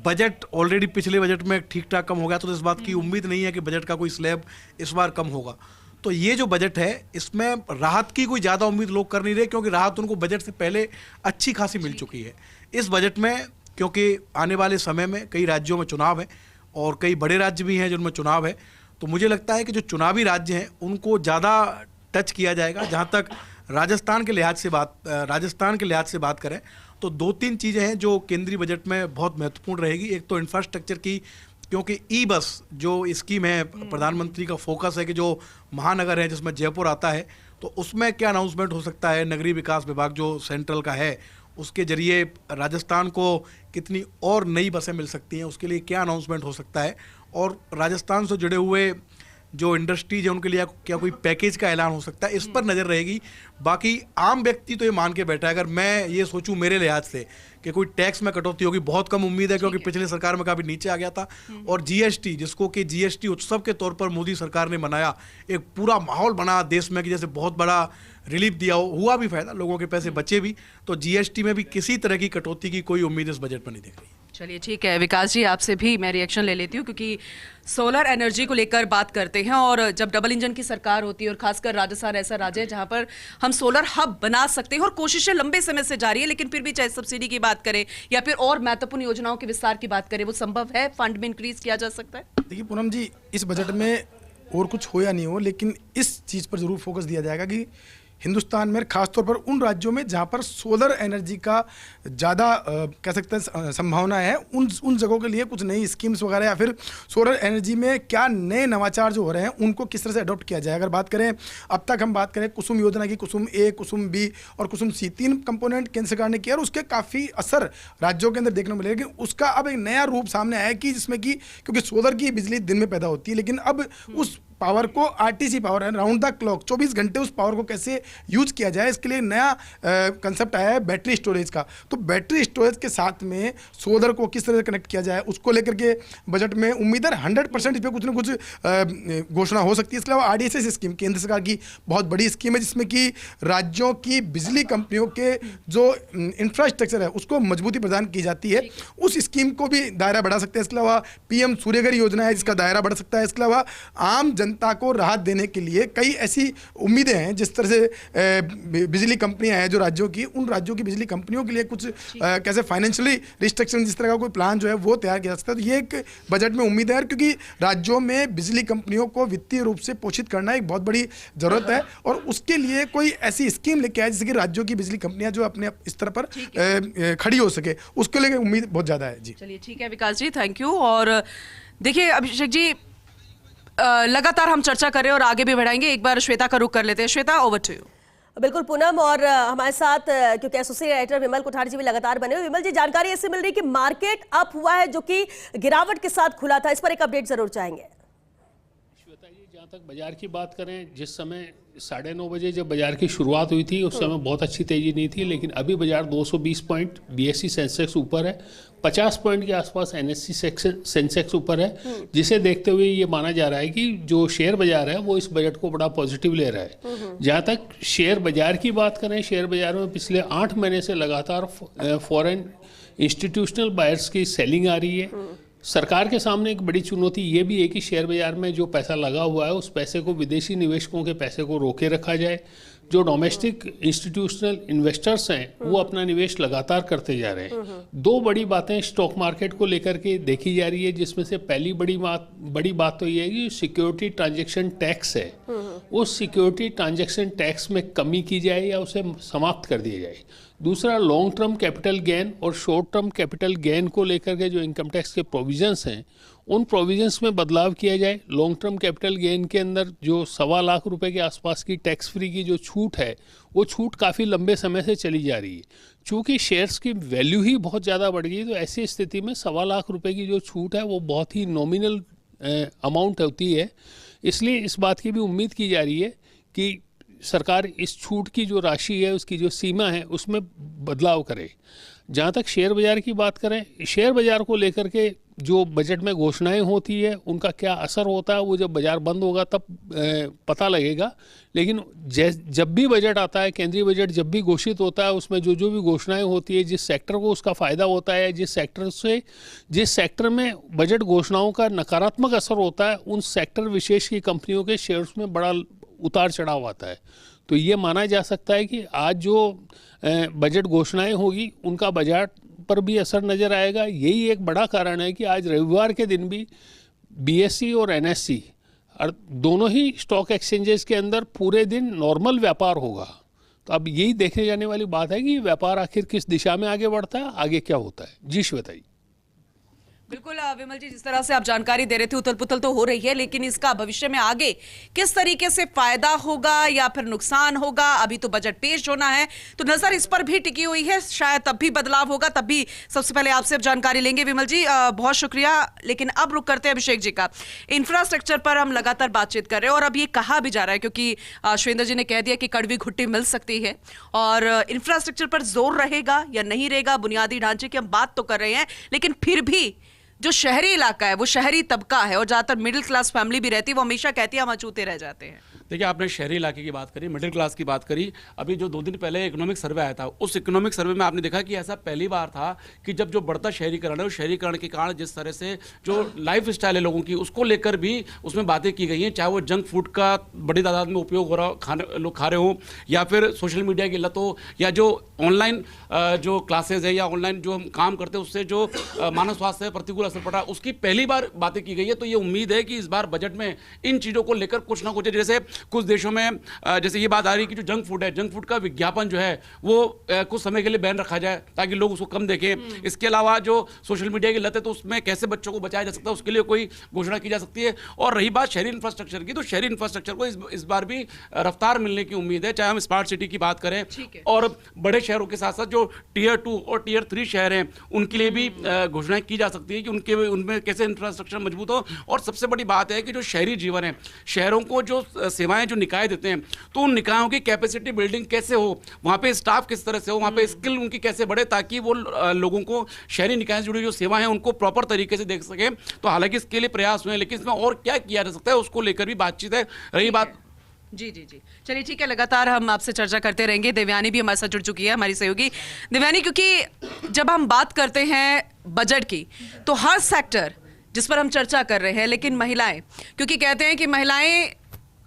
बजट ऑलरेडी पिछले बजट में ठीक ठाक कम हो गया, तो इस बात की उम्मीद नहीं है कि बजट का कोई स्लैब इस बार कम होगा। तो ये जो बजट है इसमें राहत की कोई ज़्यादा उम्मीद लोग कर नहीं रहे, क्योंकि राहत उनको बजट से पहले अच्छी खासी मिल चुकी है। इस बजट में, क्योंकि आने वाले समय में कई राज्यों में चुनाव है और कई बड़े राज्य भी हैं जिनमें चुनाव है, तो मुझे लगता है कि जो चुनावी राज्य हैं उनको ज़्यादा टच किया जाएगा। जहाँ तक राजस्थान के लिहाज से बात करें तो दो तीन चीज़ें हैं जो केंद्रीय बजट में बहुत महत्वपूर्ण रहेगी। एक तो इंफ्रास्ट्रक्चर की, क्योंकि ई बस जो स्कीम है, प्रधानमंत्री का फोकस है कि जो महानगर है जिसमें जयपुर आता है, तो उसमें क्या अनाउंसमेंट हो सकता है। नगरीय विकास विभाग जो सेंट्रल का है उसके जरिए राजस्थान को कितनी और नई बसें मिल सकती हैं, उसके लिए क्या अनाउंसमेंट हो सकता है, और राजस्थान से जुड़े हुए जो इंडस्ट्रीज है उनके लिए क्या कोई पैकेज का ऐलान हो सकता है, इस पर नज़र रहेगी। बाकी आम व्यक्ति तो ये मान के बैठा है, अगर मैं ये सोचूं मेरे लिहाज से कि कोई टैक्स में कटौती होगी, बहुत कम उम्मीद है, क्योंकि पिछले सरकार में काफ़ी नीचे आ गया था। और जीएसटी, जिसको कि जीएसटी उत्सव के तौर पर मोदी सरकार ने मनाया, एक पूरा माहौल बना देश में कि जैसे बहुत बड़ा रिलीफ दिया हुआ भी फायदा, लोगों के पैसे बचे भी, तो जीएसटी में भी किसी तरह की कटौती की कोई उम्मीद इस बजट पर नहीं दिख रही। चलिए ठीक है विकास जी, आपसे भी मैं रिएक्शन ले लेती हूँ, क्योंकि सोलर एनर्जी को लेकर बात करते हैं और जब डबल इंजन की सरकार होती है और खासकर राजस्थान ऐसा राज्य है जहां पर हम सोलर हब बना सकते हैं और कोशिशें लंबे समय से जारी है, लेकिन फिर भी चाहे सब्सिडी की बात करें या फिर और महत्वपूर्ण योजनाओं के विस्तार की बात करें, वो संभव है? फंड में इंक्रीज किया जा सकता है? देखिए पूनम जी, इस बजट में और कुछ हो या नहीं हो, लेकिन इस चीज़ पर जरूर फोकस दिया जाएगा कि हिंदुस्तान में खासतौर पर उन राज्यों में जहां पर सोलर एनर्जी का ज़्यादा कह सकते हैं संभावना है, उन जगहों के लिए कुछ नई स्कीम्स वगैरह या फिर सोलर एनर्जी में क्या नए नवाचार जो हो रहे हैं उनको किस तरह से अडॉप्ट किया जाए। अगर बात करें, अब तक हम बात करें कुसुम योजना की, कुसुम ए, कुसुम बी और कुसुम सी, 3 कंपोनेंट केंद्र सरकार ने किया और उसके काफ़ी असर राज्यों के अंदर देखने को मिलेगा। लेकिन उसका अब एक नया रूप सामने आया कि जिसमें कि क्योंकि सोलर की बिजली दिन में पैदा होती है, लेकिन अब उस पावर को आरटीसी पावर है, राउंड द क्लॉक 24 घंटे उस पावर को कैसे यूज किया जाए, इसके लिए नया कंसेप्ट आया है बैटरी स्टोरेज का। तो बैटरी स्टोरेज के साथ में सोलर को किस तरह से कनेक्ट किया जाए, उसको लेकर के बजट में उम्मीद है 100% इस पर कुछ ना कुछ घोषणा हो सकती है। इसके अलावा आरडीएसएस स्कीम केंद्र सरकार की बहुत बड़ी स्कीम है, जिसमें कि राज्यों की बिजली कंपनियों के जो इंफ्रास्ट्रक्चर है उसको मजबूती प्रदान की जाती है, उस स्कीम को भी दायरा बढ़ा सकते हैं। इसके अलावा पीएम सूर्यघर योजना है जिसका दायरा बढ़ सकता है। इसके अलावा आम जनता को राहत देने के लिए कई ऐसी उम्मीदें हैं, जिस तरह से बिजली कंपनियां हैं जो राज्यों की, उन राज्यों की बिजली कंपनियों के लिए कुछ कैसे फाइनेंशियली रिस्ट्रिक्शन जिस तरह का कोई प्लान जो है वो तैयार किया जा सकता है। तो ये एक बजट में उम्मीद है, क्योंकि राज्यों में बिजली कंपनियों को वित्तीय रूप से पोषित करना एक बहुत बड़ी जरूरत है और उसके लिए कोई ऐसी स्कीम लेके आए जिससे कि राज्यों की बिजली कंपनियां जो अपने स्तर पर खड़ी हो सके, उसके लिए उम्मीद बहुत ज्यादा है। जी चलिए ठीक है विकास जी, थैंक यू। और देखिए अभिषेक जी, लगातार हम चर्चा कर रहे हैं और आगे भी बढ़ाएंगे। एक बार श्वेता का रुख कर लेते हैं। Shweta, over to you. बिल्कुल पूनम, और हमारे साथ क्योंकि एसोसिएट एडिटर विमल कोठारी जी भी लगातार बने हुए। विमल जी, जानकारी ऐसे मिल रही है कि मार्केट अप हुआ है जो कि गिरावट के साथ खुला था, इस पर एक अपडेट जरूर चाहेंगे। श्वेता जी, जहाँ तक बाजार की बात करें, जिस समय 9:30 बजे जब बाजार की शुरुआत हुई थी उस समय बहुत अच्छी तेजी नहीं थी, लेकिन अभी बाजार 220 पॉइंट बीएससी सेंसेक्स ऊपर है, 50 पॉइंट के आसपास एनएससी सेंसेक्स ऊपर है, जिसे देखते हुए ये माना जा रहा है कि जो शेयर बाजार है वो इस बजट को बड़ा पॉजिटिव ले रहा है। जहाँ तक शेयर बाजार की बात करें, शेयर बाजार में पिछले 8 महीने से लगातार फॉरेन इंस्टीट्यूशनल बायर्स की सेलिंग आ रही है। सरकार के सामने एक बड़ी चुनौती ये भी है कि शेयर बाजार में जो पैसा लगा हुआ है उस पैसे को विदेशी निवेशकों के पैसे को रोके रखा जाए। जो डोमेस्टिक इंस्टीट्यूशनल इन्वेस्टर्स हैं वो अपना निवेश लगातार करते जा रहे हैं। 2 बड़ी बातें स्टॉक मार्केट को लेकर के देखी जा रही है, जिसमें से पहली बड़ी बात तो ये है कि सिक्योरिटी ट्रांजैक्शन टैक्स है, उस सिक्योरिटी ट्रांजैक्शन टैक्स में कमी की जाए या उसे समाप्त कर दिया जाए। दूसरा, लॉन्ग टर्म कैपिटल गेन और शॉर्ट टर्म कैपिटल गेन को लेकर के जो इनकम टैक्स के प्रोविजंस हैं उन प्रोविजंस में बदलाव किया जाए। लॉन्ग टर्म कैपिटल गेन के अंदर जो 1.25 लाख रुपए के आसपास की टैक्स फ्री की जो छूट है वो छूट काफ़ी लंबे समय से चली जा रही है। चूँकि शेयर्स की वैल्यू ही बहुत ज़्यादा बढ़ गई, तो ऐसी स्थिति में 1.25 लाख रुपए की जो छूट है वो बहुत ही नॉमिनल अमाउंट होती है। इसलिए इस बात की भी उम्मीद की जा रही है कि सरकार इस छूट की जो राशि है, उसकी जो सीमा है, उसमें बदलाव करे। जहाँ तक शेयर बाज़ार की बात करें, शेयर बाज़ार को लेकर के जो बजट में घोषणाएं होती है उनका क्या असर होता है वो जब बाज़ार बंद होगा तब पता लगेगा। लेकिन जब भी बजट आता है, केंद्रीय बजट जब भी घोषित होता है, उसमें जो भी घोषणाएं होती है, जिस सेक्टर को उसका फ़ायदा होता है, जिस सेक्टर में बजट घोषणाओं का नकारात्मक असर होता है, उन सेक्टर विशेष की कंपनियों के शेयर्स में बड़ा उतार चढ़ाव आता है। तो ये माना जा सकता है कि आज जो बजट घोषणाएं होगी उनका बाजार पर भी असर नज़र आएगा। यही एक बड़ा कारण है कि आज रविवार के दिन भी बीएससी और एनएससी दोनों ही स्टॉक एक्सचेंजेस के अंदर पूरे दिन नॉर्मल व्यापार होगा। तो अब यही देखने जाने वाली बात है कि व्यापार आखिर किस दिशा में आगे बढ़ता है, आगे क्या होता है। जी श्वेता जी। बिल्कुल विमल जी, जिस तरह से आप जानकारी दे रहे थे, उथल पुथल तो हो रही है, लेकिन इसका भविष्य में आगे किस तरीके से फायदा होगा या फिर नुकसान होगा, अभी तो बजट पेश होना है, तो नजर इस पर भी टिकी हुई है। शायद तब भी बदलाव होगा, तब भी सबसे पहले आपसे जानकारी लेंगे। विमल जी बहुत शुक्रिया, लेकिन अब रुक करते हैं अभिषेक जी का। इंफ्रास्ट्रक्चर पर हम लगातार बातचीत कर रहे हैं और अब ये कहा भी जा रहा है, क्योंकि सुरेंद्र जी ने कह दिया कि कड़वी घुट्टी मिल सकती है और इंफ्रास्ट्रक्चर पर जोर रहेगा या नहीं रहेगा। बुनियादी ढांचे की हम बात तो कर रहे हैं, लेकिन फिर भी जो शहरी इलाका है, वो शहरी तबका है और ज़्यादातर मिडिल क्लास फैमिली भी रहती है, वो हमेशा कहती है हम अछूते रह जाते हैं। देखिए, आपने शहरी इलाके की बात करी, मिडिल क्लास की बात करी। अभी जो 2 दिन पहले इकोनॉमिक सर्वे आया था, उस इकोनॉमिक सर्वे में आपने देखा कि ऐसा पहली बार था कि जब जो बढ़ता शहरीकरण है, उस शहरीकरण के कारण जिस तरह से जो लाइफ स्टाइल है लोगों की, उसको लेकर भी उसमें बातें की गई हैं। चाहे वो जंक फूड का बड़ी तादाद में उपयोग हो रहा, लोग खा रहे हो, या फिर सोशल मीडिया की लत हो, या जो ऑनलाइन जो क्लासेज है या ऑनलाइन जो हम काम करते हैं उससे जो मानव स्वास्थ्य पर प्रतिकूल असर पड़ रहा है, उसकी पहली बार बातें की गई है। तो ये उम्मीद है कि इस बार बजट में इन चीज़ों को लेकर कुछ ना कुछ, जैसे कुछ देशों में जैसे ये बात आ रही है कि जो जंक फूड है, जंक फूड का विज्ञापन जो है वो कुछ समय के लिए बैन रखा जाए ताकि लोग उसको कम देखें। इसके अलावा जो सोशल मीडिया की लत है, तो उसमें कैसे बच्चों को बचाया जा सकता है, उसके लिए कोई घोषणा की जा सकती है। और रही बात शहरी इंफ्रास्ट्रक्चर की, तो शहरी इंफ्रास्ट्रक्चर को इस बार भी रफ्तार मिलने की उम्मीद है। चाहे हम स्मार्ट सिटी की बात करें और बड़े शहरों के साथ साथ जो टियर 2 और टियर 3 शहर हैं, उनके लिए भी घोषणा की जा सकती है कि उनमें कैसे इंफ्रास्ट्रक्चर मजबूत हो। और सबसे बड़ी बात है कि जो शहरी जीवन है, शहरों को जो सेवाएं जो निकाय देते हैं, तो उन निकायों की कैपेसिटी बिल्डिंग कैसे हो, वहाँ पे स्टाफ किस तरह से हो, वहाँ पे स्किल उनकी कैसे बढ़े, ताकि वो लोगों को शहरी निकाय से जुड़ी जो सेवाएं हैं उनको प्रॉपर तरीके से देख सकें। तो हालांकि इसके लिए प्रयास हुए हैं, लेकिन इसमें और क्या किया जा सकता है उसको लेकर भी बातचीत है। रही बात, जी जी जी, चलिए ठीक है, लगातार हम आपसे चर्चा करते रहेंगे। देवयानी भी हमारे साथ जुड़ चुकी है, हमारी सहयोगी। देवयानी, क्योंकि जब हम बात करते हैं बजट की, तो हर सेक्टर जिस पर हम चर्चा कर रहे हैं, लेकिन महिलाएं, क्योंकि कहते हैं कि महिलाएं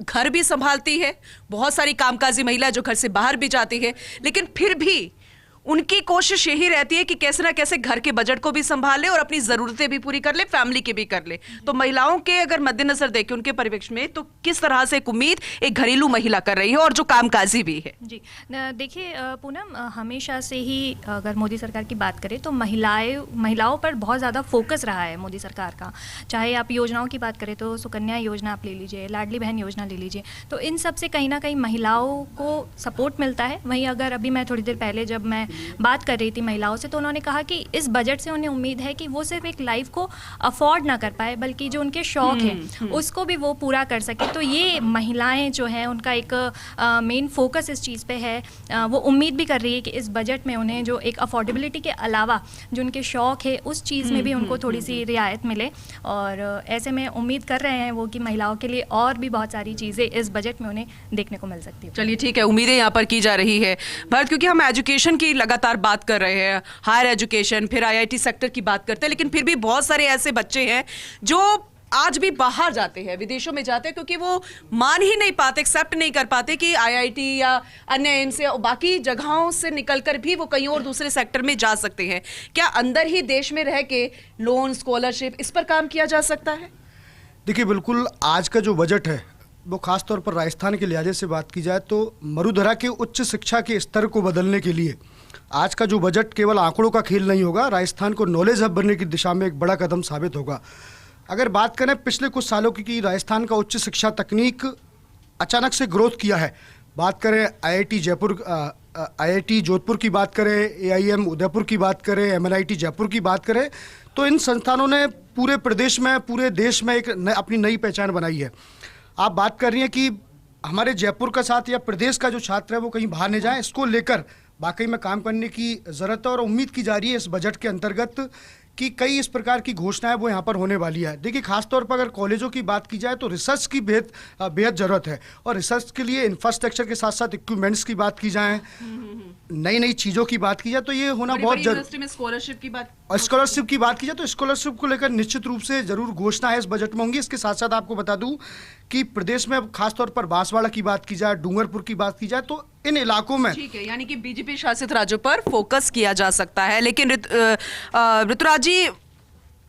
घर भी संभालती है, बहुत सारी कामकाजी महिला जो घर से बाहर भी जाती है, लेकिन फिर भी उनकी कोशिश यही रहती है कि कैसे ना कैसे घर के बजट को भी संभाल ले और अपनी जरूरतें भी पूरी कर ले, फैमिली की भी कर ले। तो महिलाओं के अगर मद्देनजर देखें उनके परिवेश में, तो किस तरह से एक उम्मीद एक घरेलू महिला कर रही है और जो कामकाजी भी है? जी देखिए पूनम, हमेशा से ही अगर मोदी सरकार की बात करें तो महिलाओं पर बहुत ज़्यादा फोकस रहा है मोदी सरकार का। चाहे आप योजनाओं की बात करें तो सुकन्या योजना आप ले लीजिए, लाडली बहन योजना ले लीजिए, तो इन सब से कहीं ना कहीं महिलाओं को सपोर्ट मिलता है। वहीं अगर अभी मैं थोड़ी देर पहले जब मैं बात कर रही थी महिलाओं से, तो उन्होंने कहा कि इस बजट से उन्हें उम्मीद है कि वो सिर्फ एक लाइफ को अफोर्ड ना कर पाए, बल्कि जो उनके शौक हैं उसको भी वो पूरा कर सके। तो ये महिलाएं जो हैं उनका एक मेन फोकस इस चीज़ पे है। वो उम्मीद भी कर रही है कि इस बजट में उन्हें जो एक अफोर्डेबिलिटी के अलावा जो उनके शौक है उस चीज़ में भी उनको थोड़ी सी रियायत मिले। और ऐसे में उम्मीद कर रहे हैं वो कि महिलाओं के लिए और भी बहुत सारी चीज़ें इस बजट में उन्हें देखने को मिल सकती है। चलिए ठीक है, उम्मीदें यहाँ पर की जा रही है भरत, क्योंकि हम एजुकेशन की लगातार बात कर रहे हैं, हायर एजुकेशन, फिर आईआईटी सेक्टर की बात करते हैं, लेकिन फिर भी बहुत सारे ऐसे बच्चे हैं जो आज भी बाहर जाते हैं, विदेशों में जाते हैं, क्योंकि वो मान ही नहीं पाते, एक्सेप्ट नहीं कर पाते कि आईआईटी या अन्य एम्स या बाकी जगहों से निकलकर भी वो कहीं और दूसरे सेक्टर में जा सकते हैं। क्या अंदर ही देश में रह के लोन, स्कॉलरशिप, इस पर काम किया जा सकता है? देखिए बिल्कुल, आज का जो बजट है वो खास तौर पर राजस्थान के लिहाजे से बात की जाए तो मरुधरा के उच्च शिक्षा के स्तर को बदलने के लिए आज का जो बजट केवल आंकड़ों का खेल नहीं होगा, राजस्थान को नॉलेज हब बनने की दिशा में एक बड़ा कदम साबित होगा। अगर बात करें पिछले कुछ सालों की कि राजस्थान का उच्च शिक्षा तकनीक अचानक से ग्रोथ किया है, बात करें आईआईटी जयपुर, आईआईटी जोधपुर की बात करें, एआईएम उदयपुर की बात करें, एमएनआईटी जयपुर की बात करें, तो इन संस्थानों ने पूरे प्रदेश में, पूरे देश में एक अपनी नई पहचान बनाई है। आप बात कर रही हैं कि हमारे जयपुर का साथ या प्रदेश का जो छात्र है वो कहीं बाहर नहीं जाए, इसको लेकर वाकई में काम करने की ज़रूरत है और उम्मीद की जा रही है इस बजट के अंतर्गत कि कई इस प्रकार की घोषणाएं वो यहाँ पर होने वाली है। देखिए खासतौर पर अगर कॉलेजों की बात की जाए तो रिसर्च की बेहद ज़रूरत है और रिसर्च के लिए इंफ्रास्ट्रक्चर के साथ साथ इक्विपमेंट्स की बात की जाए, नई नई चीज़ों की बात की जाए तो ये होना बहुत जरूरी। स्कॉलरशिप की बात की जाए तो स्कॉलरशिप को लेकर निश्चित रूप से जरूर घोषणा है इस बजट में होंगी। इसके साथ साथ आपको बता दूं कि प्रदेश में खासतौर पर बांसवाड़ा की बात की जाए, डूंगरपुर की बात की जाए, तो इन इलाकों में ठीक है, यानी कि बीजेपी शासित राज्यों पर फोकस किया जा सकता है। लेकिन ऋतुराज जी,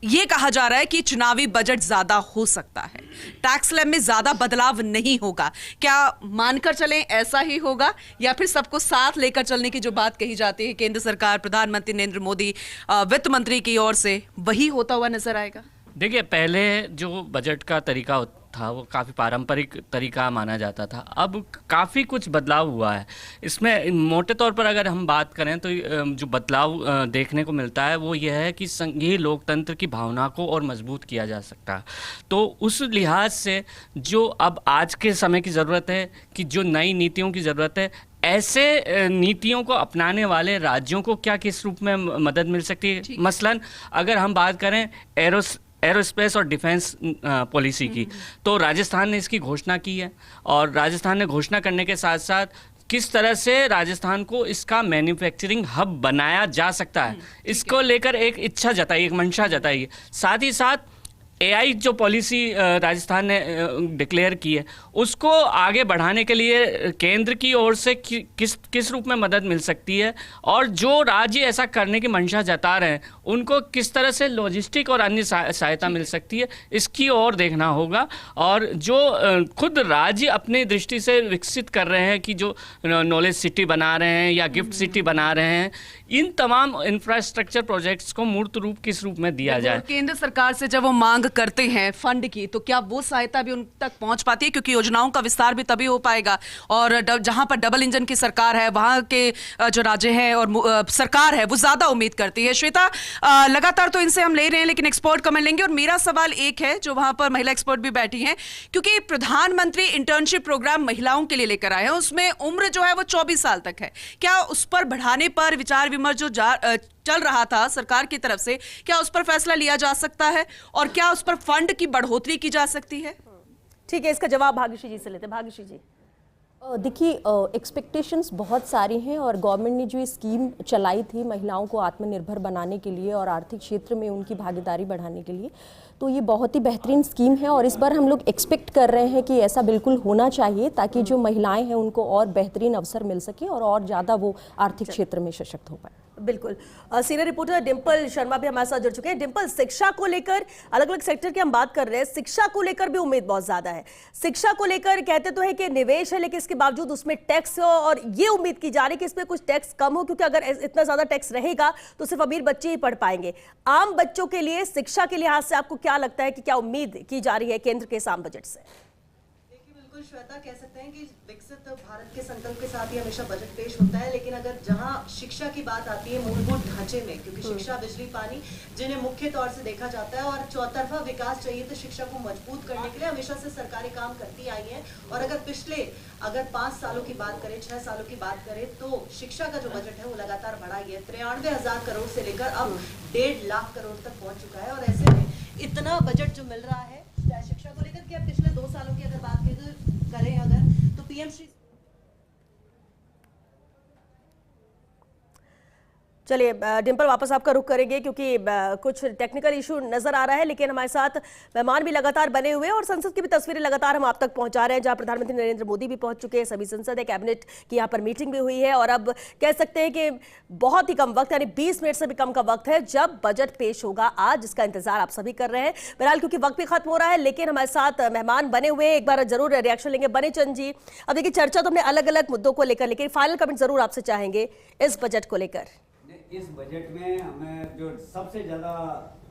ये कहा जा रहा है कि चुनावी बजट ज्यादा हो सकता है, टैक्स स्लैब में ज्यादा बदलाव नहीं होगा। क्या मानकर चलें ऐसा ही होगा या फिर सबको साथ लेकर चलने की जो बात कही जाती है केंद्र सरकार, प्रधानमंत्री नरेंद्र मोदी, वित्त मंत्री की ओर से, वही होता हुआ नजर आएगा? देखिए, पहले जो बजट का तरीका था वो काफ़ी पारंपरिक तरीका माना जाता था, अब काफ़ी कुछ बदलाव हुआ है इसमें। मोटे तौर पर अगर हम बात करें तो जो बदलाव देखने को मिलता है वो यह है कि संघीय लोकतंत्र की भावना को और मजबूत किया जा सकता है। तो उस लिहाज से जो अब आज के समय की ज़रूरत है कि जो नई नीतियों की ज़रूरत है, ऐसे नीतियों को अपनाने वाले राज्यों को क्या किस रूप में मदद मिल सकती है। मसलन अगर हम बात करें एरोस्पेस और डिफेंस पॉलिसी की। तो राजस्थान ने इसकी घोषणा की है, और राजस्थान ने घोषणा करने के साथ साथ किस तरह से राजस्थान को इसका मैन्युफैक्चरिंग हब बनाया जा सकता है, इसको लेकर एक इच्छा जताई, एक मंशा जताई। साथ ही साथ AI जो पॉलिसी राजस्थान ने डिक्लेयर की है, उसको आगे बढ़ाने के लिए केंद्र की ओर से किस रूप में मदद मिल सकती है, और जो राज्य ऐसा करने की मंशा जता रहे हैं उनको किस तरह से लॉजिस्टिक और अन्य सहायता मिल सकती है, इसकी ओर देखना होगा। और जो खुद राज्य अपनी दृष्टि से विकसित कर रहे हैं कि जो नॉलेज सिटी बना रहे हैं या गिफ्ट सिटी बना रहे हैं, इन तमाम इंफ्रास्ट्रक्चर प्रोजेक्ट्स को मूर्त रूप किस रूप में दिया जाए। केंद्र सरकार से जब वो मांग करते हैं फंड की, तो क्या वो सहायता भी उन तक पहुंच पाती है? क्योंकि योजनाओं का विस्तार भी तभी हो पाएगा, और जहां पर डबल इंजन की सरकार है वहां के जो राज्य है और सरकार है वो ज्यादा उम्मीद करती है। श्वेता, लगातार तो इनसे हम ले रहे हैं, लेकिन एक्सपर्ट कमेंट लेंगे, और मेरा सवाल एक है जो वहां पर महिला एक्सपर्ट भी बैठी हैं, क्योंकि प्रधानमंत्री इंटर्नशिप प्रोग्राम महिलाओं के लिए लेकर आए हैं, उसमें उम्र जो है वो 24 साल तक है। क्या उस पर बढ़ाने पर विचार विमर्श जो चल रहा था सरकार की तरफ से, क्या उस पर फैसला लिया जा सकता है, और क्या उस पर फंड की बढ़ोतरी की जा सकती है? ठीक है, इसका जवाब भाग्यश्री जी से लेते हैं। भाग्यश्री जी, देखिए, एक्सपेक्टेशंस बहुत सारी हैं, और गवर्नमेंट ने जो ये स्कीम चलाई थी महिलाओं को आत्मनिर्भर बनाने के लिए और आर्थिक क्षेत्र में उनकी भागीदारी बढ़ाने के लिए, तो ये बहुत ही बेहतरीन स्कीम है, और इस बार हम लोग एक्सपेक्ट कर रहे हैं कि ऐसा बिल्कुल होना चाहिए, ताकि जो महिलाएं हैं उनको और बेहतरीन अवसर मिल सके और ज़्यादा वो आर्थिक क्षेत्र में सशक्त हो पाए। बिल्कुल। सीनियर रिपोर्टर डिंपल शर्मा भी हमारे साथ जुड़ चुके हैं। डिंपल, शिक्षा को लेकर अलग अलग सेक्टर की हम बात कर रहे हैं, शिक्षा को लेकर भी उम्मीद बहुत ज्यादा है। शिक्षा को लेकर कहते तो है कि निवेश है, लेकिन इसके बावजूद उसमें टैक्स हो, और ये उम्मीद की जा रही है कि इसमें कुछ टैक्स कम हो, क्योंकि अगर इतना ज्यादा टैक्स रहेगा तो सिर्फ अमीर बच्चे ही पढ़ पाएंगे। आम बच्चों के लिए शिक्षा के लिहाज से आपको क्या लगता है कि क्या उम्मीद की जा रही है केंद्र के इस आम बजट से? बिल्कुल श्वेता, कह सकते हैं कि विकसित भारत के संकल्प के साथ ही हमेशा बजट पेश होता है, लेकिन अगर जहां शिक्षा की बात आती है मूलभूत ढांचे में, क्योंकि शिक्षा, बिजली, पानी जिन्हें मुख्य तौर से देखा जाता है, और चौतरफा विकास चाहिए, तो शिक्षा को मजबूत करने के लिए हमेशा से सरकारें काम करती आई हैं। और अगर 5 सालों की बात करें, 6 सालों की बात करें, तो शिक्षा का जो बजट है वो लगातार बढ़ा ही है। 93,000 करोड़ से लेकर अब 1.5 लाख करोड़ तक पहुंच चुका है, और ऐसे में इतना बजट जो मिल रहा है शिक्षा को लेकर, कि अब पिछले 2 सालों की अगर बात करें अगर, तो पीएम श्री, चलिए डिंपल, वापस आपका रुख करेंगे क्योंकि कुछ टेक्निकल इशू नजर आ रहा है, लेकिन हमारे साथ मेहमान भी लगातार बने हुए हैं और संसद की भी तस्वीरें लगातार हम आप तक पहुंचा रहे हैं, जहां प्रधानमंत्री नरेंद्र मोदी भी पहुंच चुके हैं, सभी संसद है, कैबिनेट की यहां पर मीटिंग भी हुई है, और अब कह सकते हैं कि बहुत ही कम वक्त, यानी 20 मिनट से भी कम का वक्त है जब बजट पेश होगा आज, जिसका इंतजार आप सभी कर रहे हैं। बहरहाल क्योंकि वक्त भी खत्म हो रहा है, लेकिन हमारे साथ मेहमान बने हुए हैं, एक बार जरूर रिएक्शन लेंगे। बने चंद जी, अब देखिए चर्चा तो हमने अलग अलग मुद्दों को लेकर, लेकिन फाइनल कमेंट जरूर आपसे चाहेंगे इस बजट को लेकर। इस बजट में हमें जो सबसे ज्यादा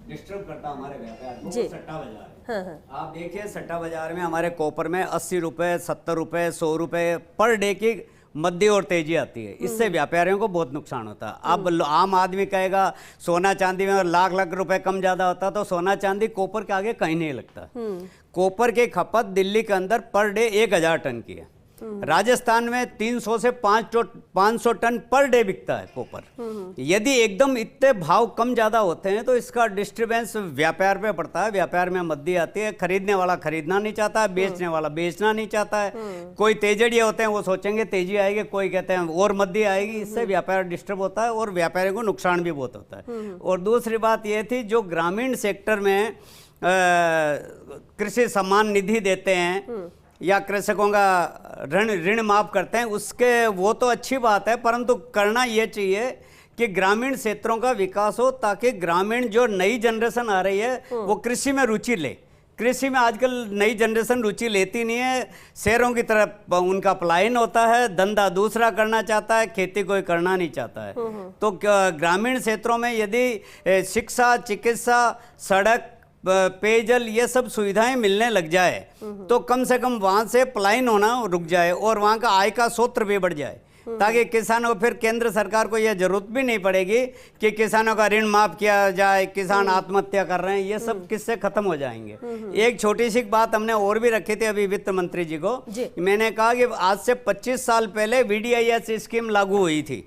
डिस्टर्ब करता हमारे व्यापार को, सट्टा बाजार है। आप देखिए, सट्टा बाजार में हमारे कॉपर में 80 रुपए, 70 रुपए, 100 रुपए पर डे की मद्दी और तेजी आती है। इससे व्यापारियों को बहुत नुकसान होता है। अब आम आदमी कहेगा सोना चांदी में लाख लाख रुपए कम ज्यादा होता, तो सोना चांदी कॉपर के आगे कहीं नहीं लगता। कॉपर की खपत दिल्ली के अंदर पर डे 1000 टन की है। राजस्थान में 300 से 500 टन पर डे बिकता है कॉपर। यदि एकदम इतने भाव कम ज्यादा होते हैं तो इसका डिस्टर्बेंस व्यापार पे पड़ता है, व्यापार में मद्दी आती है, खरीदने वाला खरीदना नहीं चाहता है, बेचने वाला बेचना नहीं चाहता है। कोई तेजड़िए होते हैं, वो सोचेंगे तेजी आएगी, कोई कहते हैं और मद्दी आएगी, इससे व्यापार डिस्टर्ब होता है और व्यापारियों को नुकसान भी बहुत होता है। और दूसरी बात ये थी, जो ग्रामीण सेक्टर में कृषि सम्मान निधि देते हैं या कृषकों का ऋण माफ करते हैं, उसके वो तो अच्छी बात है, परंतु करना ये चाहिए कि ग्रामीण क्षेत्रों का विकास हो, ताकि ग्रामीण जो नई जनरेशन आ रही है वो कृषि में रुचि ले। कृषि में आजकल नई जनरेशन रुचि लेती नहीं है, शहरों की तरफ उनका पलायन होता है, धंधा दूसरा करना चाहता है, खेती कोई करना नहीं चाहता है। तो ग्रामीण क्षेत्रों में यदि शिक्षा, चिकित्सा, सड़क, पेयजल, ये सब सुविधाएं मिलने लग जाए तो कम से कम वहां से पलायन होना रुक जाए और वहां का आय का स्रोत भी बढ़ जाए, ताकि किसानों, फिर केंद्र सरकार को यह जरूरत भी नहीं पड़ेगी कि किसानों का ऋण माफ किया जाए, किसान आत्महत्या कर रहे हैं, ये सब किससे खत्म हो जाएंगे। एक छोटी सी बात हमने और भी रखी थी अभी वित्त मंत्री जी को, मैंने कहा कि आज से 25 साल पहले VDIS स्कीम लागू हुई थी,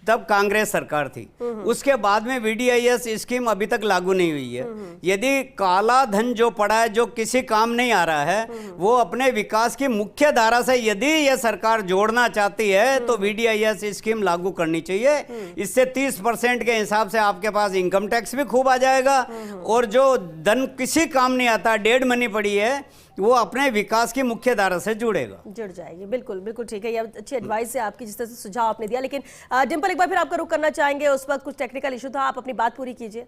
तब कांग्रेस सरकार थी। उसके बाद में VDIS स्कीम अभी तक लागू नहीं हुई है। यदि काला धन जो पड़ा है, जो किसी काम नहीं आ रहा है, वो अपने विकास की मुख्य धारा से यदि यह सरकार जोड़ना चाहती है तो VDIS स्कीम लागू करनी चाहिए। इससे 30% के हिसाब से आपके पास इनकम टैक्स भी खूब आ जाएगा, और जो धन किसी काम नहीं आता, डेड मनी पड़ी है, वो अपने विकास की मुख्य धारा से जुड़ जाएगी। बिल्कुल बिल्कुल ठीक है, ये अच्छी एडवाइस है आपकी, जिस तरह से सुझाव आपने दिया। लेकिन डिम्पल, एक बार फिर आपका रुख करना चाहेंगे, उस वक्त कुछ टेक्निकल इशू था, आप अपनी बात पूरी कीजिए।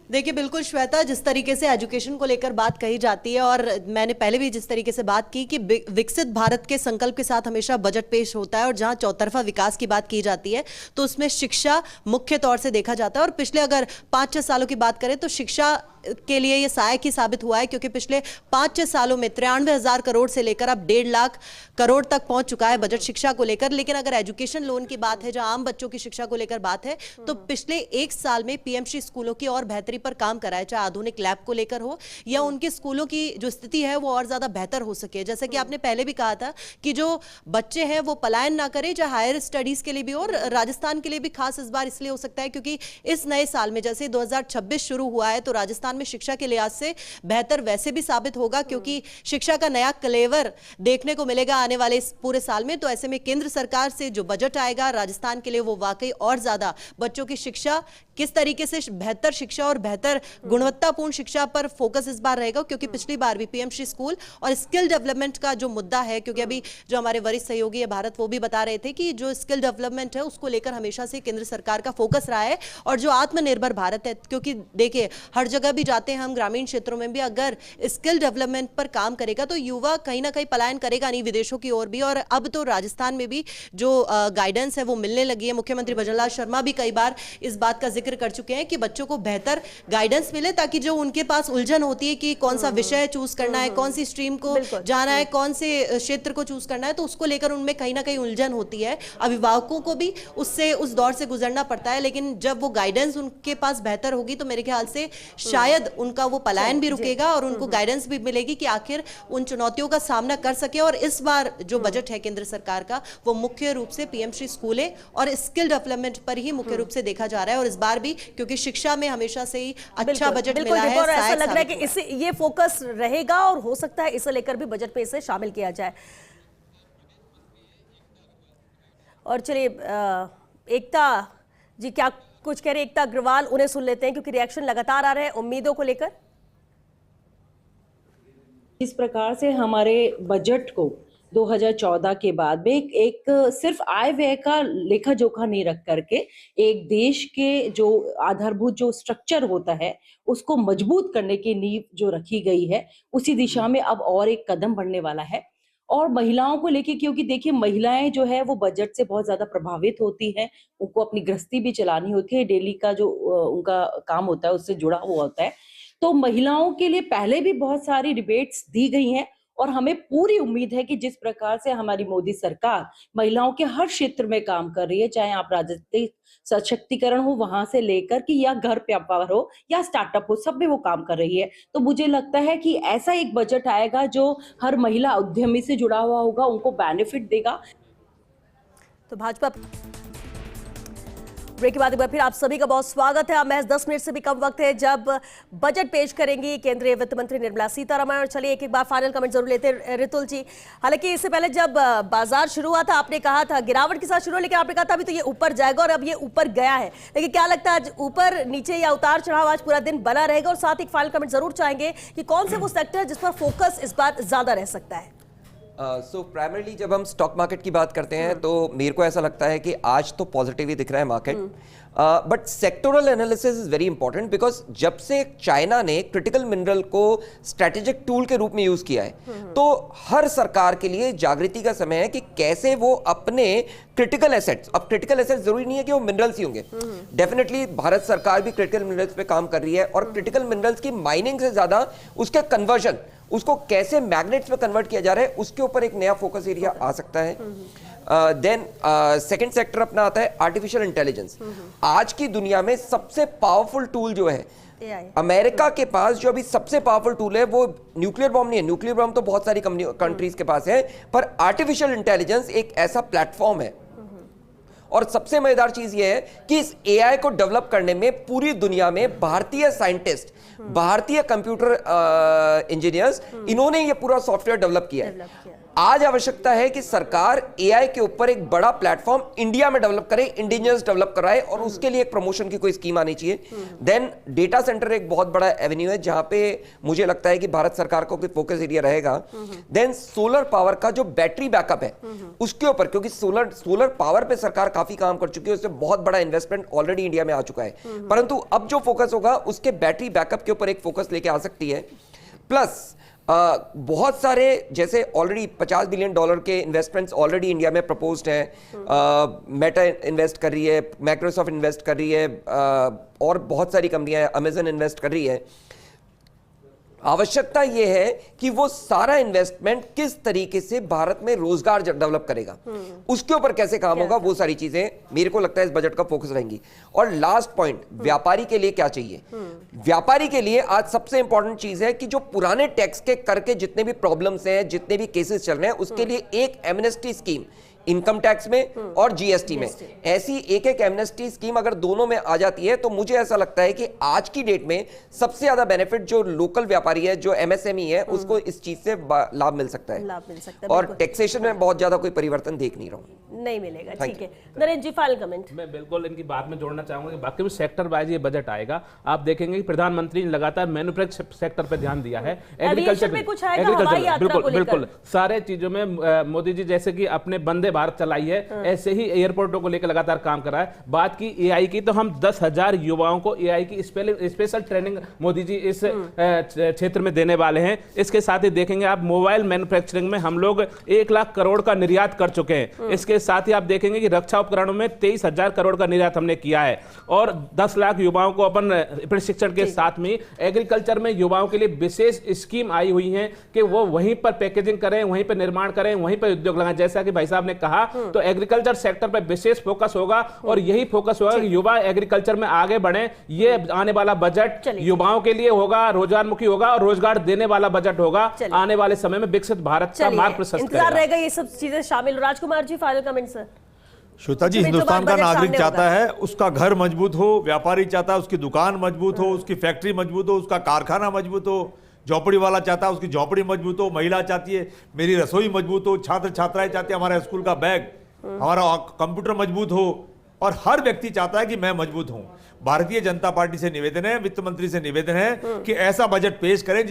देखिए बिल्कुल श्वेता, जिस तरीके से एजुकेशन को लेकर बात कही जाती है, और मैंने पहले भी जिस तरीके से बात की कि विकसित भारत के संकल्प के साथ हमेशा बजट पेश होता है, और जहां चौतरफा विकास की बात की जाती है तो उसमें शिक्षा मुख्य तौर से देखा जाता है। और पिछले अगर 5-6 सालों की बात करें तो शिक्षा के लिए ये सहायक ही साबित हुआ है, क्योंकि पिछले 5-6 सालों में 93,000 करोड़ से लेकर अब 1.5 लाख करोड़ तक पहुंच चुका है बजट शिक्षा को लेकर। लेकिन अगर एजुकेशन लोन की बात है, जो आम बच्चों की शिक्षा को लेकर बात है, तो पिछले 1 साल में PMC स्कूलों की और बेहतरी पर काम करा है, चाहे आधुनिक लैब को लेकर हो या उनके स्कूलों की जो स्थिति है वो और ज्यादा बेहतर हो सके। जैसे कि आपने पहले भी कहा था कि जो बच्चे हैं वो पलायन ना करें, चाहे हायर स्टडीज के लिए भी, और राजस्थान के लिए भी खास इस बार इसलिए हो सकता है क्योंकि इस नए साल में जैसे 2026 शुरू हुआ है तो राजस्थान में शिक्षा के लिहाज से बेहतर वैसे भी साबित होगा, क्योंकि शिक्षा का नया क्लेवर देखने को मिलेगा आने वाले इस पूरे साल में। तो ऐसे में केंद्र सरकार से जो बजट आएगा राजस्थान के लिए, वो वाकई और ज्यादा बच्चों की शिक्षा, किस तरीके से बेहतर शिक्षा और बेहतर गुणवत्तापूर्ण शिक्षा पर फोकस इस बार रहेगा। क्योंकि पिछली बार भी PMC स्कूल और स्किल डेवलपमेंट का जो मुद्दा है, क्योंकि अभी जो हमारे वरिष्ठ सहयोगी है भारत, वो भी बता रहे थे कि जो स्किल डेवलपमेंट है उसको लेकर हमेशा से केंद्र सरकार का फोकस रहा है। और जो आत्मनिर्भर भारत है, क्योंकि देखिए हर जगह भी जाते हैं हम, ग्रामीण क्षेत्रों में भी अगर स्किल डेवलपमेंट पर काम करेगा तो युवा कहीं ना कहीं पलायन करेगा नहीं विदेशों की ओर भी। और अब तो राजस्थान में भी जो गाइडेंस है वो मिलने लगी है। मुख्यमंत्री भजनलाल शर्मा भी कई बार इस बात का जिक्र कर चुके हैं कि बच्चों को बेहतर गाइडेंस मिले, ताकि जो उनके पास उलझन होती है कि कौन सा विषय चूज करना है, कौन सी स्ट्रीम को जाना है, कौन से क्षेत्र को चूज करना है, तो उसको लेकर उनमें कहीं ना कहीं उलझन होती है। अभिभावकों को भी उस दौर से गुजरना पड़ता है। लेकिन जब वो गाइडेंस उनके पास बेहतर होगी तो मेरे ख्याल से शायद उनका वो पलायन भी रुकेगा और उनको गाइडेंस भी मिलेगी कि आखिर उन चुनौतियों का सामना कर सके। और इस बार जो बजट है केंद्र सरकार का, वो मुख्य रूप से PMC स्कूलें और स्किल डेवलपमेंट पर ही मुख्य रूप से देखा जा रहा है। और इस बार भी क्योंकि शिक्षा में हमेशा से ही अच्छा बजट मिला है, ऐसा लग रहा है कि इसे ये फोकस रहेगा और हो सकता है इसे लेकर भी बजट में इसे शामिल किया जाए। और चलिए एकता जी क्या कुछ कह रहे हैं, एकता अग्रवाल, उन्हें सुन लेते हैं क्योंकि रिएक्शन लगातार आ रहे हैं उम्मीदों को लेकर। इस प्रकार से हमारे बजट को 2014 के बाद में एक सिर्फ आय व्यय का लेखा जोखा नहीं रख करके एक देश के जो आधारभूत जो स्ट्रक्चर होता है उसको मजबूत करने की नींव जो रखी गई है, उसी दिशा में अब और एक कदम बढ़ने वाला है। और महिलाओं को लेके, क्योंकि देखिए महिलाएं जो है वो बजट से बहुत ज्यादा प्रभावित होती हैं, उनको अपनी गृहस्थी भी चलानी होती है, डेली का जो उनका काम होता है उससे जुड़ा हुआ होता है। तो महिलाओं के लिए पहले भी बहुत सारी रिबेट्स दी गई हैं और हमें पूरी उम्मीद है कि जिस प्रकार से हमारी मोदी सरकार महिलाओं के हर क्षेत्र में काम कर रही है, चाहे आप राजनीतिक सशक्तिकरण हो वहां से लेकर कि या घर व्यापार हो या स्टार्टअप हो, सब में वो काम कर रही है। तो मुझे लगता है कि ऐसा एक बजट आएगा जो हर महिला उद्यमी से जुड़ा हुआ होगा, उनको बेनिफिट देगा। तो भाजपा ब्रेक के बाद एक बार फिर आप सभी का बहुत स्वागत है। अब महज 10 मिनट से भी कम वक्त है जब बजट पेश करेंगी केंद्रीय वित्त मंत्री निर्मला सीतारमण। और चलिए एक बार फाइनल कमेंट जरूर लेते हैं रितुल जी। हालांकि इससे पहले जब बाजार शुरू हुआ था आपने कहा था गिरावट के साथ शुरू, लेकिन आपने कहा था अभी तो ये ऊपर जाएगा और अब ये ऊपर गया है। लेकिन क्या लगता है आज ऊपर नीचे या उतार चढ़ाव आज पूरा दिन बना रहेगा? और साथ एक फाइनल कमेंट जरूर चाहेंगे कि कौन से वो सेक्टर है जिस पर फोकस इस बार ज्यादा रह सकता है? प्राइमरली जब हम स्टॉक मार्केट की बात करते हैं तो मेरे को ऐसा लगता है कि आज तो पॉजिटिव ही दिख रहा है market, but sectoral analysis is very important because जब से चाइना ने क्रिटिकल मिनरल को स्ट्रेटेजिक टूल के रूप में यूज किया है तो हर सरकार के लिए जागृति का समय है कि कैसे वो अपने क्रिटिकल एसेट्स, अब क्रिटिकल एसेट्स जरूरी नहीं है कि वो मिनरल्स ही होंगे, डेफिनेटली भारत सरकार भी क्रिटिकल मिनरल्स पे काम कर रही है और क्रिटिकल मिनरल्स की माइनिंग से ज्यादा उसके कन्वर्जन, उसको कैसे मैग्नेट्स में कन्वर्ट किया जा रहा है उसके ऊपर एक नया फोकस एरिया आ सकता है। देन सेकंड सेक्टर अपना आता है आर्टिफिशियल इंटेलिजेंस। आज की दुनिया में सबसे पावरफुल टूल जो है अमेरिका के पास, जो अभी सबसे पावरफुल टूल है वो न्यूक्लियर बॉम्ब नहीं है, न्यूक्लियर बॉम्ब तो बहुत सारी कंट्रीज के पास है, पर आर्टिफिशियल इंटेलिजेंस एक ऐसा प्लेटफॉर्म है और सबसे मजेदार चीज यह है कि इस एआई को डेवलप करने में पूरी दुनिया में भारतीय साइंटिस्ट, भारतीय कंप्यूटर इंजीनियर्स, इन्होंने ये पूरा सॉफ्टवेयर डेवलप किया है। आज आवश्यकता है कि सरकार एआई के ऊपर एक बड़ा प्लेटफॉर्म इंडिया में डेवलप करे, इंडिजिनियस डेवलप कराए, और उसके लिए एक प्रमोशन की कोई स्कीम आनी चाहिए। देन डेटा सेंटर एक बहुत बड़ा एवेन्यू है जहां पे मुझे लगता है कि भारत सरकार को कोई फोकस एरिया रहेगा। देन सोलर पावर का जो बैटरी बैकअप है उसके ऊपर, क्योंकि सोलर पावर पे सरकार काफी काम कर चुकी है, उससे बहुत बड़ा इन्वेस्टमेंट ऑलरेडी इंडिया में आ चुका है, परंतु अब जो फोकस होगा उसके बैटरी बैकअप के ऊपर एक फोकस लेके आ सकती है। प्लस बहुत सारे जैसे ऑलरेडी $50 बिलियन के इन्वेस्टमेंट्स ऑलरेडी इंडिया में प्रपोज्ड हैं। मेटा इन्वेस्ट कर रही है, माइक्रोसॉफ्ट इन्वेस्ट कर रही है, और बहुत सारी कंपनियां, अमेजन इन्वेस्ट कर रही है। आवश्यकता यह है कि वो सारा इन्वेस्टमेंट किस तरीके से भारत में रोजगार डेवलप करेगा, उसके ऊपर कैसे काम होगा, वो सारी चीजें मेरे को लगता है इस बजट का फोकस रहेंगी। और लास्ट पॉइंट, व्यापारी के लिए क्या चाहिए? व्यापारी के लिए आज सबसे इंपॉर्टेंट चीज है कि जो पुराने टैक्स के कर के जितने भी प्रॉब्लम्स हैं, जितने भी केसेस चल रहे हैं, उसके लिए एक एमनेस्टी स्कीम इनकम टैक्स में और जीएसटी में, ऐसी एक एमनेस्टी स्कीम अगर दोनों में आ जाती है तो मुझे ऐसा लगता है कि आज की डेट में सबसे ज्यादा बेनिफिट जो लोकल व्यापारी है, जो एमएसएमई है, उसको इस चीज से लाभ मिल सकता है। और टैक्सेशन में बहुत ज्यादा कोई परिवर्तन देख नहीं रहा हूं, नहीं मिलेगा। ठीक है नरेंद्र जी, फाइनल कमेंट। मैं बिल्कुल इनकी बात में जोड़ना चाहूंगा कि बाकी भी सेक्टर वाइज ये बजट आएगा। आप देखेंगे कि प्रधानमंत्री ने लगातार मैन्युफैक्चरिंग सेक्टर पर ध्यान दिया है, एग्रीकल्चर में कुछ आएगा, बिल्कुल सारे चीजों में मोदी जी जैसे कि अपने वंदे भारत चलाई है, ऐसे ही एयरपोर्टों को लेकर लगातार काम कर रहा है। बात की एआई की, तो हम 10,000 युवाओं को एआई की स्पेशल ट्रेनिंग मोदी जी इस क्षेत्र में देने वाले हैं। इसके साथ ही देखेंगे आप मोबाइल मैन्युफैक्चरिंग में हम लोग 1 लाख करोड़ का निर्यात कर चुके हैं। इसके साथ ही आप देखेंगे कि रक्षा उपकरणों में 23,000 करोड़ का निर्यात हमने किया है, और 10 लाख युवाओं को अपन प्रशिक्षण के साथ में एग्रीकल्चर में युवाओं के लिए विशेष स्कीम आई हुई है कि वो वहीं पर पैकेजिंग करें, वहीं पर निर्माण करें, वहीं पर उद्योग लगाएं। जैसा कि भाई साहब ने कहा, तो एग्रीकल्चर सेक्टर पर विशेष फोकस होगा, और यही फोकस होगा कि युवा एग्रीकल्चर में आगे बढ़े। ये आने वाला बजट युवाओं के लिए होगा, रोजगारमुखी होगा, और रोजगार देने वाला बजट होगा। आने वाले समय में विकसित भारत का मार्ग प्रशस्त करेगा। इंतजार रहेगा ये सब चीजें शामिल। Rajkumar ji, final comment sir. Shweta जी, हिंदुस्तान का नागरिक चाहता है उसका घर मजबूत हो, व्यापारी चाहता है उसकी दुकान मजबूत हो, उसकी फैक्ट्री मजबूत हो, उसका कारखाना मजबूत हो, झोपड़ी वाला चाहता है उसकी झोपड़ी मजबूत हो, महिला चाहती है मेरी रसोई मजबूत हो, छात्र छात्राएं चाहते हैं हमारा स्कूल का बैग, हमारा कंप्यूटर मजबूत हो, और हर व्यक्ति चाहता है कि मैं मजबूत हूं। भारतीय जनता पार्टी से निवेदन है, वित्त मंत्री से निवेदन है कि ऐसा बजट पेश करें